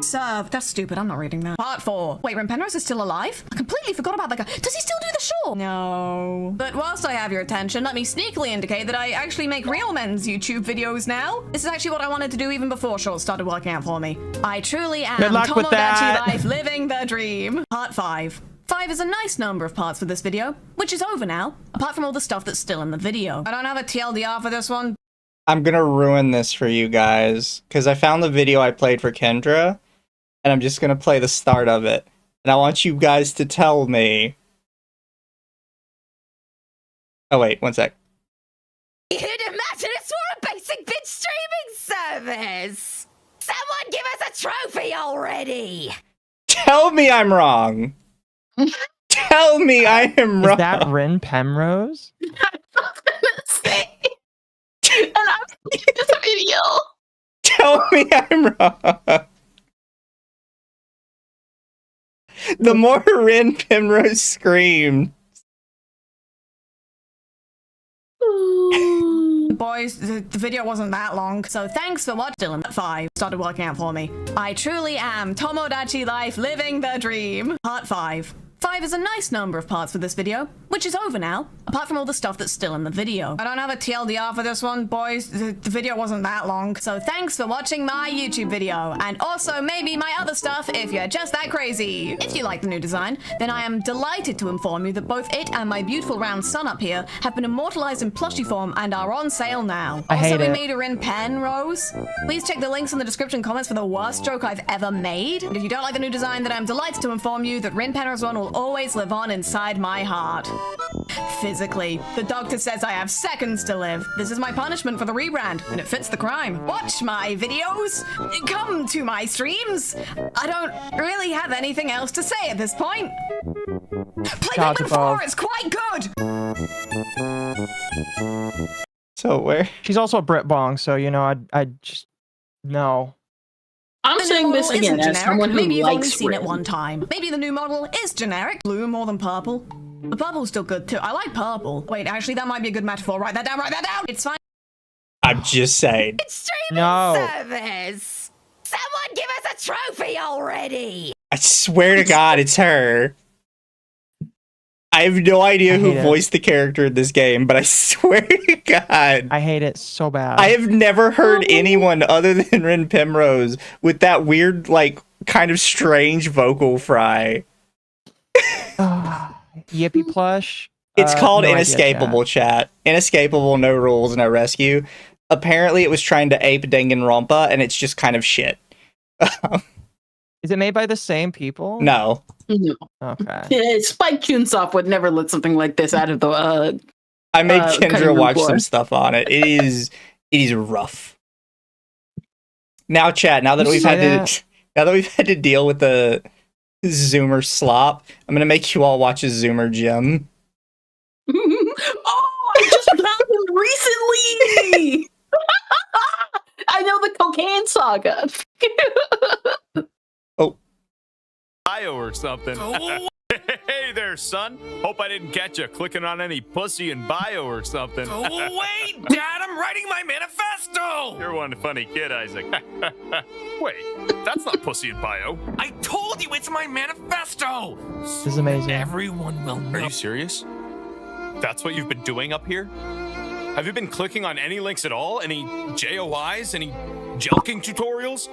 serve. That's stupid. I'm not reading that. Part 4. Wait, Ren Penrose is still alive? I completely forgot about that guy. Does he still do the show? No. But whilst I have your attention, let me sneakily indicate that I actually make real men's YouTube videos now. This is actually what I wanted to do even before shorts started working out for me. I truly am Good luck with that. Life living the dream. Part 5. 5 is a nice number of parts for this video, which is over now, apart from all the stuff that's still in the video. I don't have a TLDR for this one. I'm gonna ruin this for you guys, because I found the video I played for Kendra, and I'm just gonna play the start of it. And I want you guys to tell me... Oh wait, one sec. You'd imagine it's for a basic bitch streaming service! Someone give us a trophy already! Tell me I'm wrong! Tell me I am wrong! Is that Ren Penrose? I was gonna say... And I'm seeing this video! Tell me I'm wrong! The more Ren Penrose screamed. Boys, the video wasn't that long, so thanks for watching. Dylan, 5 started working out for me. I truly am Tomodachi Life living the dream. Part 5. 5 is a nice number of parts for this video, which is over now, apart from all the stuff that's still in the video. I don't have a TLDR for this one, boys. The video wasn't that long, so thanks for watching my YouTube video, and also maybe my other stuff if you're just that crazy. If you like the new design, then I am delighted to inform you that both it and my beautiful round sun up here have been immortalized in plushie form and are on sale now. I hate also, we it. made her in pen, Rose. Please check the links in the description comments for the worst joke I've ever made. And if you don't like the new design, then I'm delighted to inform you that Rin Penrose 1 will always live on inside my heart. Physically, the doctor says I have seconds to live. This is my punishment for the rebrand, and it fits the crime. Watch my videos. Come to my streams. I don't really have anything else to say at this point. Play Pikmin 4, it's quite good. So where? She's also a Brit Bong, so you know, I'd just no. I'm The new saying this model again isn't as generic. someone who Maybe you've only likes seen it red. one time. Maybe the new model is generic. Blue more than purple. The purple's still good too. I like purple. Wait, actually, that might be a good metaphor. Write that down. Write that down. It's fine. I'm just saying. Streaming service. Someone give us a trophy already. I swear to God, it's her. I have no idea who hate it. voiced the character in this game, but I swear to God. I hate it so bad. I have never heard anyone other than Ren Primrose with that weird, like, kind of strange vocal fry. Yippee plush. It's called no idea, Inescapable, chat. Inescapable, no rules, no rescue. Apparently, it was trying to ape Danganronpa, and it's just kind of shit. Is it made by the same people? No. No. Okay. Yeah, Spike Chunsoft would never let something like this out of the. I made cutting Kendra room watch floor. some stuff on it. It is rough. Now, chat. Now that You we've say had to deal with the Zoomer slop, I'm gonna make you all watch a Zoomer gym. Oh, I just found him recently. I know the cocaine saga. Bio or something. Hey there, son. Hope I didn't catch you clicking on any pussy in bio or something. Wait, Dad, I'm writing my manifesto! You're one funny kid, Isaac. Wait, that's not pussy in bio. I told you it's my manifesto! This is amazing. Everyone will know. Are you serious? That's what you've been doing up here? Have you been clicking on any links at all? Any JOIs? Any jelking tutorials?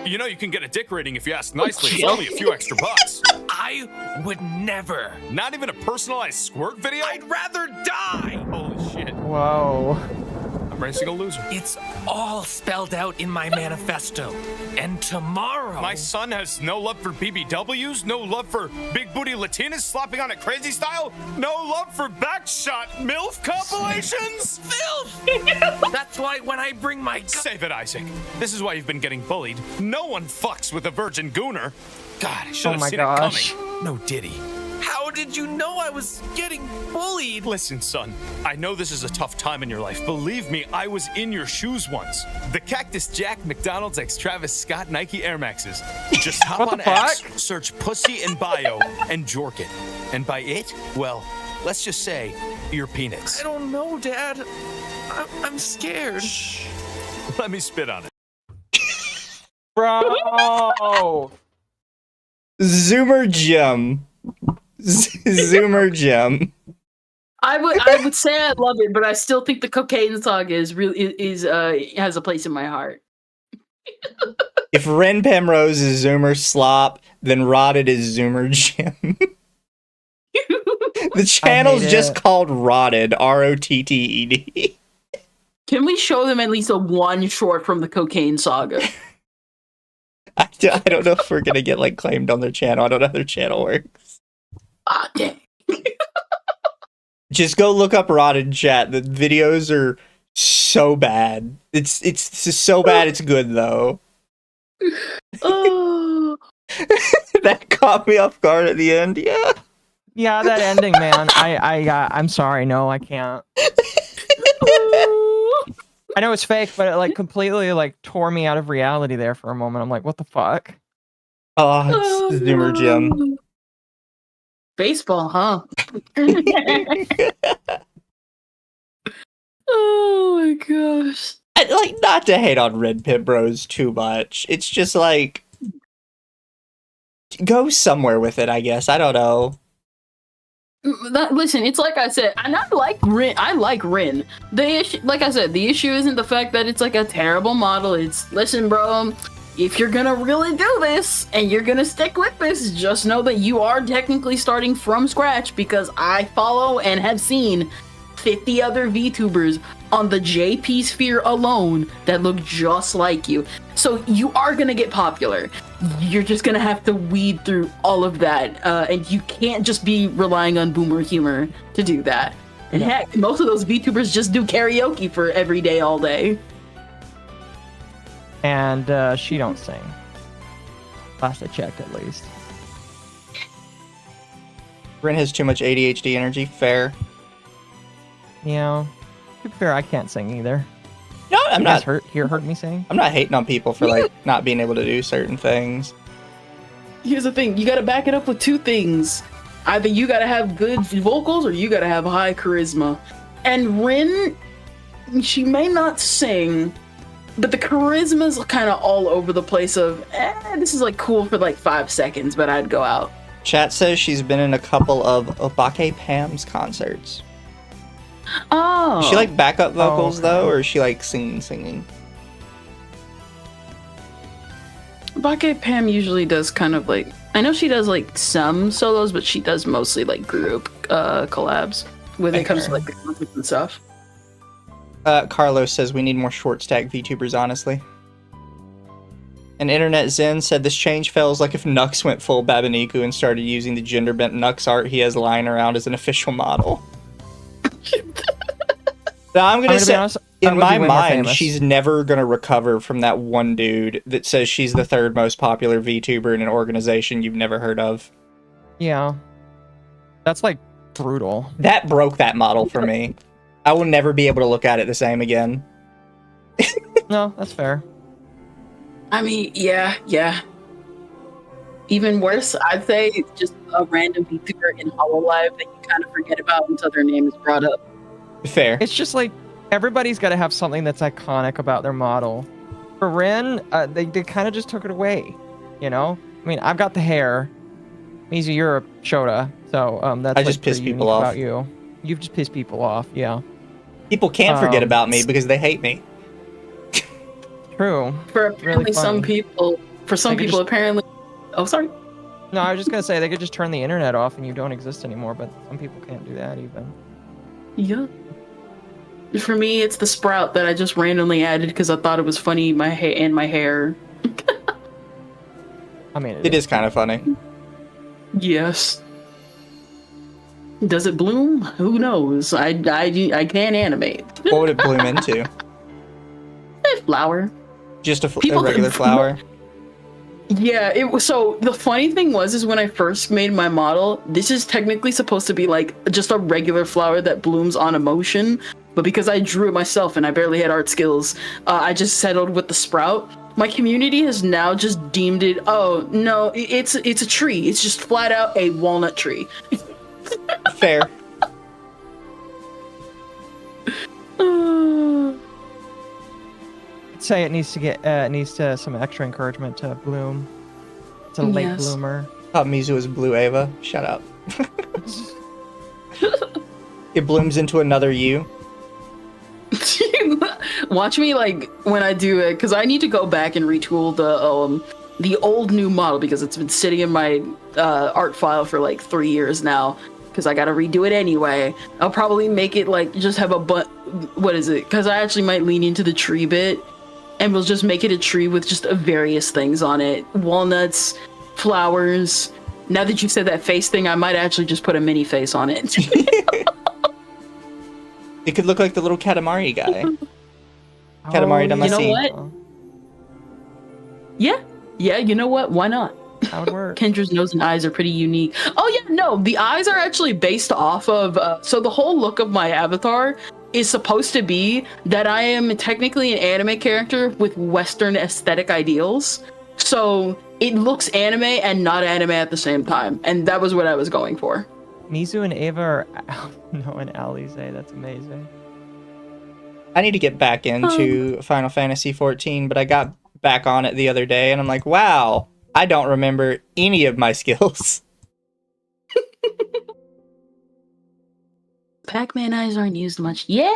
You know you can get a dick rating if you ask nicely. It's only a few extra bucks. I would never. Not even a personalized squirt video? I'd rather die! Holy shit. Whoa. I'm racing a loser. It's all spelled out in my manifesto. And tomorrow... My son has no love for BBWs, no love for big booty Latinas slopping on it crazy style, no love for backshot MILF compilations? Filth! That's why when I bring my... Save it, Isaac. This is why you've been getting bullied. No one fucks with a virgin gooner. God, I should have seen it coming. No diddy. How did you know I was getting bullied? Listen, son, I know this is a tough time in your life. Believe me, I was in your shoes once. The Cactus Jack, McDonald's, X Travis Scott, Nike Air Maxes. Just hop on X, search pussy in bio, and jork it. And by it, well, let's just say, your peanuts. I don't know, Dad. I'm scared. Shh. Let me spit on it. Bro! Zoomer gym. Zoomer gym. I would say I love it, but I still think the cocaine saga is has a place in my heart. If Ren Primrose is Zoomer slop, then Rotted is Zoomer gym. The channel's just called Rotted. ROTTED. Can we show them at least a one short from the cocaine saga? I don't know if we're gonna get like claimed on their channel. I don't know how their channel works. Ah, dang. Just go look up Rotted, chat. The videos are so bad. It's so bad it's good though. Oh. That caught me off guard at the end. Yeah. Yeah, that ending, man. I'm sorry. No, I can't. I know it's fake, but it like completely like tore me out of reality there for a moment. I'm like, what the fuck? Oh, it's Zoomer Gym. Baseball, huh? Oh my gosh. Like, not to hate on Red Pit Bros too much. It's just like, go somewhere with it, I guess. I don't know. Listen, it's like I said, and I like Rin. I like Rin. The issue, like I said, the issue isn't the fact that it's like a terrible model. It's, listen, bro, if you're gonna really do this and you're gonna stick with this, just know that you are technically starting from scratch, because I follow and have seen 50 other VTubers on the JP sphere alone that look just like you. So you are gonna get popular. You're just gonna have to weed through all of that, and you can't just be relying on boomer humor to do that. And heck, most of those VTubers just do karaoke for every day, all day. And she don't sing. Last I checked, at least. Ren has too much ADHD energy. Fair. You know, to be fair, I can't sing either. No, I'm not heard me saying. I'm not hating on people for like not being able to do certain things. Here's the thing: you got to back it up with two things. Either you got to have good vocals, or you got to have high charisma. And Rin, she may not sing, but the charisma's kind of all over the place. This is like cool for like 5 seconds, but I'd go out. Chat says she's been in a couple of Obake Pam's concerts. Oh. Is she like backup vocals though, or is she like singing? Bake Pam usually does kind of like, I know she does like some solos, but she does mostly like group collabs when it comes to like the concerts and stuff. Carlos says we need more short stack VTubers, honestly. And Internet Zen said this change feels like if Nux went full Babaniku and started using the gender bent Nux art he has lying around as an official model. Now, I'm gonna say, honest, in my mind, she's never gonna recover from that one dude that says she's the third most popular VTuber in an organization you've never heard of. Yeah. That's like brutal. That broke that model for me. I will never be able to look at it the same again. No, that's fair. I mean, yeah. Even worse, I'd say it's just a random VTuber in HoloLive that you kind of forget about until their name is brought up. Fair. It's just like everybody's got to have something that's iconic about their model. For Rin, they kind of just took it away. You know, I mean, I've got the hair. Mizu, you're a Shota, so that's I just piss people off about you. You've just pissed people off, yeah. People can't forget about me because they hate me. True. For apparently some people, apparently. Oh, sorry. No, I was just gonna say they could just turn the internet off and you don't exist anymore, but some people can't do that even. Yeah. For me, it's the sprout that I just randomly added because I thought it was funny. My hair. I mean, it is kind of funny. Yes. Does it bloom? Who knows? I can't animate. What would it bloom into? A flower. Just a regular flower. Yeah, it was. So the funny thing is when I first made my model, this is technically supposed to be like just a regular flower that blooms on emotion, but because I drew it myself and I barely had art skills, I just settled with the sprout. My community has now just deemed it, oh no, it's a tree. It's just flat out a walnut tree. Fair. I'd say it needs to get some extra encouragement to bloom. It's a late bloomer. Thought Mizu was Blue Ava. Shut up. It blooms into another you. Watch me like when I do it, because I need to go back and retool the old new model because it's been sitting in my art file for like 3 years now. Because I gotta redo it anyway. I'll probably make it like just have what is it? Because I actually might lean into the tree bit, and we'll just make it a tree with just various things on it: walnuts, flowers. Now that you said that face thing, I might actually just put a mini face on it. It could look like the little Katamari guy. Katamari Damacy. You know what? Yeah. You know what? Why not? That would work. Kendra's nose and eyes are pretty unique. Oh yeah, no, the eyes are actually based off of. So the whole look of my avatar is supposed to be that I am technically an anime character with Western aesthetic ideals. So it looks anime and not anime at the same time, and that was what I was going for. Mizu and Ava are and Alize. That's amazing. I need to get back into Final Fantasy 14, but I got back on it the other day, and I'm like, wow, I don't remember any of my skills. Pac-Man eyes aren't used much. Yeah?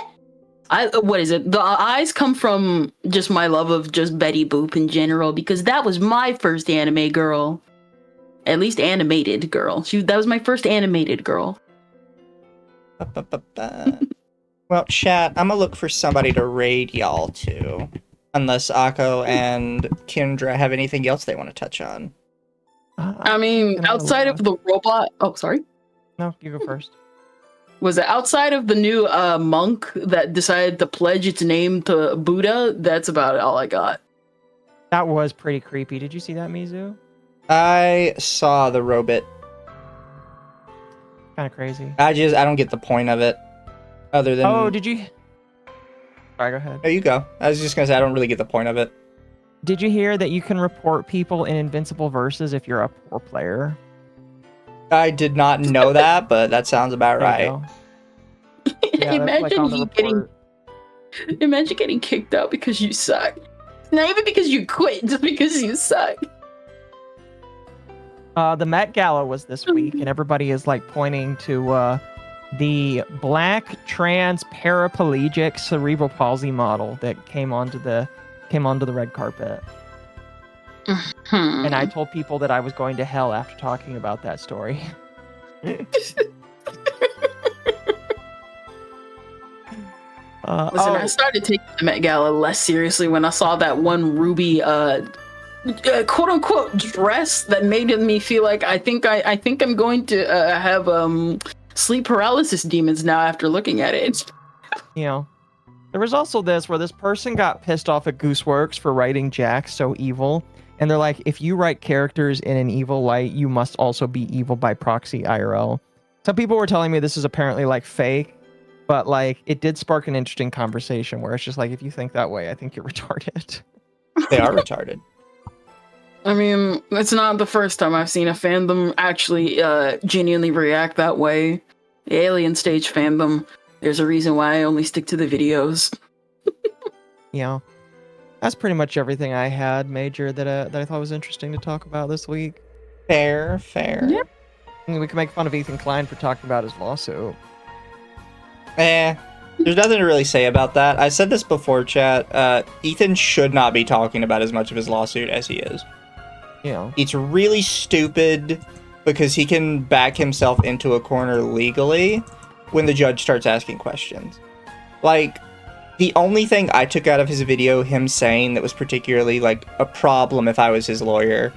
What is it? The eyes come from just my love of just Betty Boop in general, because that was my first anime girl. At least animated girl. That was my first animated girl. Well, chat, I'm gonna look for somebody to raid y'all to. Unless Occo and Kendra have anything else they want to touch on. I mean, outside of the robot... Oh, sorry? No, you go first. Was it outside of the new monk that decided to pledge its name to Buddha? That's about all I got. That was pretty creepy. Did you see that, Mizu? I saw the robot. Kind of crazy. I don't get the point of it. Other than... Oh, did you... Sorry, go ahead. There you go. I was just gonna say I don't really get the point of it. Did you hear that you can report people in Invincible Versus if you're a poor player? I did not know that, but that sounds about right. Yeah, Imagine getting kicked out because you suck. Not even because you quit, just because you suck. The Met Gala was this week, and everybody is like pointing to the black trans paraplegic cerebral palsy model that came onto the red carpet. And I told people that I was going to hell after talking about that story. Listen, I started taking the Met Gala less seriously when I saw that one Ruby quote unquote dress that made me feel like I think I'm going to have sleep paralysis demons now after looking at it. You know, there was also this where this person got pissed off at Gooseworks for writing Jack so evil, and they're like, if you write characters in an evil light, you must also be evil by proxy IRL. Some people were telling me this is apparently like fake, but like it did spark an interesting conversation where it's just like, if you think that way, I think you're retarded. They are retarded. I mean, it's not the first time I've seen a fandom actually genuinely react that way. The Alien Stage fandom, there's a reason why I only stick to the videos. You know, that's pretty much everything I had major that I thought was interesting to talk about this week. Fair. Yeah. I mean, we can make fun of Ethan Klein for talking about his lawsuit. There's nothing to really say about that. I said this before, chat. Ethan should not be talking about as much of his lawsuit as he is. You know, it's really stupid because he can back himself into a corner legally when the judge starts asking questions. Like, the only thing I took out of his video, him saying that was particularly like a problem if I was his lawyer,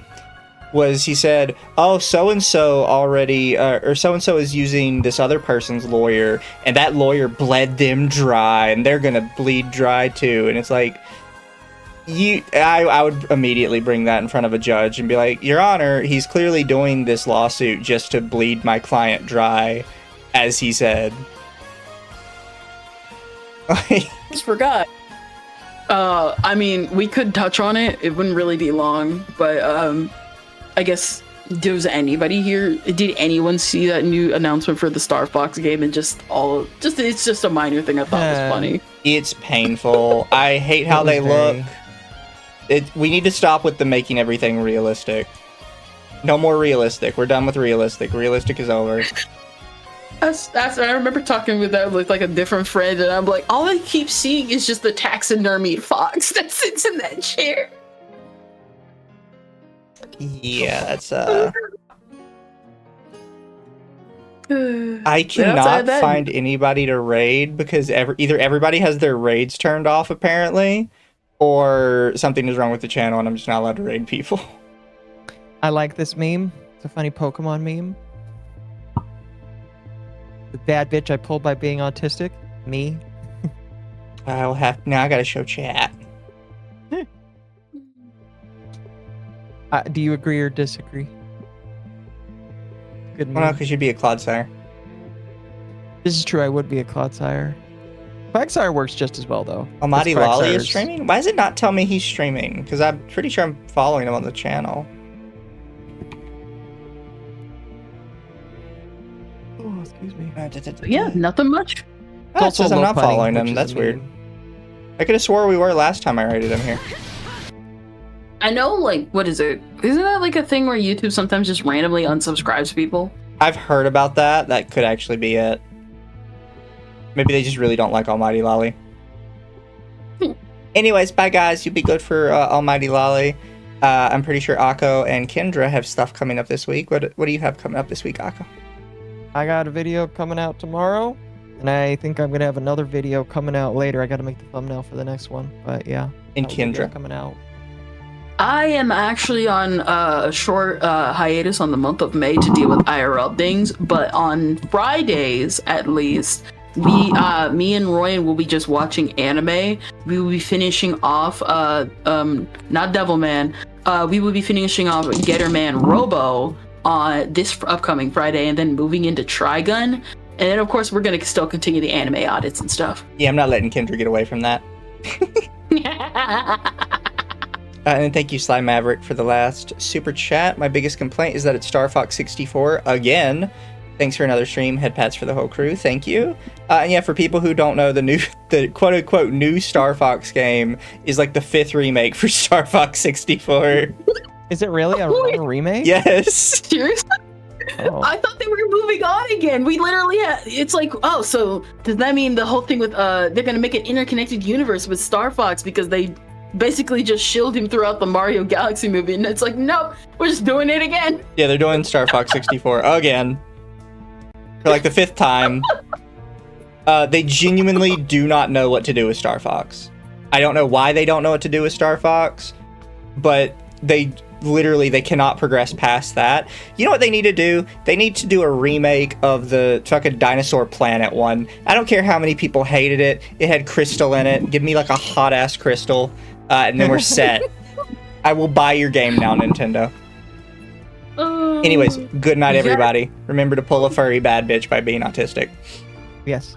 was he said, oh, so-and-so already, or so-and-so is using this other person's lawyer, and that lawyer bled them dry, and they're gonna bleed dry too. And it's like, I would immediately bring that in front of a judge and be like, Your Honor, he's clearly doing this lawsuit just to bleed my client dry, as he said. Just forgot. I mean, we could touch on it. It wouldn't really be long, but I guess, does anybody here, did anyone see that new announcement for the Star Fox game? And it's just a minor thing I thought was funny. It's painful. I hate how they look. We need to stop with the making everything realistic. No more realistic. We're done with realistic. Realistic is over. I remember talking with that with like a different friend, and I'm like, all I keep seeing is just the taxidermied fox that sits in that chair. Yeah, that's I cannot find anybody to raid because either everybody has their raids turned off apparently, or something is wrong with the channel and I'm just not allowed to raid people. I like this meme. It's a funny Pokemon meme. The bad bitch I pulled by being autistic. Me. Now I gotta show chat. Do you agree or disagree? Good meme. Well, no, because you'd be a Clodsire. This is true, I would be a Clodsire. Quagsire works just as well, though. Almighty Lolly is streaming? Why does it not tell me he's streaming? Because I'm pretty sure I'm following him on the channel. Oh, excuse me. Yeah, nothing much. Oh, it says I'm not following him. That's weird. I could have swore we were last time I rated him here. I know, like, what is it? Isn't that like a thing where YouTube sometimes just randomly unsubscribes people? I've heard about that. That could actually be it. Maybe they just really don't like Almighty Lolly. Anyways, bye guys. You'll be good for Almighty Lolly. I'm pretty sure Occo and Kendra have stuff coming up this week. What do you have coming up this week, Occo? I got a video coming out tomorrow, and I think I'm gonna have another video coming out later. I gotta make the thumbnail for the next one, but yeah. And Kendra coming out. I am actually on a short hiatus on the month of May to deal with IRL things, but on Fridays at least, me and Royan will be just watching anime. We will be finishing off not Devilman. We will be finishing off Getterman Robo on this upcoming Friday, and then moving into Trigun. And then of course we're gonna still continue the anime audits and stuff. Yeah, I'm not letting Kendra get away from that. And thank you, Sly Maverick, for the last super chat. My biggest complaint is that it's Star Fox 64 again. Thanks for another stream. Head pats for the whole crew. Thank you. And yeah, for people who don't know, the quote unquote new Star Fox game is like the 5th remake for Star Fox 64. Is it really a remake? Yes. Seriously? Oh. I thought they were moving on again. We literally it's like, oh, so does that mean the whole thing with they're gonna make an interconnected universe with Star Fox because they basically just shilled him throughout the Mario Galaxy movie, and it's like, nope, we're just doing it again. Yeah, they're doing Star Fox 64 again. For like the 5th time. They genuinely do not know what to do with Star Fox. I don't know why they don't know what to do with Star Fox, but they cannot progress past that. You know what they need to do? They need to do a remake of the fucking Dinosaur Planet one. I don't care how many people hated it. It had crystal in it. Give me like a hot ass crystal, and then we're set. I will buy your game now, Nintendo. Anyways, good night, everybody. Remember to pull a furry bad bitch by being autistic. Yes.